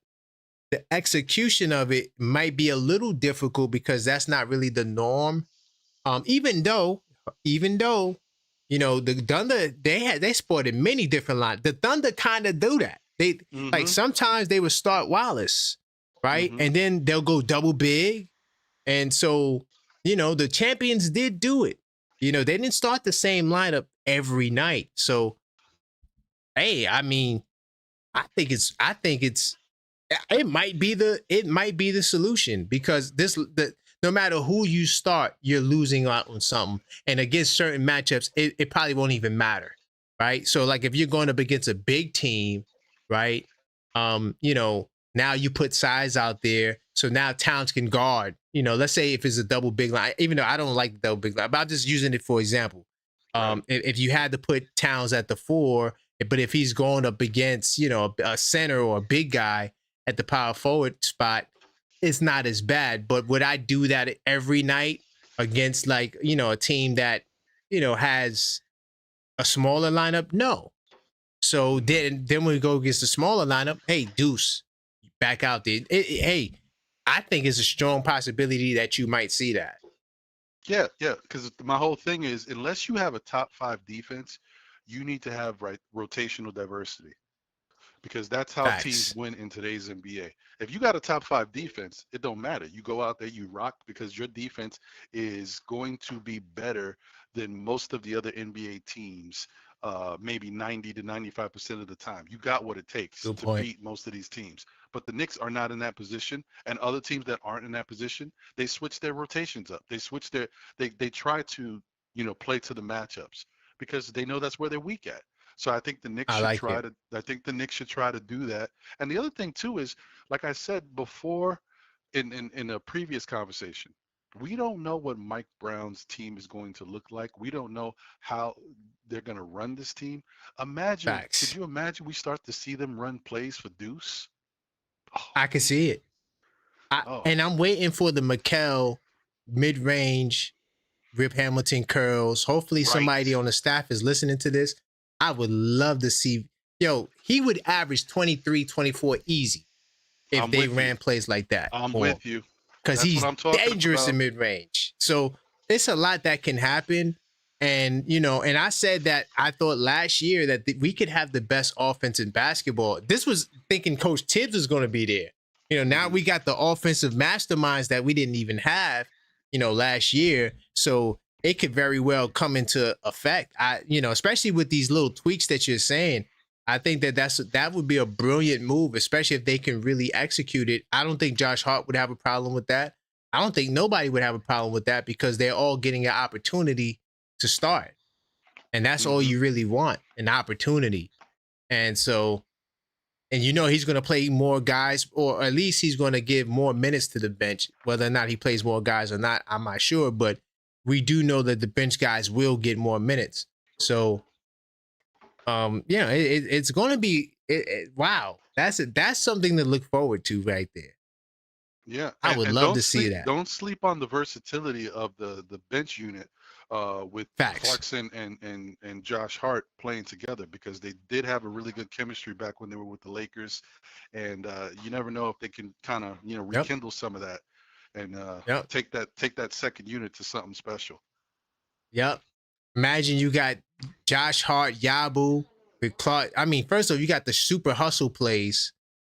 the execution of it might be a little difficult because that's not really the norm. Even though, you know, the Thunder, they sported many different lines. The Thunder kind of do that. They like sometimes they would start Wallace, right? And then they'll go double big. And so, you know, the champions did do it. You know, they didn't start the same lineup every night. So, hey, I mean, I think it's it might be the solution, because no matter who you start, you're losing out on something. And against certain matchups, it probably won't even matter, right? So like if you're going up against a big team, right? Now you put size out there, so now Towns can guard. Let's say if it's a double big line, even though I don't like the double big line, but I'm just using it for example. Right. If you had to put Towns at the 4, but if he's going up against a center or a big guy at the power forward spot, it's not as bad. But would I do that every night against like a team that has a smaller lineup? No. So then we go against the smaller lineup. Hey, Deuce, back out there. Hey, I think it's a strong possibility that you might see that. Yeah, yeah. Because my whole thing is, unless you have a top 5 defense, you need to have rotational diversity, because that's how teams Facts. win in today's NBA. If you got a top 5 defense, it don't matter. You go out there, you rock, because your defense is going to be better than most of the other NBA teams, maybe 90 to 95% of the time. You got what it takes Good to point. beat most of these teams. But the Knicks are not in that position, and other teams that aren't in that position, they switch their rotations up. They try to, play to the matchups, because they know that's where they're weak at. So I think the Knicks I should like try it. to. I think the Knicks should try to do that. And the other thing too is, like I said before, in a previous conversation, we don't know what Mike Brown's team is going to look like. We don't know how they're going to run this team. Could Facts. you imagine we start to see them run plays for Deuce? Oh, I can see it. oh, And I'm waiting for the Mikel mid-range Rip Hamilton curls. Hopefully somebody right. on the staff is listening to this. I would love to see, he would average 23, 24 easy if I'm they with you. ran plays like that I'm for him, with you. because That's what he's I'm talking dangerous in about. mid-range. So it's a lot that can happen. And I said that I thought last year that we could have the best offense in basketball. This was thinking Coach Tibbs was going to be there. Now Hmm. we got the offensive masterminds that we didn't even have, last year. So it could very well come into effect. Especially with these little tweaks that you're saying. I think that would be a brilliant move, especially if they can really execute it. I don't think Josh Hart would have a problem with that. I don't think nobody would have a problem with that, because they're all getting an opportunity to start. And that's all Hmm. you really want, an opportunity. And so, and he's going to play more guys, or at least he's going to give more minutes to the bench. Whether or not he plays more guys or not, I'm not sure. But we do know that the bench guys will get more minutes. So, it's going to be, wow. That's something to look forward to right there. Yeah, I would and love to see that. don't sleep on the versatility of the bench unit, with Facts. Clarkson and Josh Hart playing together, because they did have a really good chemistry back when they were with the Lakers, and you never know if they can kind of Yep. rekindle some of that, and Yep. take that second unit to something special. Yep. Imagine you got Josh Hart, Yabu, with Clark. I mean, first of all, you got the super hustle plays.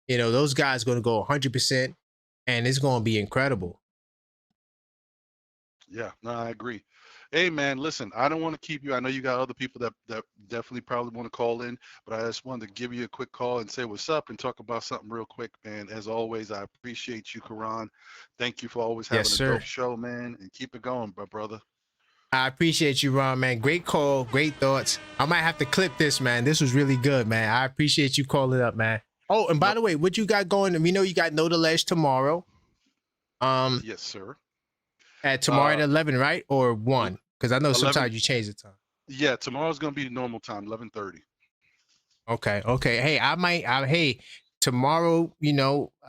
Those guys going to go 100%, and it's going to be incredible. Yeah, no, I agree. Hey man, listen, I don't want to keep you. I know you got other people that definitely probably want to call in, but I just wanted to give you a quick call and say what's up and talk about something real quick, man. As always, I appreciate you, Karan. Thank you for always Yes, having a sir. dope show, man, and keep it going, my brother. I appreciate you, Ron, man. Great call, great thoughts. I might have to clip this, man. This was really good, man. I appreciate you calling up, man. Oh, and by No, the way, what you got going? We know you got Know the Ledge tomorrow. yes, sir. At tomorrow at Uh, 11, right? Or 1? Because I know 11. sometimes you change the time. Yeah, tomorrow's gonna be normal time, 11:30. Okay, okay. Hey, hey, tomorrow,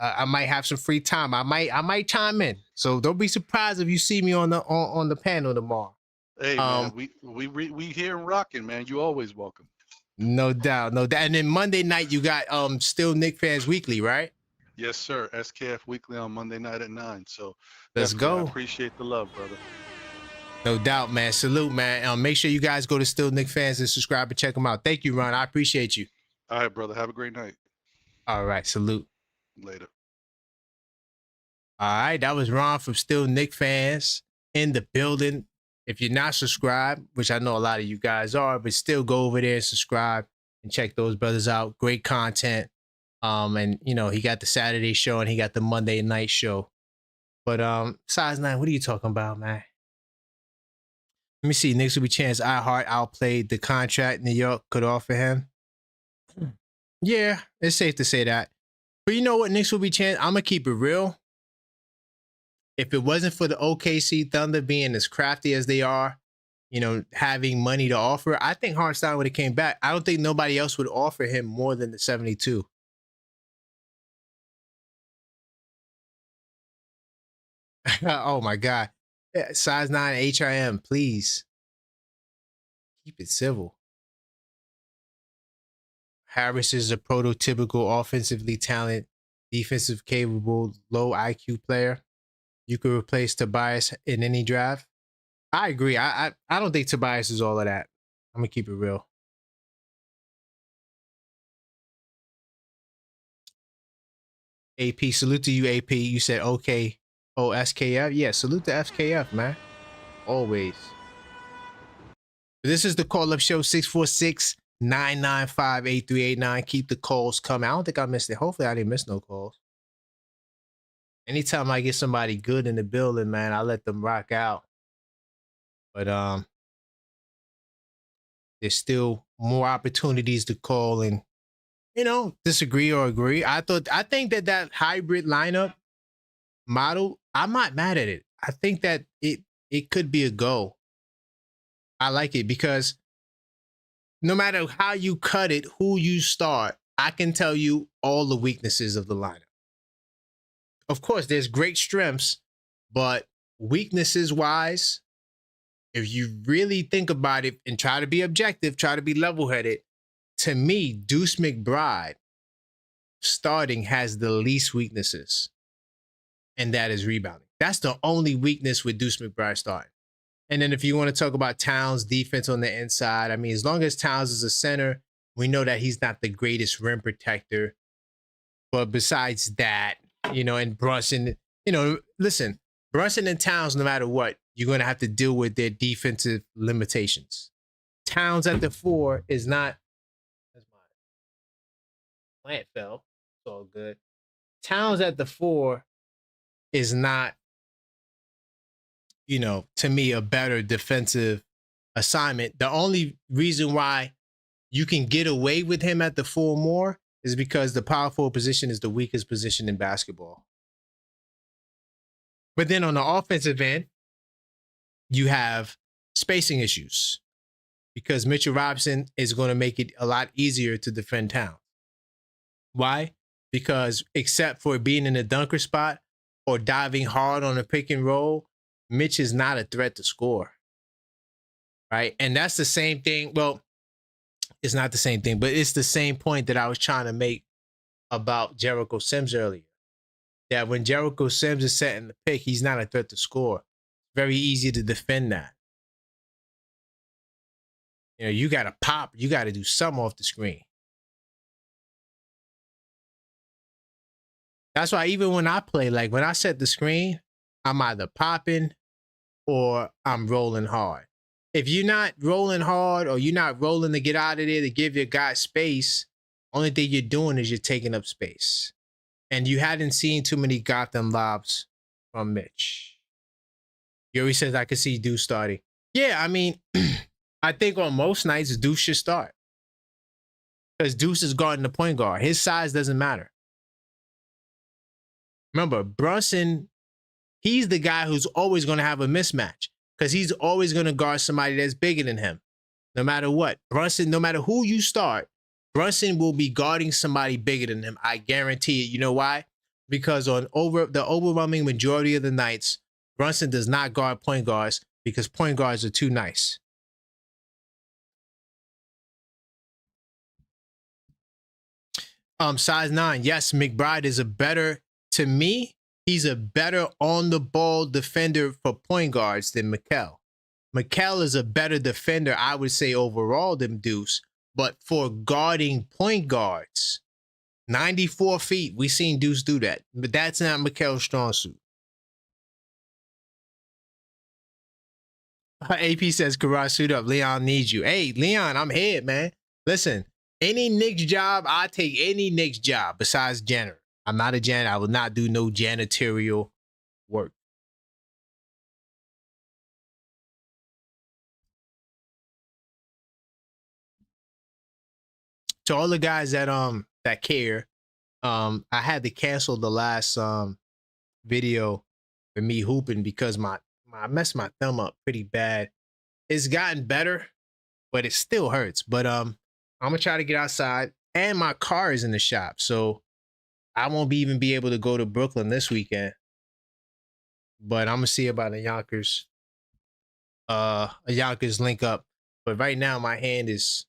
I might have some free time. I might chime in. So don't be surprised if you see me on the panel tomorrow. Hey man, Um, we here and rocking, man. You always welcome. no doubt, no doubt. And then Monday night you got Still Nick Fans Weekly, right? Yes, sir. SKF Weekly on Monday night at 9. So Let's definitely, I go. appreciate the love, brother. No doubt, man. Salute, man. Make sure you guys go to Still Nick Fans and subscribe and check them out. Thank you, Ron. I appreciate you. All right, brother. Have a great night. All right, salute. Later. All right, that was Ron from Still Nick Fans in the building. If you're not subscribed, which I know a lot of you guys are, but still go over there and subscribe and check those brothers out. Great content. And you know, he got the Saturday show and he got the Monday night show. But size 9, what are you talking about, man? Let me see. Knicks will be chance I Heart outplayed the contract New York could offer him. Yeah, it's safe to say that. But you know what, Knicks will be chance. I'm gonna keep it real. If it wasn't for the OKC Thunder being as crafty as they are, you know, having money to offer, I think Hartenstein would have came back. I don't think nobody else would offer him more than the 72. Oh my God. Size 9 HIM, please. Keep it civil. Harris is a prototypical offensively talented, defensive capable, low IQ player. You could replace Tobias in any draft. I agree. I don't think Tobias is all of that. I'm gonna keep it real. AP, salute to you, AP. You said okay. Oh, SKF? Yeah, salute to SKF, man. Always. This is the call-up show, 646-995-8389. Keep the calls coming. I don't think I missed it. Hopefully I didn't miss no calls. Anytime I get somebody good in the building, man, I let them rock out. But there's still more opportunities to call and, you know, disagree or agree. I think that hybrid lineup model, I'm not mad at it. I think that it could be a go. I like it because no matter how you cut it, who you start, I can tell you all the weaknesses of the lineup. Of course, there's great strengths, but weaknesses wise, if you really think about it and try to be objective, try to be level-headed, to me, Deuce McBride starting has the least weaknesses, and that is rebounding. That's the only weakness with Deuce McBride starting. And then if you want to talk about Towns' defense on the inside, I mean, as long as Towns is a center, we know that he's not the greatest rim protector. But besides that, you know, and Brunson, you know, listen, Brunson and Towns, no matter what, you're going to have to deal with their defensive limitations. Towns at the 4 is not, that's my plant fell. It's all good. Towns at the 4 is not, you know, to me, a better defensive assignment. The only reason why you can get away with him at the 4 more is because the power forward position is the weakest position in basketball. But then on the offensive end, you have spacing issues because Mitchell Robinson is going to make it a lot easier to defend Towns. Why? Because except for being in the dunker spot or diving hard on a pick and roll, Mitch is not a threat to score. Right? And that's the same thing. Well, it's not the same thing, but it's the same point that I was trying to make about Jericho Sims earlier. That when Jericho Sims is setting the pick, he's not a threat to score. Very easy to defend that. You know, you got to pop. You got to do something off the screen. That's why even when I play, like when I set the screen, I'm either popping or I'm rolling hard. If you're not rolling hard or you're not rolling to get out of there to give your guy space, only thing you're doing is you're taking up space. And you hadn't seen too many Gotham lobs from Mitch. Yuri says, I could see Deuce starting. Yeah, I mean, I think on most nights, Deuce should start. Because Deuce is guarding the point guard. His size doesn't matter. Remember, Brunson, he's the guy who's always going to have a mismatch. Because he's always going to guard somebody that's bigger than him. No matter what. Brunson, no matter who you start, Brunson will be guarding somebody bigger than him. I guarantee it. You know why? Because on the overwhelming majority of the nights, Brunson does not guard point guards because point guards are too nice. Size 9. Yes, McBride is to me, he's a better on-the-ball defender for point guards than Mikal. Mikal is a better defender, I would say, overall than Deuce. But for guarding point guards, 94 feet, we've seen Deuce do that. But that's not Mikal's strong suit. AP says, garage suit up. Leon needs you. Hey, Leon, I'm here, man. Listen, Any Knicks job, I take any Knicks job besides janitor. I'm not a janitor. I will not do no janitorial work. To all the guys that care, I had to cancel the last video for me hooping because I messed my thumb up pretty bad. It's gotten better, but it still hurts. But I'm gonna try to get outside, and my car is in the shop, so I won't even be able to go to Brooklyn this weekend. But I'm gonna see about a Yonkers link up. But right now my hand is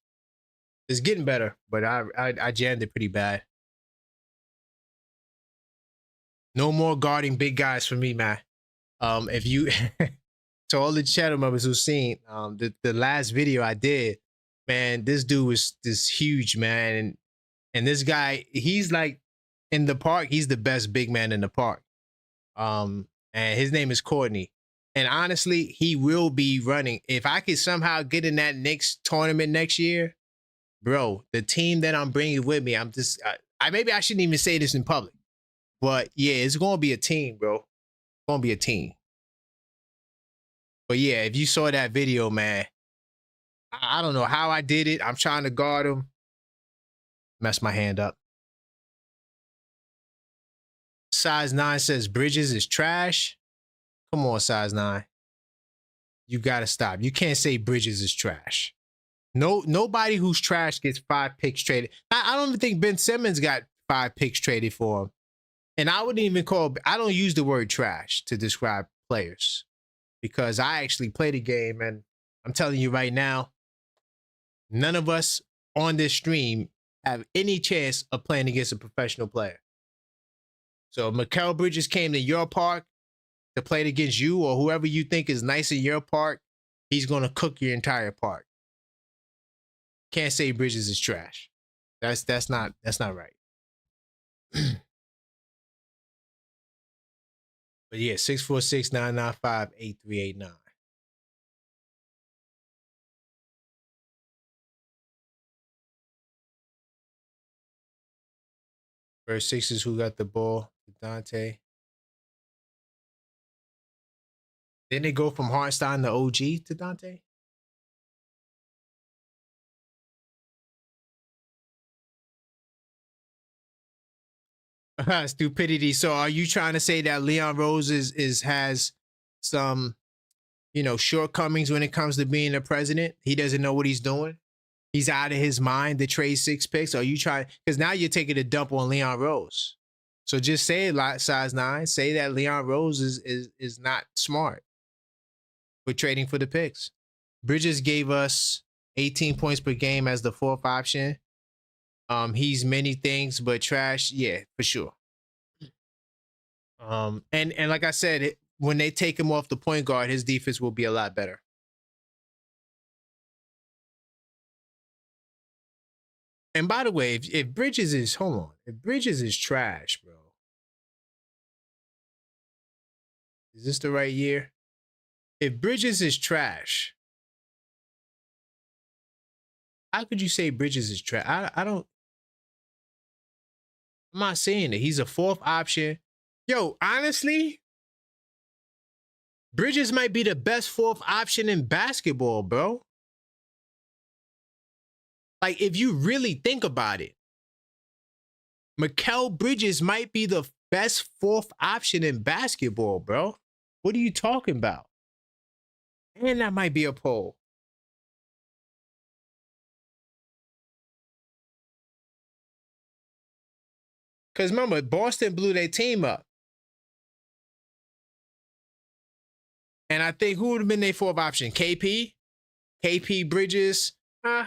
getting better, but I jammed it pretty bad. No more guarding big guys for me, man. If you to all the channel members who've seen the last video I did, man, this dude was this huge, man, and this guy, he's like in the park, he's the best big man in the park. And his name is Courtney. And honestly, he will be running. If I could somehow get in that Knicks tournament next year, bro, the team that I'm bringing with me, maybe I shouldn't even say this in public, but yeah, it's going to be a team, bro. It's going to be a team. But yeah, if you saw that video, man, I don't know how I did it. I'm trying to guard him. Mess my hand up. Size 9 says Bridges is trash. Come on, Size 9. You got to stop. You can't say Bridges is trash. Nobody who's trash gets 5 picks traded. I don't even think Ben Simmons got 5 picks traded for him. And I don't use the word trash to describe players because I actually play the game, and I'm telling you right now, none of us on this stream have any chance of playing against a professional player. So if Mikal Bridges came to your park to play against you or whoever you think is nice in your park, he's going to cook your entire park. Can't say Bridges is trash. That's not right. But yeah, 646-995-8389. First Sixers who got the ball, Dante. Didn't it go from Hartenstein to OG to Dante? Stupidity. So are you trying to say that Leon Rose has some, shortcomings when it comes to being a president? He doesn't know what he's doing. He's out of his mind to trade 6 picks. Are you trying? Because now you're taking a dump on Leon Rose. So just say it, Size 9. Say that Leon Rose is not smart for trading for the picks. Bridges gave us 18 points per game as the 4th option. He's many things, but trash, yeah, for sure. And like I said, when they take him off the point guard, his defense will be a lot better. And by the way, if Bridges is, hold on, if Bridges is trash, bro, is this the right year? If Bridges is trash, how could you say Bridges is trash? I'm not saying it. He's a 4th option. Yo, honestly, Bridges might be the best 4th option in basketball, bro. Like, if you really think about it, Mikal Bridges might be the best 4th option in basketball, bro. What are you talking about? And that might be a poll. Because remember, Boston blew their team up. And I think who would have been their 4th option? KP? KP, Bridges?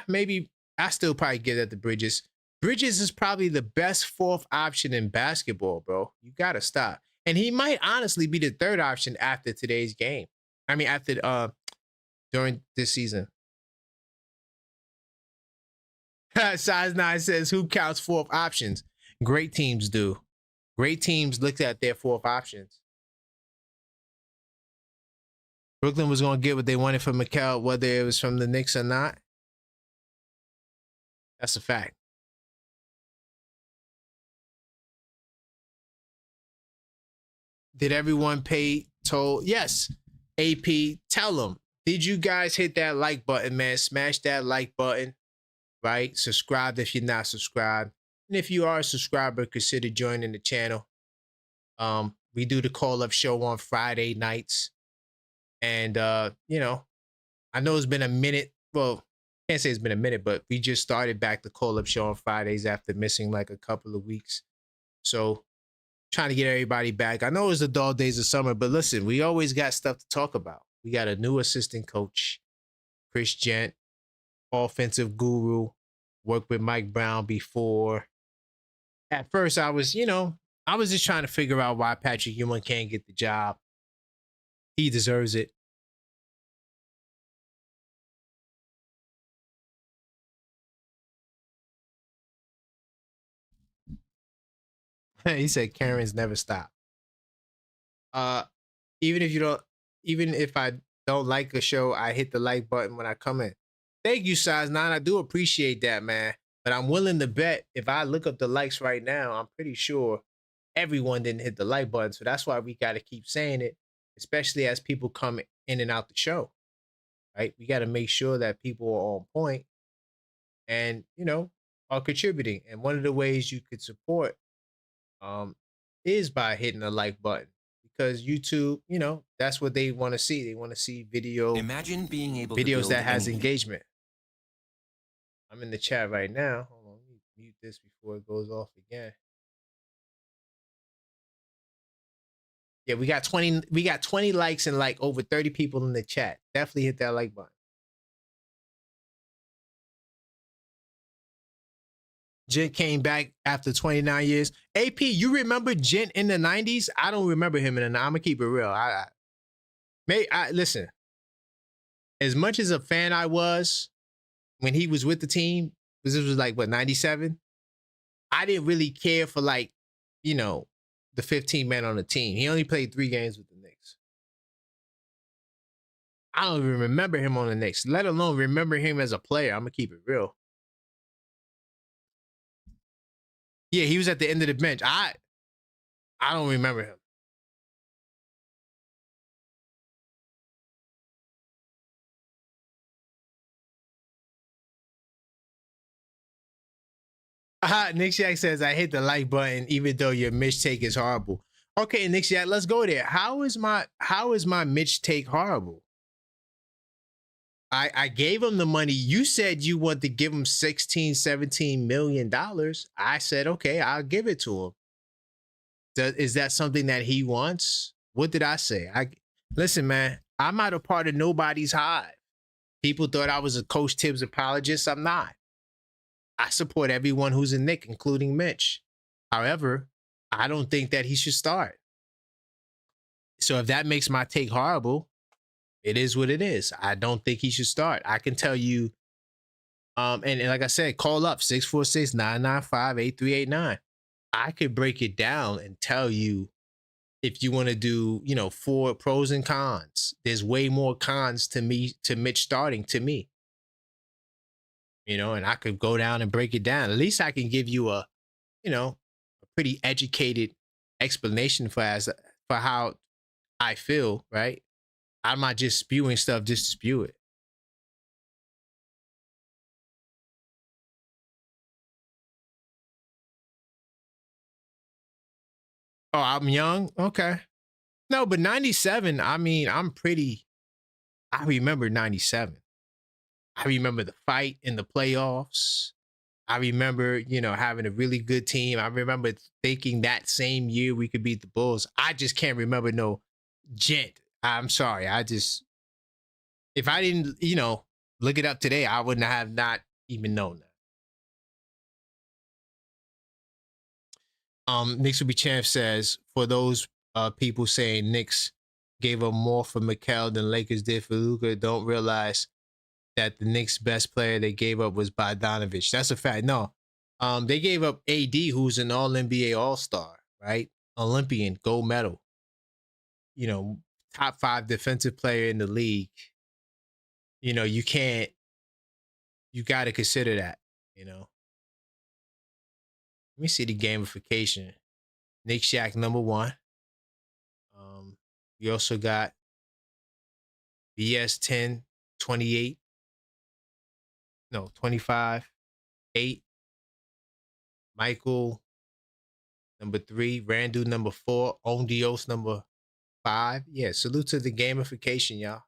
Maybe. I still probably give that to Bridges. Bridges is probably the best 4th option in basketball, bro. You got to stop. And he might honestly be the 3rd option after today's game. I mean, during this season. Size 9 says, who counts 4th options? Great teams do. Great teams looked at their 4th options. Brooklyn was going to get what they wanted from Mikal, whether it was from the Knicks or not. That's a fact. Did everyone pay toll? Yes. AP, tell them. Did you guys hit that like button, man? Smash that like button, right? Subscribe if you're not subscribed. And if you are a subscriber, consider joining the channel. We do the call-up show on Friday nights. And you know, I know it's been a minute. Well, can't say it's been a minute, but we just started back the call-up show on Fridays after missing like a couple of weeks. So trying to get everybody back. I know it's the dull days of summer, but listen, we always got stuff to talk about. We got a new assistant coach, Chris Jent, offensive guru, worked with Mike Brown before. At first, I was just trying to figure out why Patrick Ewing can't get the job. He deserves it. He said Karens never stop. Even if I don't like a show, I hit the like button when I come in. Thank you, Size 9. I do appreciate that, man. But I'm willing to bet if I look up the likes right now, I'm pretty sure everyone didn't hit the like button. So that's why we got to keep saying it, especially as people come in and out the show, right? We got to make sure that people are on point and, are contributing. And one of the ways you could support is by hitting the like button. Because YouTube, that's what they want to see. They want to see Imagine being able videos to that has anything. engagement. I'm in the chat right now. Hold on, let me mute this before it goes off again. Yeah, we got 20 likes and like over 30 people in the chat. Definitely hit that like button. Jent came back after 29 years. AP, you remember Jent in the 90s? I don't remember him in the. I'm gonna keep it real. Listen. As much as a fan I was when he was with the team, because this was like what 97. I didn't really care for the 15 men on the team. He only played 3 games with the Knicks. I don't even remember him on the Knicks, let alone remember him as a player. I'm gonna keep it real. Yeah, he was at the end of the bench. I don't remember him. Nick Shack says, I hit the like button even though your Mitch take is horrible. Okay, Nick Shack, let's go there. How is my Mitch take horrible? I gave him the money. You said you want to give him $16-17 million. I said, okay, I'll give it to him. Is that something that he wants? What did I say? Listen, man, I'm not a part of nobody's hive. People thought I was a Coach Tibs apologist. I'm not. I support everyone who's a Knick, including Mitch. However, I don't think that he should start. So if that makes my take horrible, it is what it is. I don't think he should start. I can tell you, and like I said, call up 646-995-8389. I could break it down and tell you if you want to do, 4 pros and cons. There's way more cons to Mitch starting to me. And I could go down and break it down. At least I can give you a pretty educated explanation for how I feel, right? I'm not just spewing stuff just to spew it. Oh, I'm young? Okay. No, but 97, I mean, I remember 97. I remember the fight in the playoffs. I remember, having a really good team. I remember thinking that same year we could beat the Bulls. I just can't remember no Jent. I'm sorry. If I didn't, look it up today, I wouldn't have not even known that. Knicks will be champ says, for those people saying Knicks gave up more for Mikal than Lakers did for Luka, don't realize that the Knicks' best player they gave up was Bogdanovich. That's a fact. No, they gave up AD, who's an All-NBA All-Star, right? Olympian, gold medal. Top 5 defensive player in the league. You got to consider that, Let me see the gamification. Nick Shack #1. We also got BS 10, 28. No, 25, 8. Michael #3. Randall #4. Ondios #5. Yeah, salute to the gamification, y'all.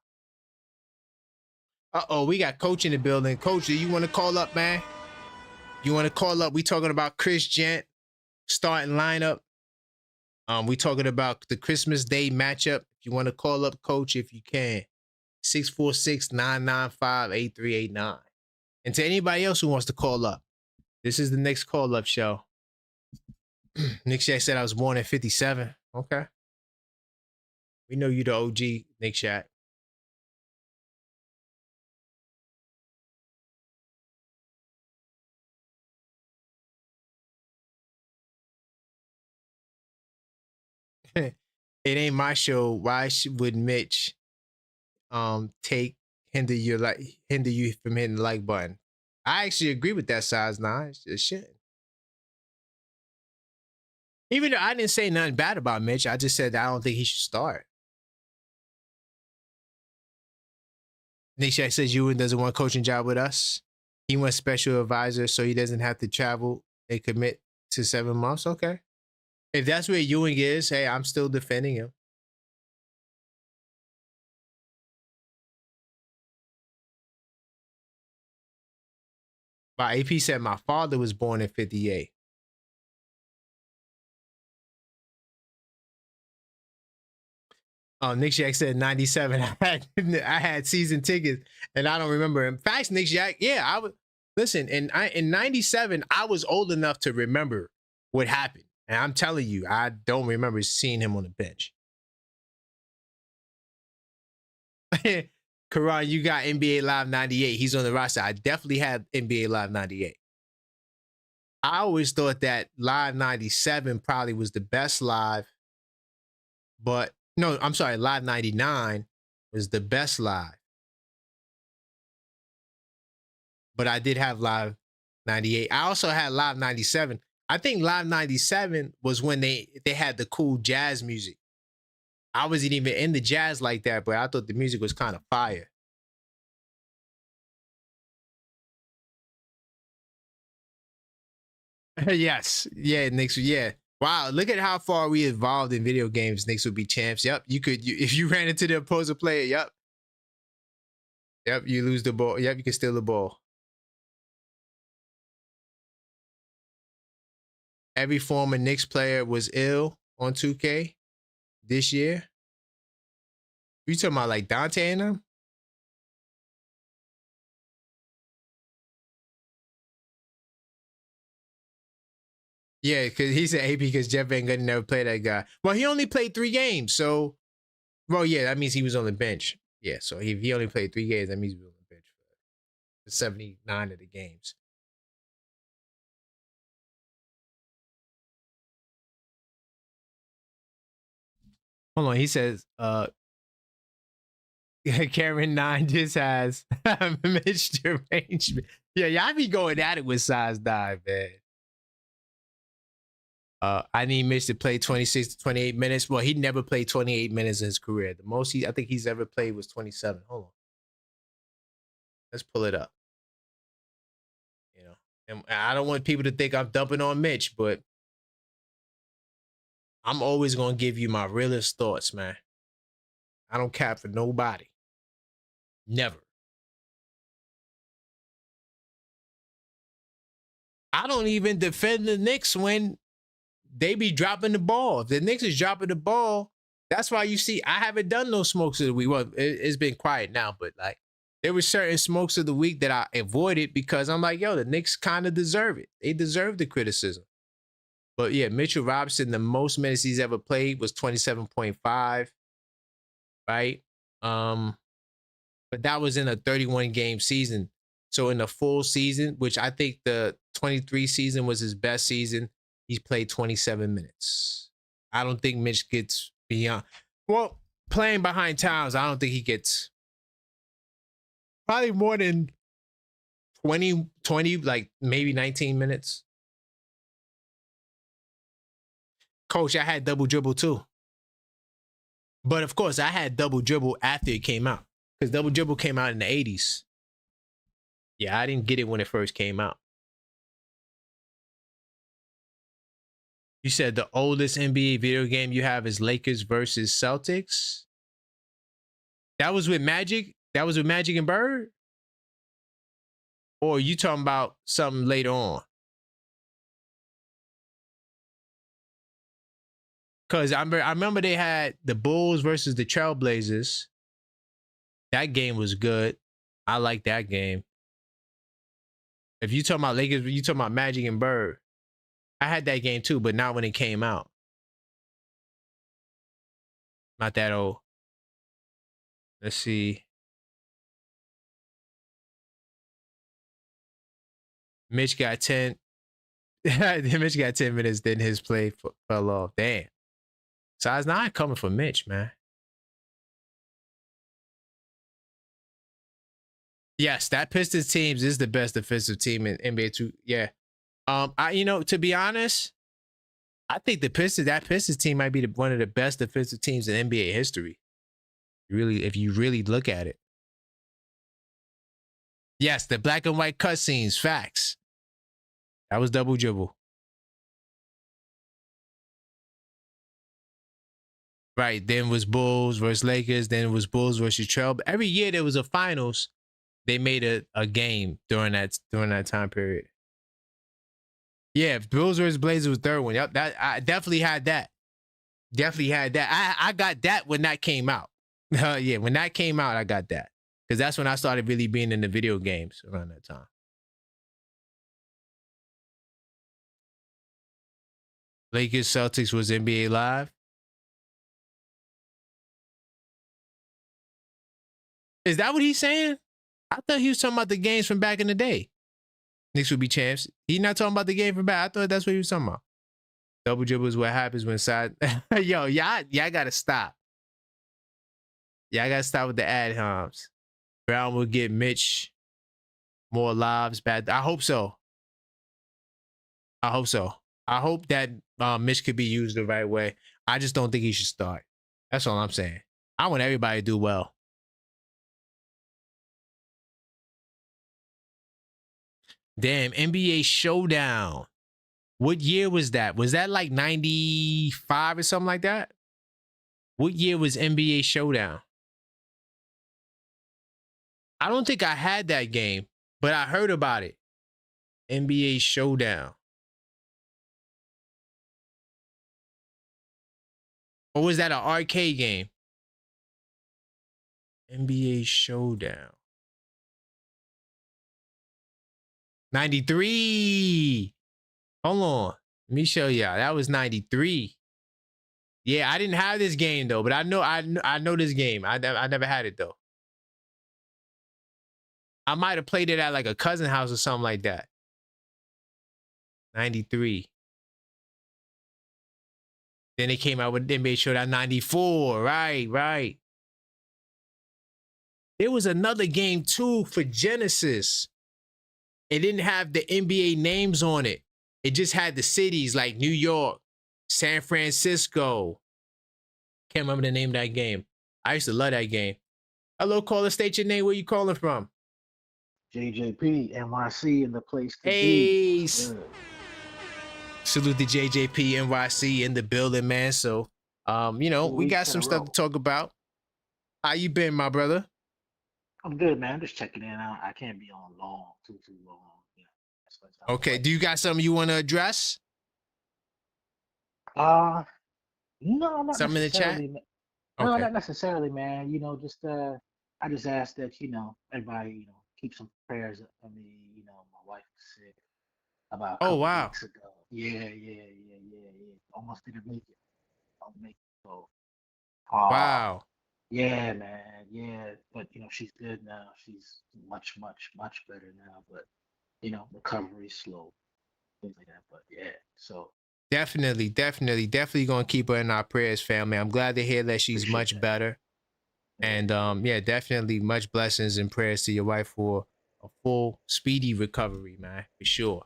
Uh-oh, we got Coach in the building. Coach, do you want to call up, man? You want to call up? We talking about Chris Jent starting lineup. We talking about the Christmas Day matchup. If you want to call up, Coach, if you can. 646-995-8389. And to anybody else who wants to call up, this is the next call up show. Nick Shack said I was born in 57. Okay. We know you the OG, Nick Shack. It ain't my show. Why would Mitch hinder you from hitting the like button? I actually agree with that size 9. It shouldn't. Even though I didn't say nothing bad about Mitch, I just said I don't think he should start. Nick Shack says Ewan doesn't want a coaching job with us. He wants special advisor so he doesn't have to travel and commit to 7 months. Okay. If that's where Ewing is, hey, I'm still defending him. My AP said my father was born in 58. Oh, Nick Shack said 97. I had season tickets and I don't remember. In fact, Nick Shack, yeah, I was listen, in 97, I was old enough to remember what happened. And I'm telling you, I don't remember seeing him on the bench. Karan, you got NBA Live 98. He's on the roster. I definitely had NBA Live 98. I always thought that Live 97 probably was the best live, but no, I'm sorry, Live 99 was the best live. But I did have Live 98. I also had Live 97. I think Live 97 was when they had the cool jazz music. I wasn't even into jazz like that, but I thought the music was kind of fire. Yes. Yeah, Knicks. Yeah. Wow. Look at how far we evolved in video games. Knicks would be champs. Yep. You could, if you ran into the opposing player. Yep. Yep. You lose the ball. Yep. You can steal the ball. Every former Knicks player was ill on 2K this year. You talking about like Dante and them? Yeah, because he said AP because Jeff Van Gundy never played that guy. Well, he only played 3 games. So, well, yeah, that means he was on the bench. Yeah, so if he only played 3 games, that means he was on the bench for 79 of the games. Hold on, he says, Karen 9 just has Mitch derangement. Yeah, y'all be going at it with size 9, man. I need Mitch to play 26 to 28 minutes. Well, he never played 28 minutes in his career. The most I think he's ever played was 27. Hold on. Let's pull it up. You know, and I don't want people to think I'm dumping on Mitch, but I'm always going to give you my realest thoughts, man. I don't cap for nobody. Never. I don't even defend the Knicks when they be dropping the ball. If the Knicks is dropping the ball, that's why you see I haven't done no smokes of the week. Well, it's been quiet now, but like there were certain smokes of the week that I avoided because I'm like, yo, the Knicks kind of deserve it. They deserve the criticism. But yeah, Mitchell Robinson, the most minutes he's ever played was 27.5, right? But that was in a 31 game season. So in the full season, which I think the 23 season was his best season, he's played 27 minutes. I don't think Mitch gets beyond. Well, playing behind Towns, I don't think he gets probably more than 20, like maybe 19 minutes. Coach, I had double dribble too. But of course, I had double dribble after it came out. Because double dribble came out in the 80s. Yeah, I didn't get it when it first came out. You said the oldest NBA video game you have is Lakers versus Celtics. That was with Magic? That was with Magic and Bird? Or are you talking about something later on? Because I remember they had the Bulls versus the Trailblazers. That game was good. I like that game. If you talking about Lakers, you talking about Magic and Bird. I had that game too, but not when it came out. Not that old. Let's see. Mitch got 10. Mitch got 10 minutes, then his play fell off. Damn. Size 9 coming for Mitch, man. Yes, that Pistons teams is the best defensive team in NBA 2. Yeah. To be honest, I think that Pistons team might be one of the best defensive teams in NBA history. Really, if you really look at it. Yes, the black and white cutscenes, facts. That was double dribble. Right, then was Bulls versus Lakers, then it was Bulls versus Trail. Every year there was a finals, they made a game during that time period. Yeah, Bulls versus Blazers was third one. Yep, that I definitely had that. Definitely had that. I got that when that came out. Yeah, when that came out, I got that. Because that's when I started really being in the video games around that time. Lakers Celtics was NBA Live. Is that what he's saying? I thought he was talking about the games from back in the day. Knicks would be champs. He's not talking about the game from back. I thought that's what he was talking about. Double dribble is what happens when side. Yo, y'all gotta stop. Y'all gotta stop with the ad homs. Brown will get Mitch more lives back. I hope so. I hope so. I hope that Mitch could be used the right way. I just don't think he should start. That's all I'm saying. I want everybody to do well. Damn, NBA Showdown. What year was that? Was that like 95 or something like that? What year was NBA Showdown? I don't think I had that game, but I heard about it. NBA Showdown. Or was that an arcade game? NBA Showdown. 93. Hold on. Let me show y'all. That was 93. Yeah, I didn't have this game though, but I know this game. I never had it though. I might have played it at like a cousin house or something like that. 93. Then it came out with NBA Showdown 94. Right. There was another game too for Genesis. It didn't have the NBA names on it. It just had the cities like New York, San Francisco. Can't remember the name of that game. I used to love that game. Hello, caller, state your name. Where you calling from? JJP, NYC in the place to Hey, be. salute to JJP NYC in the building, man. So, we got some stuff to talk about. How you been, my brother? I'm good, man. I'm just checking in. I can't be on too long. Yeah. Okay. Do you got something you want to address? No, not Something in the chat? necessarily. No, Okay. not necessarily, man. I just ask that everybody keep some prayers up for me. My wife was sick about a couple weeks ago. Yeah. Almost didn't make it. I'll make it. So, Wow. yeah, man. Yeah, but she's good now. She's much better now. But recovery's slow, things like that. But yeah, so Definitely gonna keep her in our prayers, family. I'm glad to hear that she's appreciate much that. better. And definitely much blessings and prayers to your wife for a full, speedy recovery, man, for sure.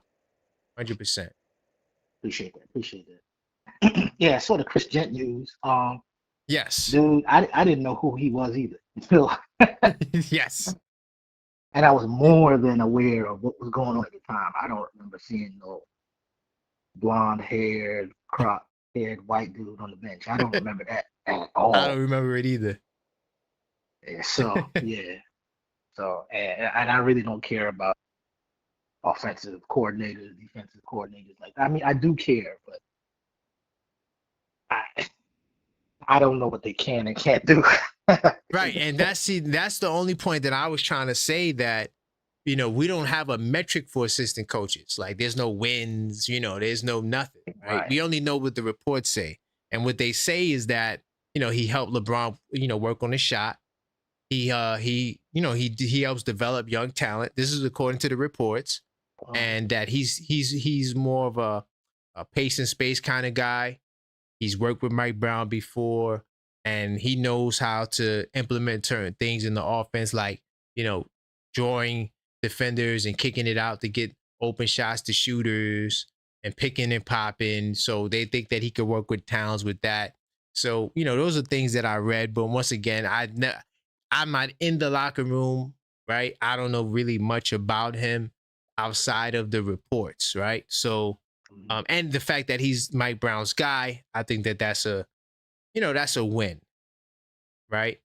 100%. Appreciate that. Yeah, I saw the Chris Jent news. Yes. Dude, I didn't know who he was either. So, Yes. and I was more than aware of what was going on at the time. I don't remember seeing no blonde-haired, crop-haired white dude on the bench. I don't remember that at I don't all. remember it either. Yeah, so yeah, so and I really don't care about offensive coordinators, defensive coordinators like that. I mean, I do care, but I I don't know what they can and can't do. Right. And that's the only point that I was trying to say, that, we don't have a metric for assistant coaches. Like, there's no wins, there's no nothing, right? Right. We only know what the reports say. And what they say is that, he helped LeBron, work on his shot. He he helps develop young talent. This is according to the reports. And that he's more of a pace and space kind of guy. He's worked with Mike Brown before, and he knows how to implement certain things in the offense, like, drawing defenders and kicking it out to get open shots to shooters and picking and popping. So they think that he could work with Towns with that. So, those are things that I read. But once again, I'm not in the locker room, right? I don't know really much about him outside of the reports, right? So, and the fact that he's Mike Brown's guy, I think that that's a win, right?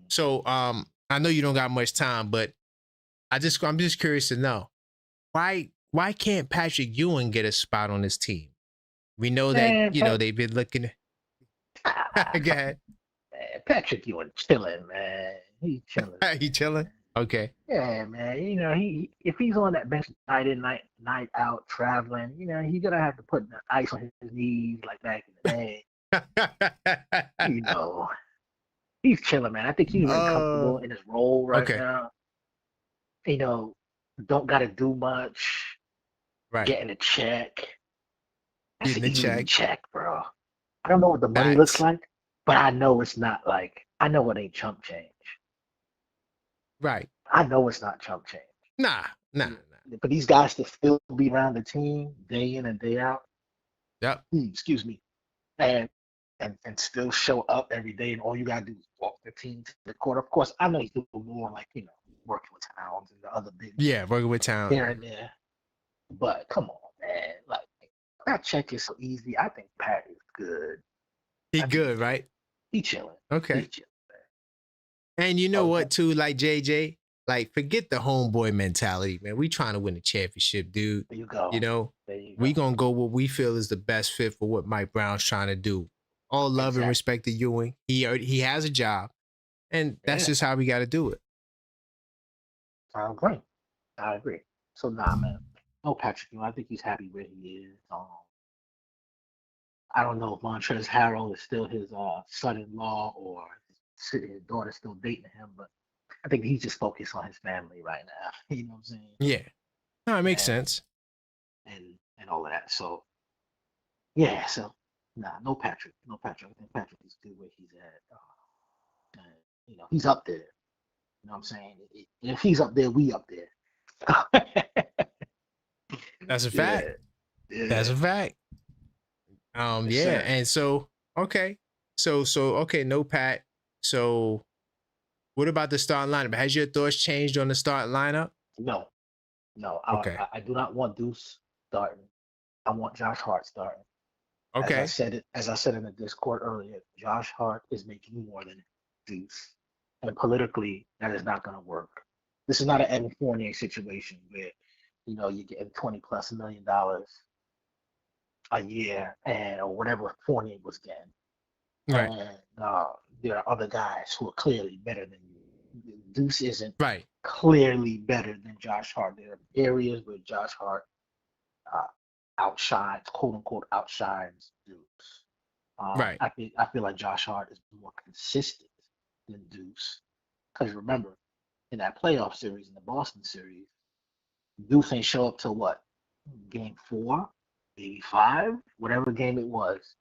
So, I know you don't got much time, but I'm just curious to know why can't Patrick Ewing get a spot on this team? We know that Man, they've been looking. Go ahead. Patrick Ewing chilling, man. He's chilling. He chilling. Okay. Yeah, man. He if he's on that bench night in, night out, traveling, he's gonna have to put the ice on his knees like back in the day. He's chilling, man. I think he's really comfortable in his role right now. Don't gotta do much. Right. Getting a check. That's Getting an a easy check, bro. I don't know what the money looks like, but I know it's not I know it ain't chump change. Right. I know it's not chump change. Nah. For these guys to still be around the team day in and day out. Yep. Excuse me. And still show up every day, and all you gotta do is walk the team to the court. Of course, I know he's doing more like working with Towns and the other big working with Towns here and there. But come on, man, like that check is so easy. I think Pat is good. He good, right? He chilling. Okay. He chilling, man. And you know what, too, like JJ, like forget the homeboy mentality, man. We trying to win the championship, dude. There you go. There you go. We gonna go what we feel is the best fit for what Mike Brown's trying to do. All love and respect to Ewing. He has a job, and that's just how we got to do it. I agree. So man, no Patrick Ewing. I think he's happy where he is. I don't know if Montrezl Harrell is still his son-in-law or his daughter's still dating him, but I think he's just focused on his family right now. You know what I'm saying? Yeah. No, it makes sense. And all of that. So yeah, no Patrick. I think Patrick is good where he's at. He's up there. You know what I'm saying? If he's up there, we up there. That's a fact. Yeah. That's a fact. Yeah. And so, okay. So, okay, no Pat. So what about the starting lineup? Has your thoughts changed on the starting lineup? No. Okay. I do not want Deuce starting. I want Josh Hart starting. Okay. As I said in the Discord earlier, Josh Hart is making more than Deuce. And politically, that is not going to work. This is not an Evan Fournier situation where, you're getting $20+ million a year or whatever Fournier was getting. Right. And there are other guys who are clearly better than you. Deuce isn't clearly better than Josh Hart. There are areas where Josh Hart outshines, quote unquote, outshines Deuce. Right. I feel like Josh Hart is more consistent than Deuce. Because remember, in that playoff series, in the Boston series, Deuce ain't show up till what? Game 4, maybe 5, whatever game it was.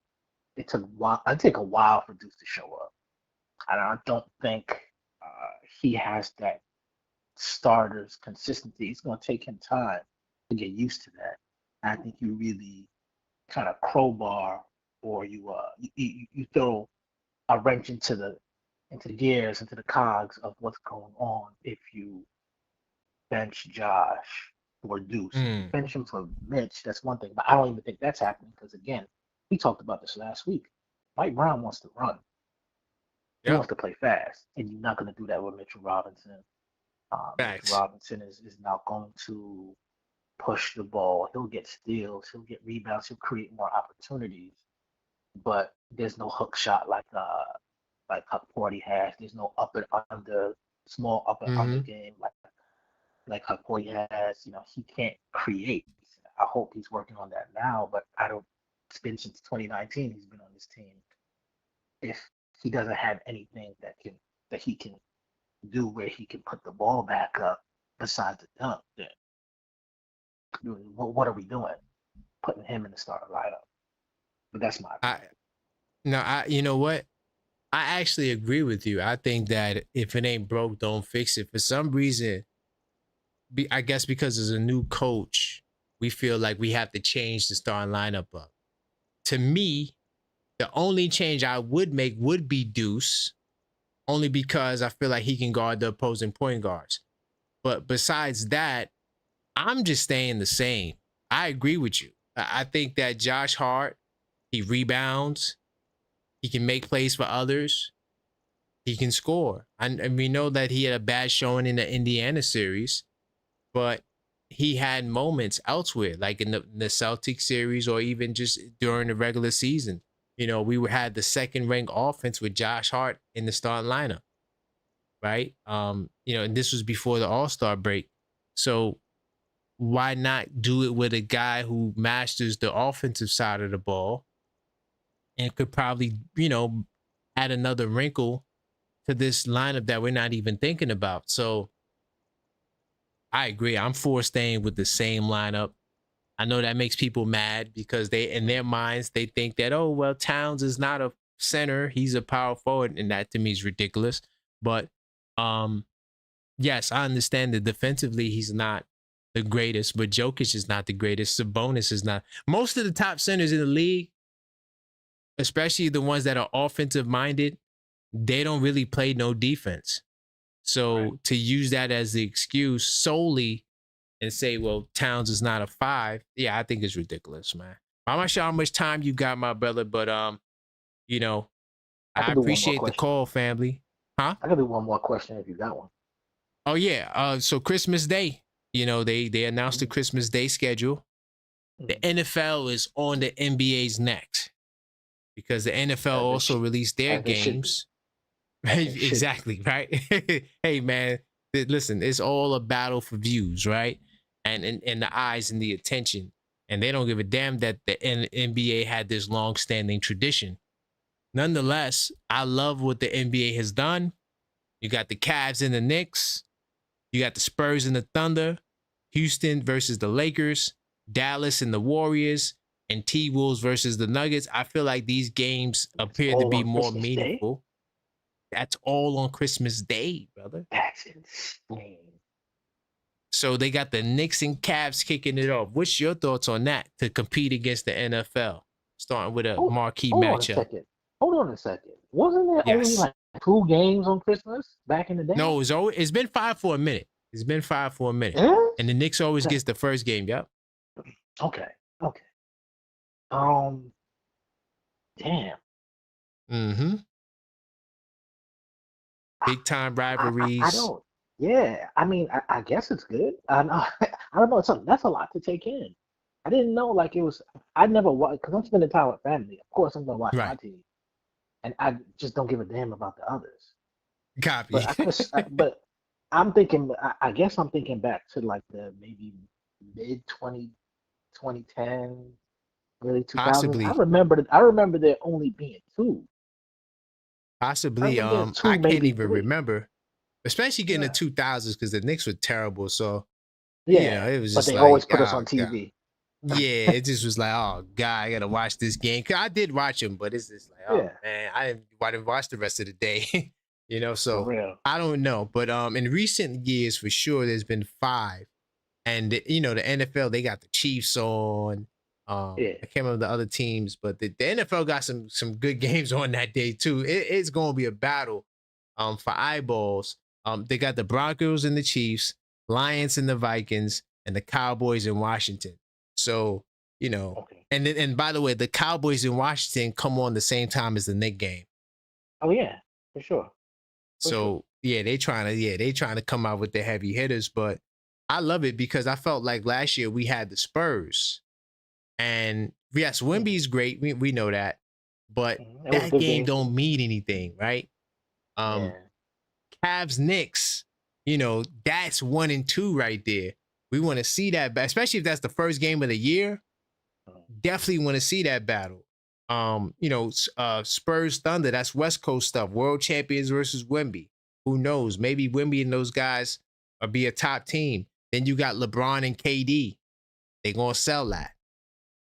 It took a while for Deuce to show up. I don't think he has that starter's consistency. It's going to take him time to get used to that. I think you really kind of crowbar, or you throw a wrench into the gears, into the cogs of what's going on if you bench Josh or Deuce. If you bench him for Mitch, that's one thing. But I don't even think that's happening because, again, we talked about this last week. Mike Brown wants to run. He wants to play fast, and you're not going to do that with Mitchell Robinson. Mitchell Robinson is not going to push the ball. He'll get steals. He'll get rebounds. He'll create more opportunities. But there's no hook shot like Huck Porty has. There's no up and under, small up and under game like Huck Porty has. He can't create. I hope he's working on that now, but I don't. It's been since 2019 he's been on this team. If he doesn't have anything that he can do where he can put the ball back up besides the dunk, then what are we doing? Putting him in the starting lineup. But that's my opinion. You know what? I actually agree with you. I think that if it ain't broke, don't fix it. For some reason, I guess because as a new coach, we feel like we have to change the starting lineup up. To me, the only change I would make would be Deuce, only because I feel like he can guard the opposing point guards. But besides that, I'm just staying the same. I agree with you. I think that Josh Hart, he rebounds. He can make plays for others. He can score. And we know that he had a bad showing in the Indiana series, but he had moments elsewhere, like in the Celtics series or even just during the regular season. We had the second-ranked offense with Josh Hart in the starting lineup, right? And this was before the All-Star break. So why not do it with a guy who masters the offensive side of the ball and could probably, add another wrinkle to this lineup that we're not even thinking about. So I agree. I'm for staying with the same lineup. I know that makes people mad because in their minds, they think that, oh, well, Towns is not a center. He's a power forward. And that to me is ridiculous. But yes, I understand that defensively he's not the greatest, but Jokic is not the greatest. Sabonis is not. Most of the top centers in the league, especially the ones that are offensive minded, they don't really play no defense. So to use that as the excuse solely and say, well, Towns is not a 5, I think it's ridiculous, man. I'm not sure how much time you got, my brother, but I appreciate the call, family. Huh? I can do one more question if you got one. Oh yeah. So Christmas Day, they announced the Christmas Day schedule. The NFL is on the NBA's neck because the NFL also released their games. Exactly, right? Hey, man, listen, it's all a battle for views, right? And the eyes and the attention. And they don't give a damn that the NBA had this long-standing tradition. Nonetheless, I love what the NBA has done. You got the Cavs and the Knicks. You got the Spurs and the Thunder. Houston versus the Lakers. Dallas and the Warriors. And T-Wolves versus the Nuggets. I feel like these games appear to be more meaningful. That's all on Christmas Day, brother. That's insane. So they got the Knicks and Cavs kicking it off. What's your thoughts on that to compete against the NFL? Starting with a marquee matchup. Hold on a second. Wasn't there only like 2 games on Christmas back in the day? No, it's been 5 for a minute. It's been 5 for a minute. Yeah? And the Knicks always gets the first game, yep. Okay. Damn. Mm-hmm. Big time rivalries. I don't. Yeah, I guess it's good. I don't know. That's a lot to take in. I didn't know it was. I never watched because I'm spending time with family. Of course, I'm gonna watch my team, and I just don't give a damn about the others. Copy. But I'm thinking. I guess I'm thinking back to like the maybe mid 2010, early 2000s. Possibly. I remember there only being 2. Possibly. I can't even remember. Especially getting the 2000s because the Knicks were terrible. So, it was just but they always put us on TV. Yeah, it just was like, oh, God, I got to watch this game. Cause I did watch them, but it's just like, man, I didn't watch the rest of the day. So I don't know. But in recent years, for sure, there's been 5. And, the NFL, they got the Chiefs on. I can't remember the other teams, but the NFL got some good games on that day too. It's going to be a battle for eyeballs. They got the Broncos and the Chiefs, Lions and the Vikings, and the Cowboys in Washington. So, and by the way, the Cowboys in Washington come on the same time as the Knicks game. Oh yeah, for sure. They trying to come out with the heavy hitters, but I love it because I felt like last year we had the Spurs. And yes, Wemby's great. We know that. But that game don't mean anything, right? Cavs Knicks, that's 1 and 2 right there. We want to see that, especially if that's the first game of the year. Definitely want to see that battle. Spurs Thunder, that's West Coast stuff. World champions versus Wemby. Who knows? Maybe Wemby and those guys will be a top team. Then you got LeBron and KD. They're gonna sell that,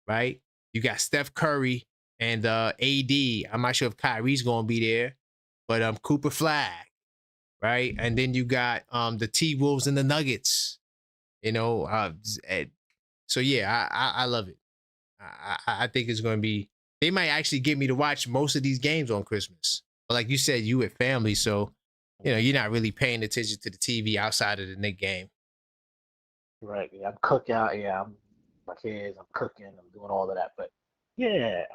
right? You got Steph Curry and AD. I'm not sure if Kyrie's gonna be there, but Cooper Flag, right? And then you got the T-Wolves and the Nuggets. So yeah, I love it. I think it's going to be. They might actually get me to watch most of these games on Christmas. But like you said, you with family, so you're not really paying attention to the TV outside of the Knicks game. Right. Yeah, I'm cooking out. Yeah, I'm my kids. I'm cooking. I'm doing all of that. But yeah,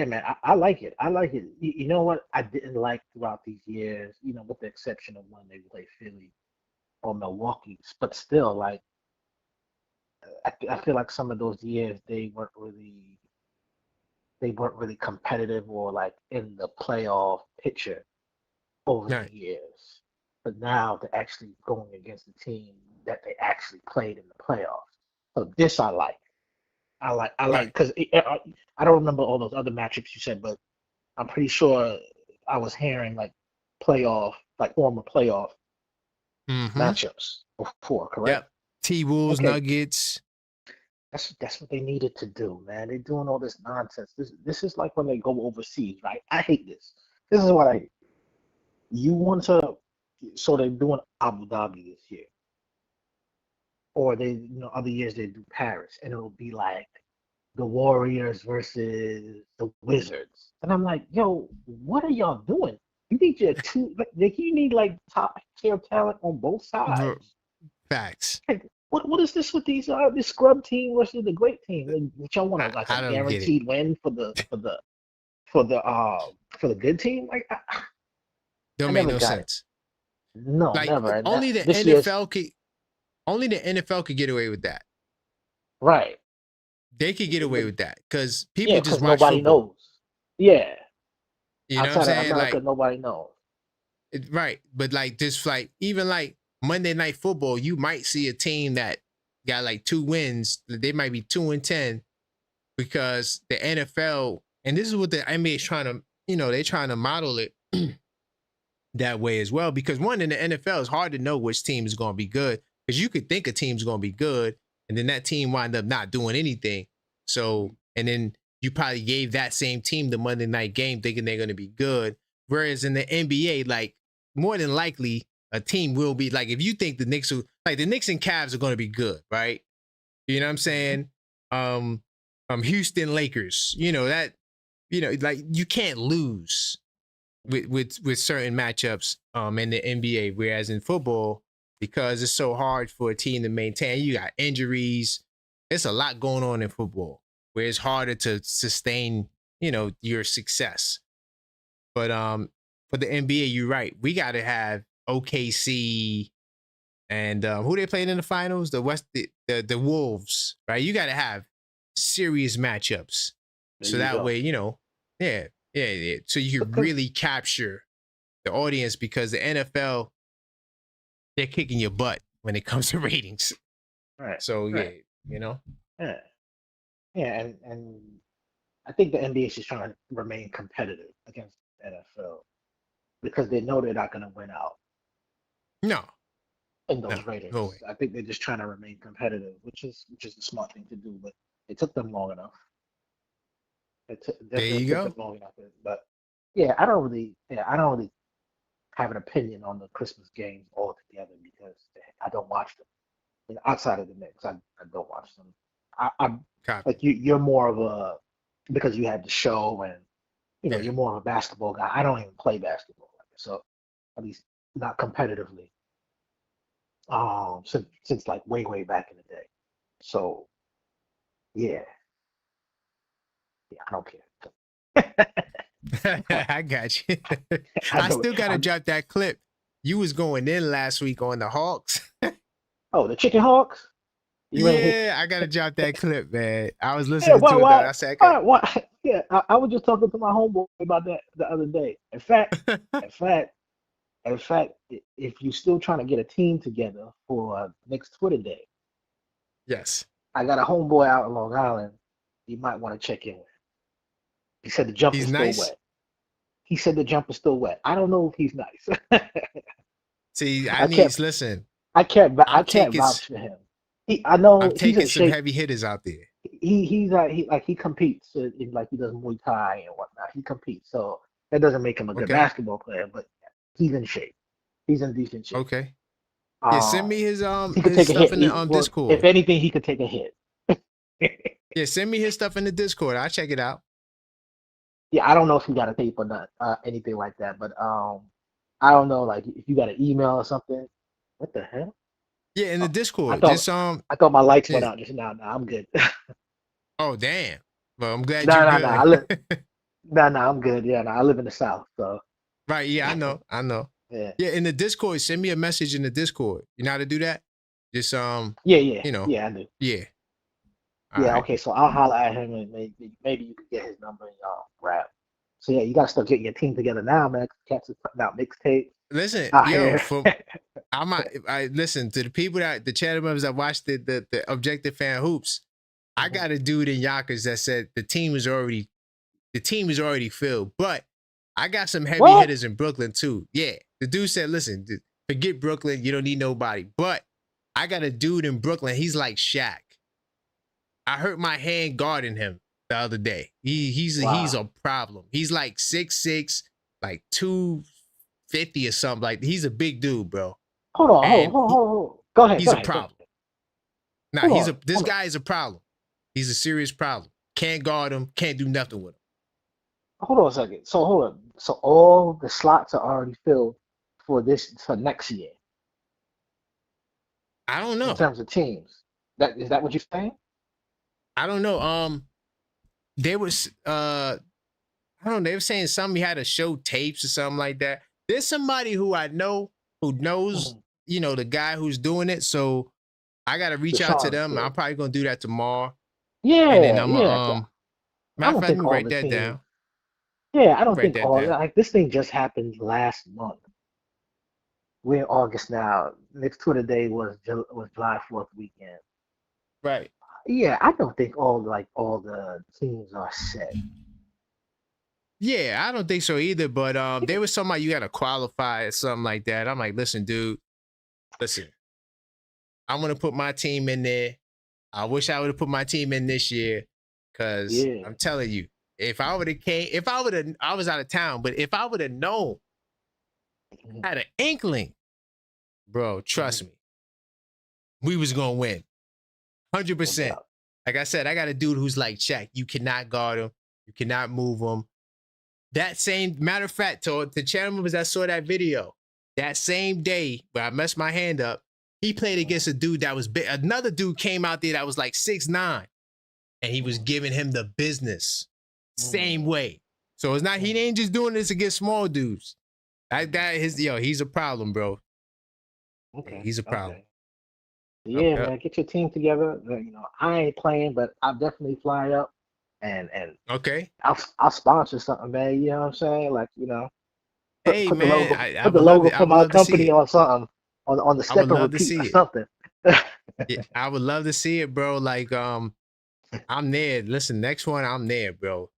man, I like it. I like it. You know what I didn't like throughout these years, with the exception of when they played Philly or Milwaukee, but still, like, I feel like some of those years they weren't really competitive or like in the playoff picture over the years. But now they're actually going against the team that they actually played in the playoffs. So this I like. I like because I don't remember all those other matchups you said, but I'm pretty sure I was hearing like former playoff matchups before, correct? Yep. T-Wolves, Nuggets. That's what they needed to do, man. They're doing all this nonsense. This is like when they go overseas, right? I hate this. This is what I hate. So they're doing Abu Dhabi this year. Or other years they do Paris, and it'll be like the Warriors versus the Wizards. And I'm like, yo, what are y'all doing? You need you need like top tier talent on both sides. Facts. What is this with this scrub team versus the great team? Which y'all want like a guaranteed win for the good team? Like, don't make no sense. No, like, never. Only the NFL could get away with that. Right. They could get away with that because people just watch nobody football. knows. Yeah. You know what I'm saying? America, nobody knows. Right. But like just like even like Monday Night Football, you might see a team that got like 2 wins. They might be 2-10 because the NFL, and this is what the NBA is trying to, they're trying to model it that way as well. Because one, in the NFL, it's hard to know which team is going to be good because you could think a team's going to be good and then that team wind up not doing anything. So, and then you probably gave that same team the Monday night game thinking they're going to be good. Whereas in the NBA, like more than likely, a team will be like, if you think the Knicks and Cavs are going to be good, right? You know what I'm saying? Houston Lakers, like you can't lose with certain matchups in the NBA. Whereas in football, because it's so hard for a team to maintain, you got injuries. There's a lot going on in football where it's harder to sustain, your success. But for the NBA, you're right. We got to have OKC and who they played in the finals, the Wolves, right? You got to have serious matchups, so that way, yeah. So you can really capture the audience because the NFL, they're kicking your butt when it comes to ratings. Right. So right. Yeah. Yeah, and I think the NBA is just trying to remain competitive against the NFL because they know they're not going to win out. No. In those ratings. No I think they're just trying to remain competitive, which is a smart thing to do, but it took them long enough. There you go. Them long enough, but yeah, I don't really have an opinion on the Christmas games altogether because I don't watch them. Outside of the Knicks, I don't watch them. I'm Copy. like you're more of a because you had the show and Yeah. you're more of a basketball guy. I don't even play basketball, so at least not competitively. Since like way back in the day. So yeah, I don't care. I got you. I I know. still gotta drop that clip. You was going in last week on the Hawks. Oh, the Chicken Hawks. You ain't hit. Yeah, I gotta drop that clip, man. I was Yeah, listening why, to it though. why, I said, why? Yeah, I was just talking to my homeboy about that the other day. In fact, if you're still trying to get a team together for next Twitter Day, yes, I got a homeboy out in Long Island. You might want to check in with. He said the jump he's is still nice. wet. He said the jump is still wet. I don't know if he's nice. See, I can't. listen. I I'm can't taking vouch for him. I know I'm he's in taking some shape. heavy hitters out there. He competes like he does Muay Thai and whatnot. He competes, so that doesn't make him a good Okay, basketball player, but he's in shape. He's in decent shape. okay. Yeah, send Um, me he could his take a stuff hit. in the Well, if Discord. anything, he could take a hit. Yeah, send me his stuff in the Discord. I'll check it out. Yeah, I don't know if he got a tape or not, anything like that, but I don't know, like if you got an email or something. What the hell? Yeah, in the Oh, I Discord. thought Just I thought my lights went yeah. out just now. Nah, I'm good. Oh damn. Well, I'm glad No, you no, no. good. I'm good. Yeah, no, I live in the South, so Right, yeah, I know. yeah. Yeah, in the Discord, send me a message in the Discord. You know how to do that? Just you know, Yeah, I do. yeah. All Yeah, right. okay, so I'll holler at him and maybe you could get his number and y'all grab. So yeah, you gotta start getting your team together now, man. Cats is putting out mixtapes Listen, out yo, here. for I listen to the people the channel members that watch the Objective Fan Hoops. I Mhm. got a dude in Yonkers that said the team is already filled, but I got some heavy What? hitters in Brooklyn too. Yeah, the dude said, listen, forget Brooklyn, you don't need nobody. But I got a dude in Brooklyn. He's like Shaq. I hurt my hand guarding him the other day. He's Wow. a problem. He's like 6'6", like 250 or something. Like he's a big dude, bro. Hold on, hold on, And hold on, hold on. Hold on. Go ahead, he's go a ahead, go problem. ahead. Nah, Hold on, this hold on. guy is a problem. He's a serious problem. Can't guard him. Can't do nothing with him. Hold on a second. So hold on. So all the slots are already filled for next year I don't in know. terms of teams. That what you're saying? I don't know. There was I don't know. They were saying something he had to show tapes or something like that. There's somebody who I know who knows, Mhm. you know, the guy who's doing it. So I gotta reach out to Deshaun them. I'm said. probably gonna do that tomorrow. And then Yeah, I'm yeah. I matter of don't fact, let think me all write the that teams. down. Yeah, I Let me don't write think that all down. like this thing just happened last month. We're in August now. Next Twitter Day was July 4th weekend. Right. Yeah, I don't think all the teams are set. Yeah, I don't think so either. But there was somebody you gotta qualify or something like that. I'm like, listen, dude, listen, I'm gonna put my team in there. I wish I would have put my team in this year. Cause Yeah. I'm telling you, I was out of town, but if I would have known, Mhm, had an inkling, bro, mhm. trust me, we was gonna win. No 100%. doubt. Like I said, I got a dude who's like Shaq. You cannot guard him. You cannot move him. That same matter of fact, to the channel members that saw that video, that same day where I messed my hand up, he played Mhm, against a dude that was big. Another dude came out there that was like 6'9", and he was mhm, giving him the business. Same mhm, way. So it's not, he mhm, ain't just doing this against small dudes. mhm. He's a problem, bro. Yeah, Okay. he's a problem. Okay. Yeah, Yep. man, get your team together. I ain't playing, but I'll definitely fly up and Okay. I'll sponsor something, man. You know what I'm saying? Like, Hey put the man, logo I put the would love logo it. I for would my love to see company it. on something on the I would step and love to repeat or see it. something. Yeah, I would love to see it, bro. Like, I'm there. Listen, next one, I'm there, bro.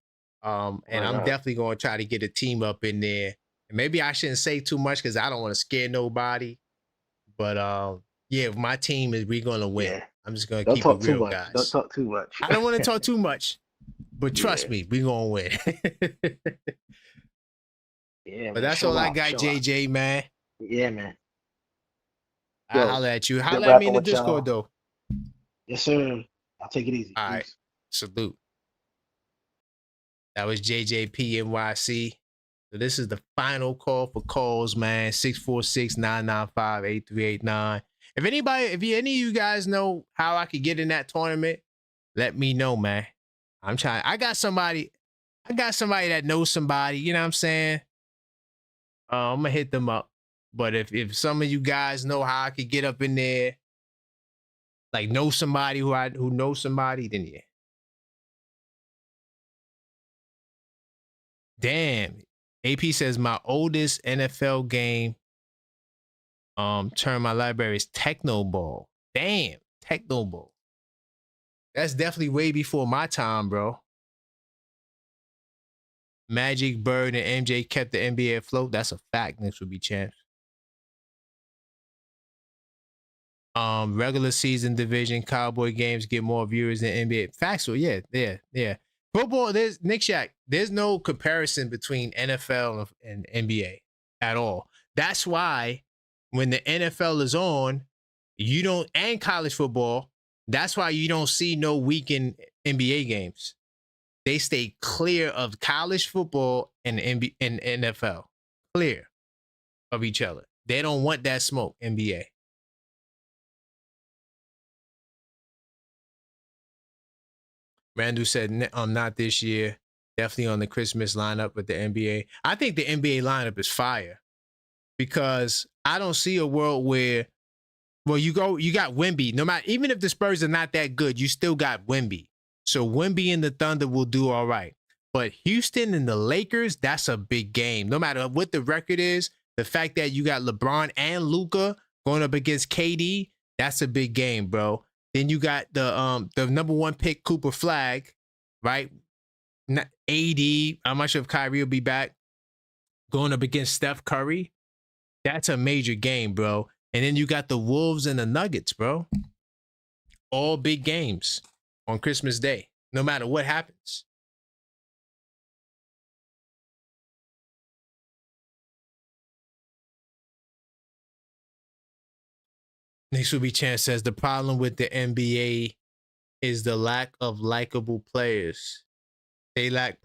And Word I'm up. definitely gonna try to get a team up in there. And maybe I shouldn't say too much because I don't want to scare nobody. But yeah, if my team is we gonna win. Yeah. I'm just gonna Don't keep it talk too real, much. Don't guys. talk too much. I don't want to talk too much, but trust Yeah. me, we gonna win. Yeah, But man. that's all Show I out. got, Show out. JJ, man. Yeah, man. I Yo, holler at you. good Holler at me in rapping the with Discord y'all. though. Yes, sir. I'll take it easy. All right. Peace. Salute. That was JJP NYC. So this is the final call for calls, man. 646-995-8389. If any of you guys know how I could get in that tournament, let me know, man. I'm trying. I got somebody that knows somebody, you know what I'm saying? I'm gonna hit them up. But if some of you guys know how I could get up in there, like know somebody who knows somebody, then yeah. Damn. AP says my oldest NFL game turn my library is Techno Ball. Damn, Techno Ball. That's definitely way before my time, bro. Magic, Bird, and MJ kept the NBA afloat. That's a fact. Knicks would be champs. Regular season division Cowboy games get more viewers than NBA. Factual, yeah. Football, there's Nick Shack. There's no comparison between NFL and NBA at all. That's why when the NFL is on, you don't, and college football, that's why you don't see no weekend NBA games. They stay clear of college football and NFL. Clear of each other. They don't want that smoke, NBA. Randall said, not this year. Definitely on the Christmas lineup with the NBA. I think the NBA lineup is fire because I don't see a world where, well, you got Wemby. No matter, even if the Spurs are not that good, you still got Wemby. So Wemby and the Thunder will do all right. But Houston and the Lakers, that's a big game. No matter what the record is, the fact that you got LeBron and Luka going up against KD, that's a big game, bro. Then you got the number one pick, Cooper Flag, right? AD, I'm not sure if Kyrie will be back, going up against Steph Curry. That's a major game, bro. And then you got the Wolves and the Nuggets, bro. All big games on Christmas Day, no matter what happens. Next will be Chance says the problem with the NBA is the lack of likable players. They lack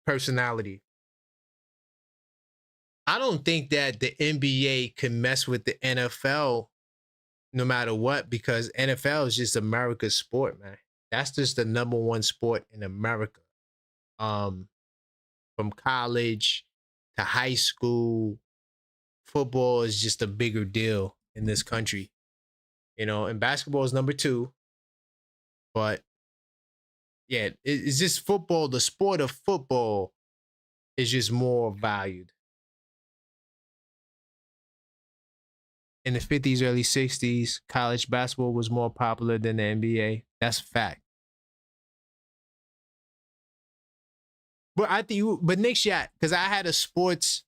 personality. I don't think that the NBA can mess with the NFL no matter what, because NFL is just America's sport, man. That's just the number one sport in America. From college to high school, football is just a bigger deal in this country. You know, and basketball is number two. But yeah, it's just football. The sport of football is just more valued. In the 50s, early 60s, college basketball was more popular than the NBA. That's a fact. But I think, but Nick Shack, because I had a sports,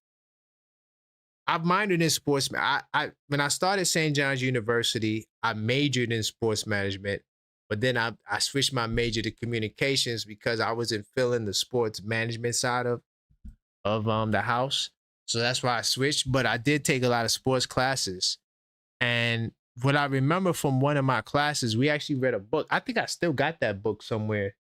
I've minored in sports. When I started St. John's University, I majored in sports management, but then I switched my major to communications because I wasn't feeling the sports management side of the house. So that's why I switched. But I did take a lot of sports classes. And what I remember from one of my classes, we actually read a book. I think I still got that book somewhere.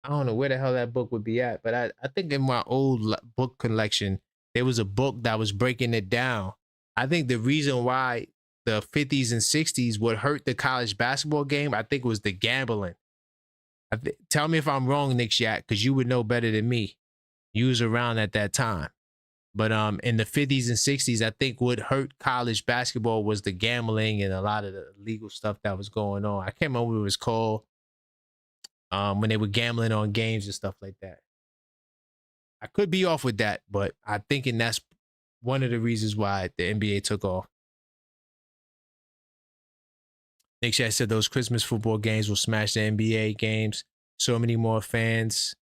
I don't know where the hell that book would be at, but I think in my old book collection, there was a book that was breaking it down. I think the reason why the 50s and 60s would hurt the college basketball game, I think it was the gambling. Tell me if I'm wrong, Nick Shack, because you would know better than me. You was around at that time. But in the 50s and 60s, I think what hurt college basketball was the gambling and a lot of the illegal stuff that was going on. I can't remember what it was called when they were gambling on games and stuff like that. I could be off with that, but I'm thinking that's one of the reasons why the NBA took off. Nick Shack said those Christmas football games will smash the NBA games. So many more fans.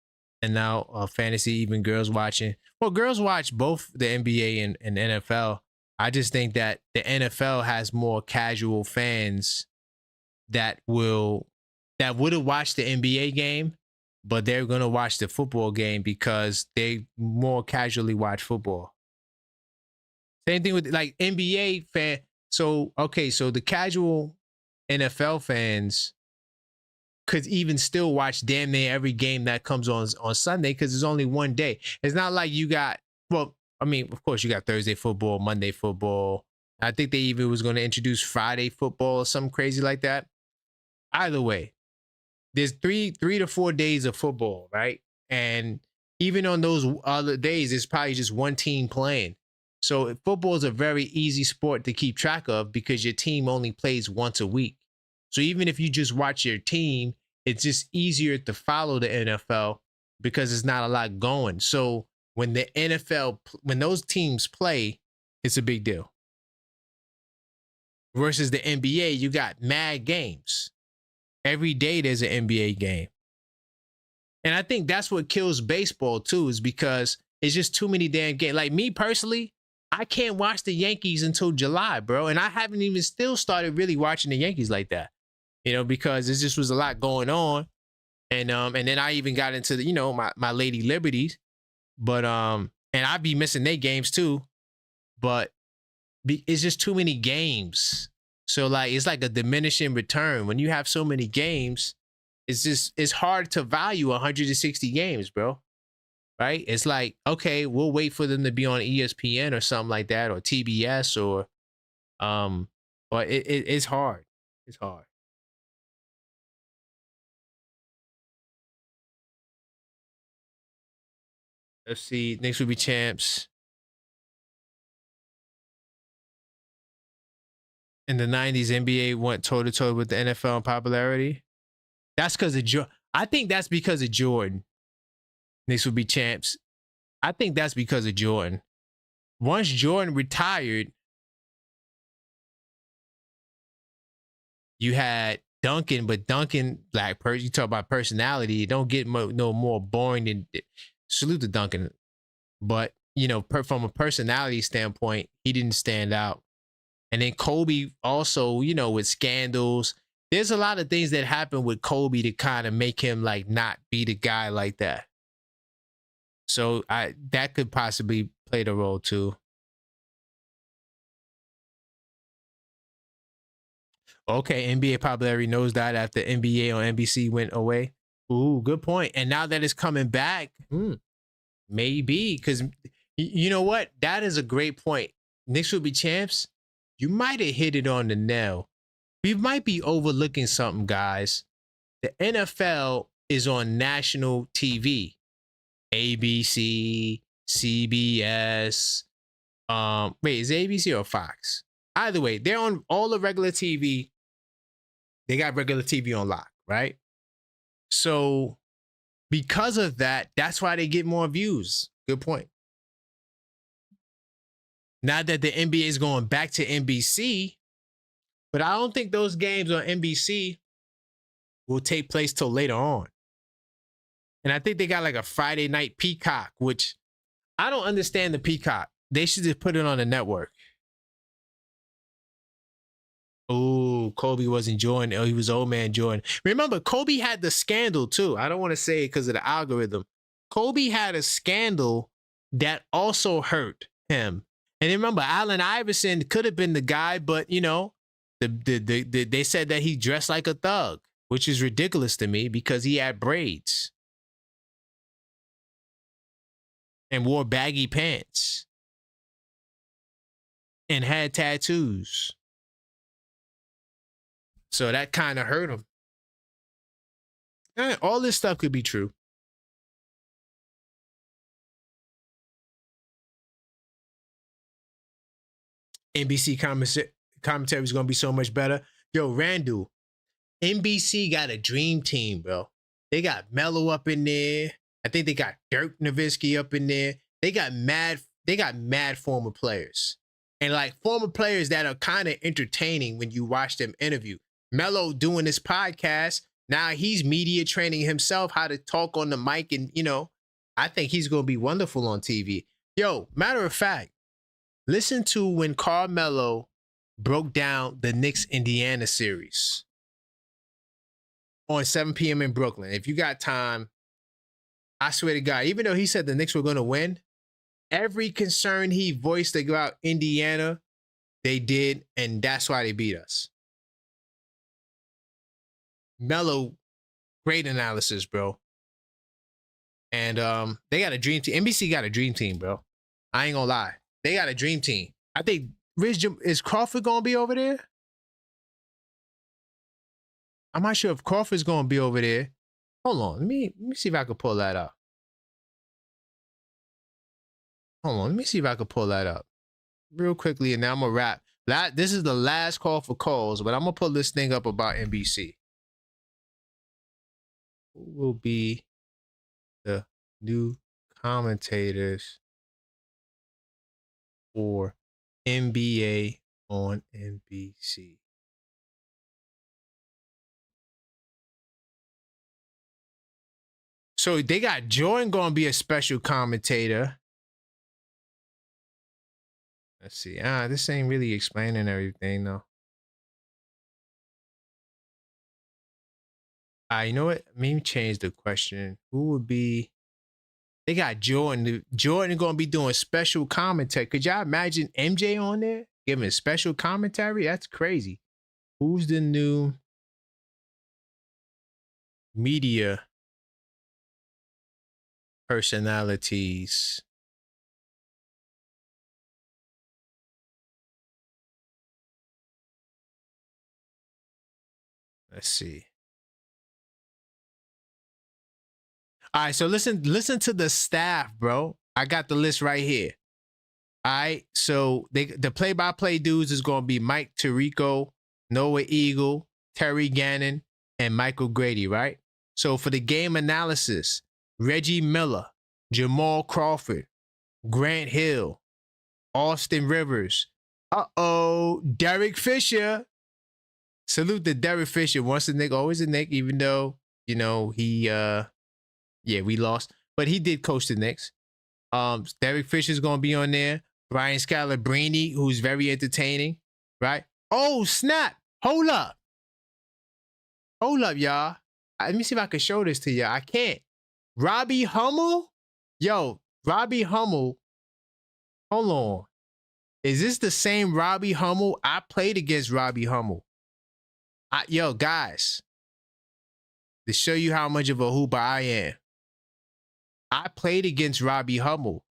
And now fantasy, even girls watching. Well, girls watch both the NBA and NFL. I just think that the NFL has more casual fans that would have watched the NBA game, but they're going to watch the football game because they more casually watch football. Same thing with like NBA fan. So, okay, so the casual NFL fans, could even still watch damn near every game that comes on Sunday because it's only one day. It's not like you got, well, I mean, of course you got Thursday football, Monday football. I think they even was going to introduce Friday football or something crazy like that. Either way, there's three to 4 days of football, right? And even on those other days, it's probably just one team playing. So football is a very easy sport to keep track of because your team only plays once a week. So even if you just watch your team, it's just easier to follow the NFL because it's not a lot going. So when the NFL, when those teams play, it's a big deal. Versus the NBA, you got mad games. Every day there's an NBA game. And I think that's what kills baseball too, is because it's just too many damn games. Like me personally, I can't watch the Yankees until July, bro. And I haven't even still started really watching the Yankees like that. You know, because it just was a lot going on. And then I even got into the, you know, my Lady Liberties. But and I'd be missing their games too. But it's just too many games. So like it's like a diminishing return. When you have so many games, it's hard to value 160 games, bro. Right? It's like, okay, we'll wait for them to be on ESPN or something like that, or TBS, or but it's hard. It's hard. Let's see. Knicks will be champs. In the 90s, NBA went toe-to-toe with the NFL in popularity. That's because of Jordan. I think that's because of Jordan. Knicks will be champs. I think that's because of Jordan. Once Jordan retired, you had Duncan, but Duncan, you talk about personality, it don't get no more boring than, salute to Duncan. But, you know, from a personality standpoint, he didn't stand out. And then Kobe also, you know, with scandals, there's a lot of things that happen with Kobe to kind of make him like not be the guy like that. So that could possibly play the role too. Okay, NBA popularity knows that after NBA on NBC went away. Ooh, good point. And now that it's coming back, maybe, because you know what? That is a great point. Knicks will be champs. You might have hit it on the nail. We might be overlooking something, guys. The NFL is on national TV. ABC, CBS. Wait, is it ABC or Fox? Either way, they're on all the regular TV. They got regular TV on lock, right? So because of that, that's why they get more views. Good point. Now that the NBA is going back to NBC, but I don't think those games on NBC will take place till later on. And I think they got like a Friday night Peacock, which I don't understand the Peacock. They should just put it on the network. Oh, Kobe wasn't Jordan. Oh, he was old man Jordan. Remember, Kobe had the scandal too. I don't want to say it because of the algorithm. Kobe had a scandal that also hurt him. And remember, Allen Iverson could have been the guy, but you know, they said that he dressed like a thug, which is ridiculous to me because he had braids and wore baggy pants and had tattoos. So that kind of hurt him. All this stuff could be true. NBC commentary is going to be so much better. Yo, Randall, NBC got a dream team, bro. They got Melo up in there. I think they got Dirk Nowitzki up in there. They got mad former players. And like former players that are kind of entertaining when you watch them interview. Melo doing this podcast. Now he's media training himself how to talk on the mic. And, you know, I think he's going to be wonderful on TV. Yo, matter of fact, listen to when Carmelo broke down the Knicks-Indiana series on 7 p.m. in Brooklyn. If you got time, I swear to God, even though he said the Knicks were going to win, every concern he voiced about Indiana, they did, and that's why they beat us. Melo Great analysis, bro. And they got a dream team. NBC got a dream team, bro. I ain't gonna lie. They got a dream team. I think is Crawford gonna be over there? I'm not sure if Crawford's gonna be over there. Hold on. Let me see if I can pull that up. Hold on. Let me see if I can pull that up real quickly, and now I'm gonna wrap. This is the last call for calls, but I'm gonna pull this thing up about NBC. Who will be the new commentators for NBA on NBC? So they got Jordan gonna be a special commentator. Let's see. This ain't really explaining everything though. You know what? Let me change the question. Who would be? They got Jordan. Jordan gonna be doing special commentary. Could y'all imagine MJ on there giving special commentary? That's crazy. Who's the new media personalities? Let's see. All right, so listen to the staff, bro. I got the list right here. All right, so the play-by-play dudes is gonna be Mike Tirico, Noah Eagle, Terry Gannon, and Michael Grady, right? So for the game analysis, Reggie Miller, Jamal Crawford, Grant Hill, Austin Rivers. Derek Fisher. Salute to Derek Fisher. Once a Knick, always a Knick, even though, you know, he we lost. But he did coach the Knicks. Derek Fisher's gonna be on there. Brian Scalabrine, who's very entertaining, right? Oh, snap. Hold up, y'all. Let me see if I can show this to you. I can't. Robbie Hummel? Yo, Robbie Hummel. Hold on. Is this the same Robbie Hummel? I played against Robbie Hummel. Yo, guys, to show you how much of a hooper I am, I played against Robbie Hummel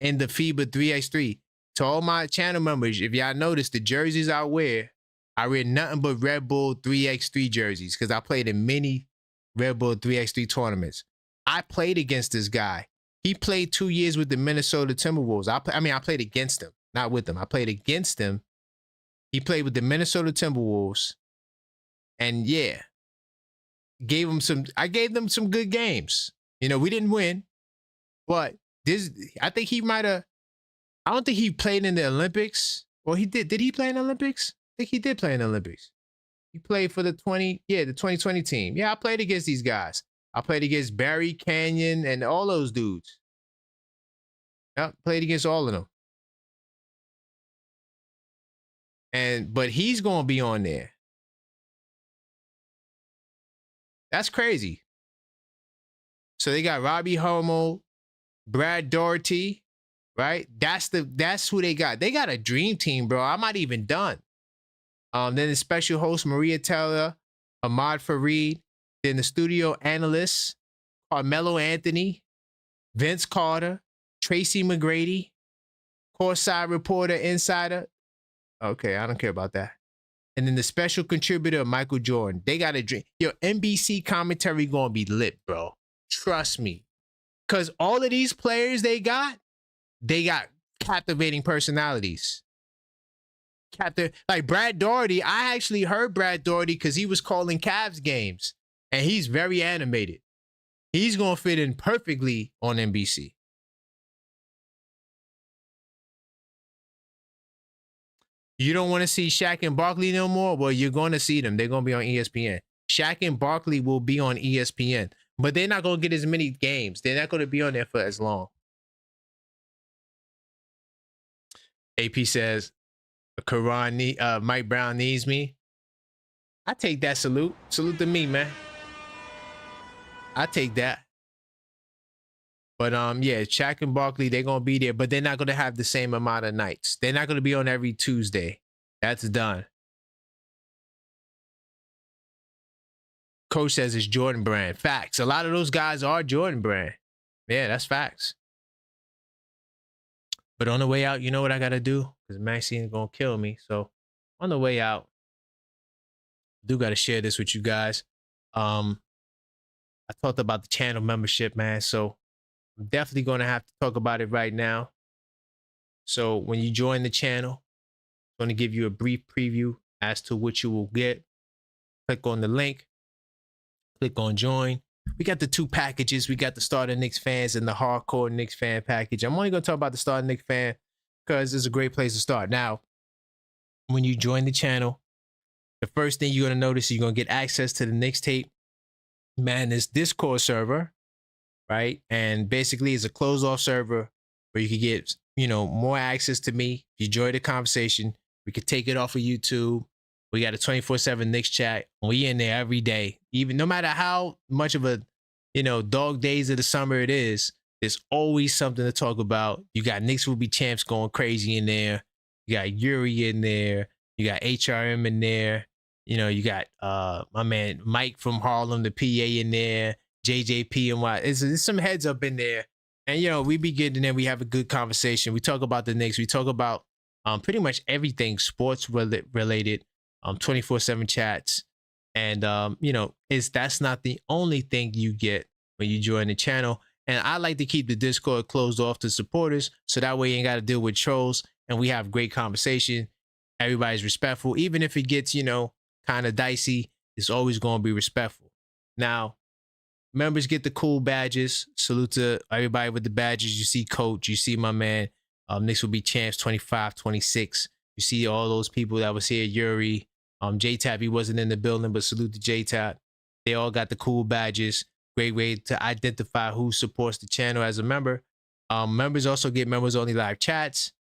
in the FIBA 3x3. To all my channel members, if y'all notice, the jerseys I wear nothing but Red Bull 3x3 jerseys because I played in many Red Bull 3x3 tournaments. I played against this guy. He played 2 years with the Minnesota Timberwolves. I played against him, not with him. I played against him. He played with the Minnesota Timberwolves. And yeah, I gave them some good games. You know, we didn't win, but I think he might have, I don't think he played in the Olympics. Or he did. Did he play in the Olympics? I think he did play in the Olympics. He played for the 2020 team. Yeah, I played against these guys. I played against Barry Canyon and all those dudes. I played against all of them. But he's going to be on there. That's crazy. So they got Robbie Hummel, Brad Daugherty, right? That's who they got. They got a dream team, bro. I'm not even done. Then the special host, Maria Taylor, Ahmad Fareed. Then the studio analysts, Carmelo Anthony, Vince Carter, Tracy McGrady, courtside reporter, insider. Okay, I don't care about that. And then the special contributor, Michael Jordan. They got a dream. Yo, NBC commentary gonna be lit, bro. Trust me. Because all of these players they got captivating personalities. Like Brad Daugherty, I actually heard Brad Daugherty because he was calling Cavs games. And he's very animated. He's gonna fit in perfectly on NBC. You don't want to see Shaq and Barkley no more? Well, you're going to see them. They're going to be on ESPN. Shaq and Barkley will be on ESPN, but they're not going to get as many games. They're not going to be on there for as long. AP says, Mike Brown needs me. I take that salute. Salute to me, man. I take that. But yeah, Shaq and Barkley, they're gonna be there, but they're not gonna have the same amount of nights. They're not gonna be on every Tuesday. That's done. Coach says it's Jordan brand. Facts. A lot of those guys are Jordan brand. Yeah, that's facts. But on the way out, you know what I gotta do? Because Maxine's gonna kill me. So on the way out, I do gotta share this with you guys. I talked about the channel membership, man. So I'm definitely gonna have to talk about it right now. So when you join the channel, I'm gonna give you a brief preview as to what you will get. Click on the link, click on join. We got the two packages. We got the starter Knicks fans and the hardcore Knicks fan package. I'm only going to talk about the starter Knicks fan because it's a great place to start. Now, when you join the channel, the first thing you're going to notice is you're going to get access to the Knicks tape. Man, this Discord server, right? And basically it's a closed off server where you can get, more access to me. If you enjoy the conversation, we could take it off of YouTube. We got a 24/7 Knicks chat. We in there every day. Even no matter how much of a, dog days of the summer it is, there's always something to talk about. You got Knicks will be champs going crazy in there. You got Yuri in there. You got HRM in there. You got my man Mike from Harlem, the PA in there. JJP and why. There's some heads up in there. And we be getting there. We have a good conversation. We talk about the Knicks. We talk about pretty much everything sports related. 24/7 chats. And, that's not the only thing you get when you join the channel. And I like to keep the Discord closed off to supporters. So that way you ain't got to deal with trolls and we have great conversation. Everybody's respectful. Even if it gets, kind of dicey, it's always going to be respectful. Now, members get the cool badges. Salute to everybody with the badges. You see Coach, you see my man, Knicks will be champs 25, 26. You see all those people that was here, Yuri, J-Tap, he wasn't in the building, but salute to J-Tap. They all got the cool badges. Great way to identify who supports the channel as a member. Members also get members only live chats.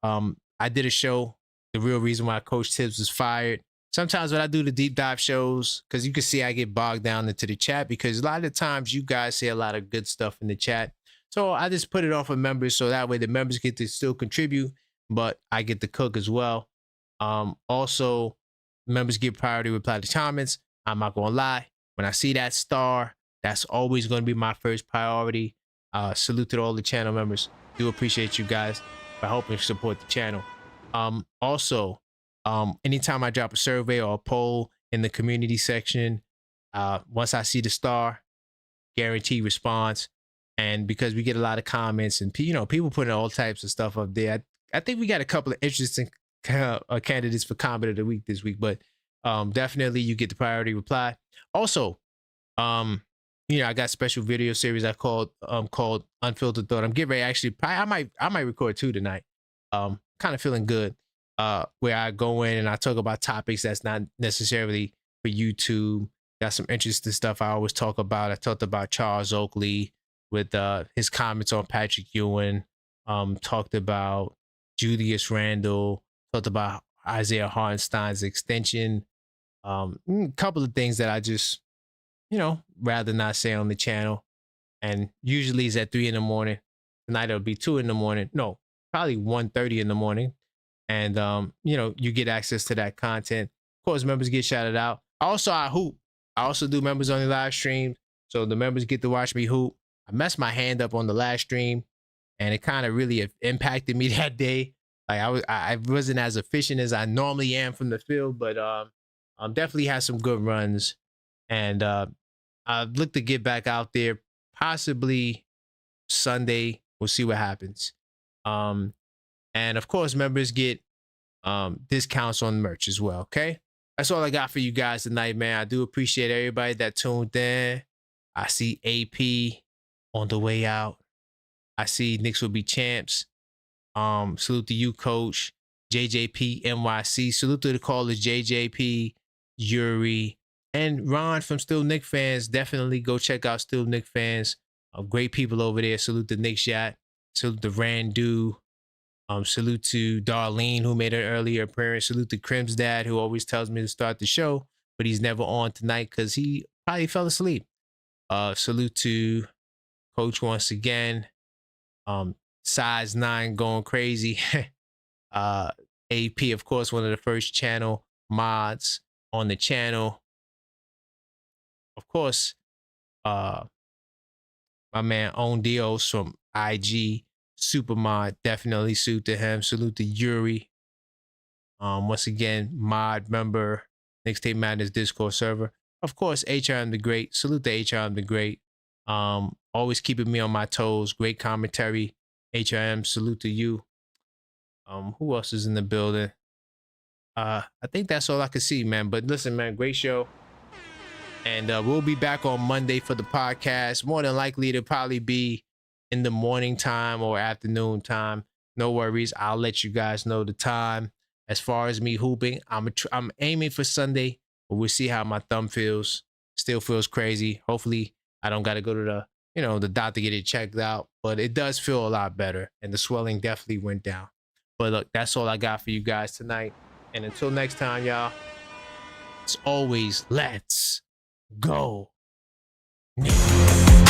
I did a show, the real reason why Coach Tibs was fired. Sometimes when I do the deep dive shows, because you can see I get bogged down into the chat because a lot of the times you guys say a lot of good stuff in the chat. So I just put it on for members so that way the members get to still contribute, but I get to cook as well. Also, members get priority reply to comments. I'm not gonna lie. When I see that star, that's always going to be my first priority. Salute to all the channel members. Do appreciate you guys for helping support the channel. Also, anytime I drop a survey or a poll in the community section, once I see the star, guarantee response. And because we get a lot of comments and people putting all types of stuff up there, I think we got a couple of interesting candidates for comment of the week this week, but definitely you get the priority reply. Also, I got a special video series I called Unfiltered Thought. I'm getting ready, actually, I might record two tonight. Kind of feeling good. Where I go in and I talk about topics that's not necessarily for YouTube. Got some interesting stuff I always talk about. I talked about Charles Oakley with his comments on Patrick Ewing. Talked about Julius Randle. Talked about Isaiah Hartenstein's extension. A couple of things that I just, rather not say on the channel. And usually it's at 3 in the morning. Tonight it'll be 2 in the morning. No, probably 1:30 in the morning. And, you get access to that content. Of course, members get shouted out. Also, I hoop. I also do members only live streams. So the members get to watch me hoop. I messed my hand up on the last stream and it kind of really impacted me that day. Like I wasn't as efficient as I normally am from the field, but definitely had some good runs. And I look to get back out there possibly Sunday. We'll see what happens. And of course, members get discounts on merch as well. Okay, that's all I got for you guys tonight, man. I do appreciate everybody that tuned in. I see AP on the way out. I see Knicks will be champs. Salute to you, Coach. JJP NYC. Salute to the callers, JJP, Yuri, and Ron from Still Knicks Fans. Definitely go check out Still Knicks Fans. Great people over there. Salute to Knicks Yacht. Salute to Randu. Salute to Darlene, who made an earlier appearance. Salute to Crim's dad, who always tells me to start the show, but he's never on tonight because he probably fell asleep. Salute to Coach once again. Size 9 going crazy. AP, of course, one of the first channel mods on the channel. of course, my man On Dios from IG Supermod, definitely salute to him. Salute to Yuri. Once again, mod member, Mixtape Madness Discord server. Of course, HRM the Great. Salute to HRM the Great. Always keeping me on my toes. Great commentary. HRM, salute to you. Who else is in the building? I think that's all I can see, man. But listen, man, great show. And we'll be back on Monday for the podcast. More than likely, it'll probably be in the morning time or afternoon time. No worries. I'll let you guys know the time. As far as me hooping, I'm aiming for Sunday, but we'll see how my thumb feels. Still feels crazy. Hopefully, I don't got to go to the doctor to get it checked out. But it does feel a lot better, and the swelling definitely went down. But look, that's all I got for you guys tonight. And until next time, y'all, it's always let's go. Knicks.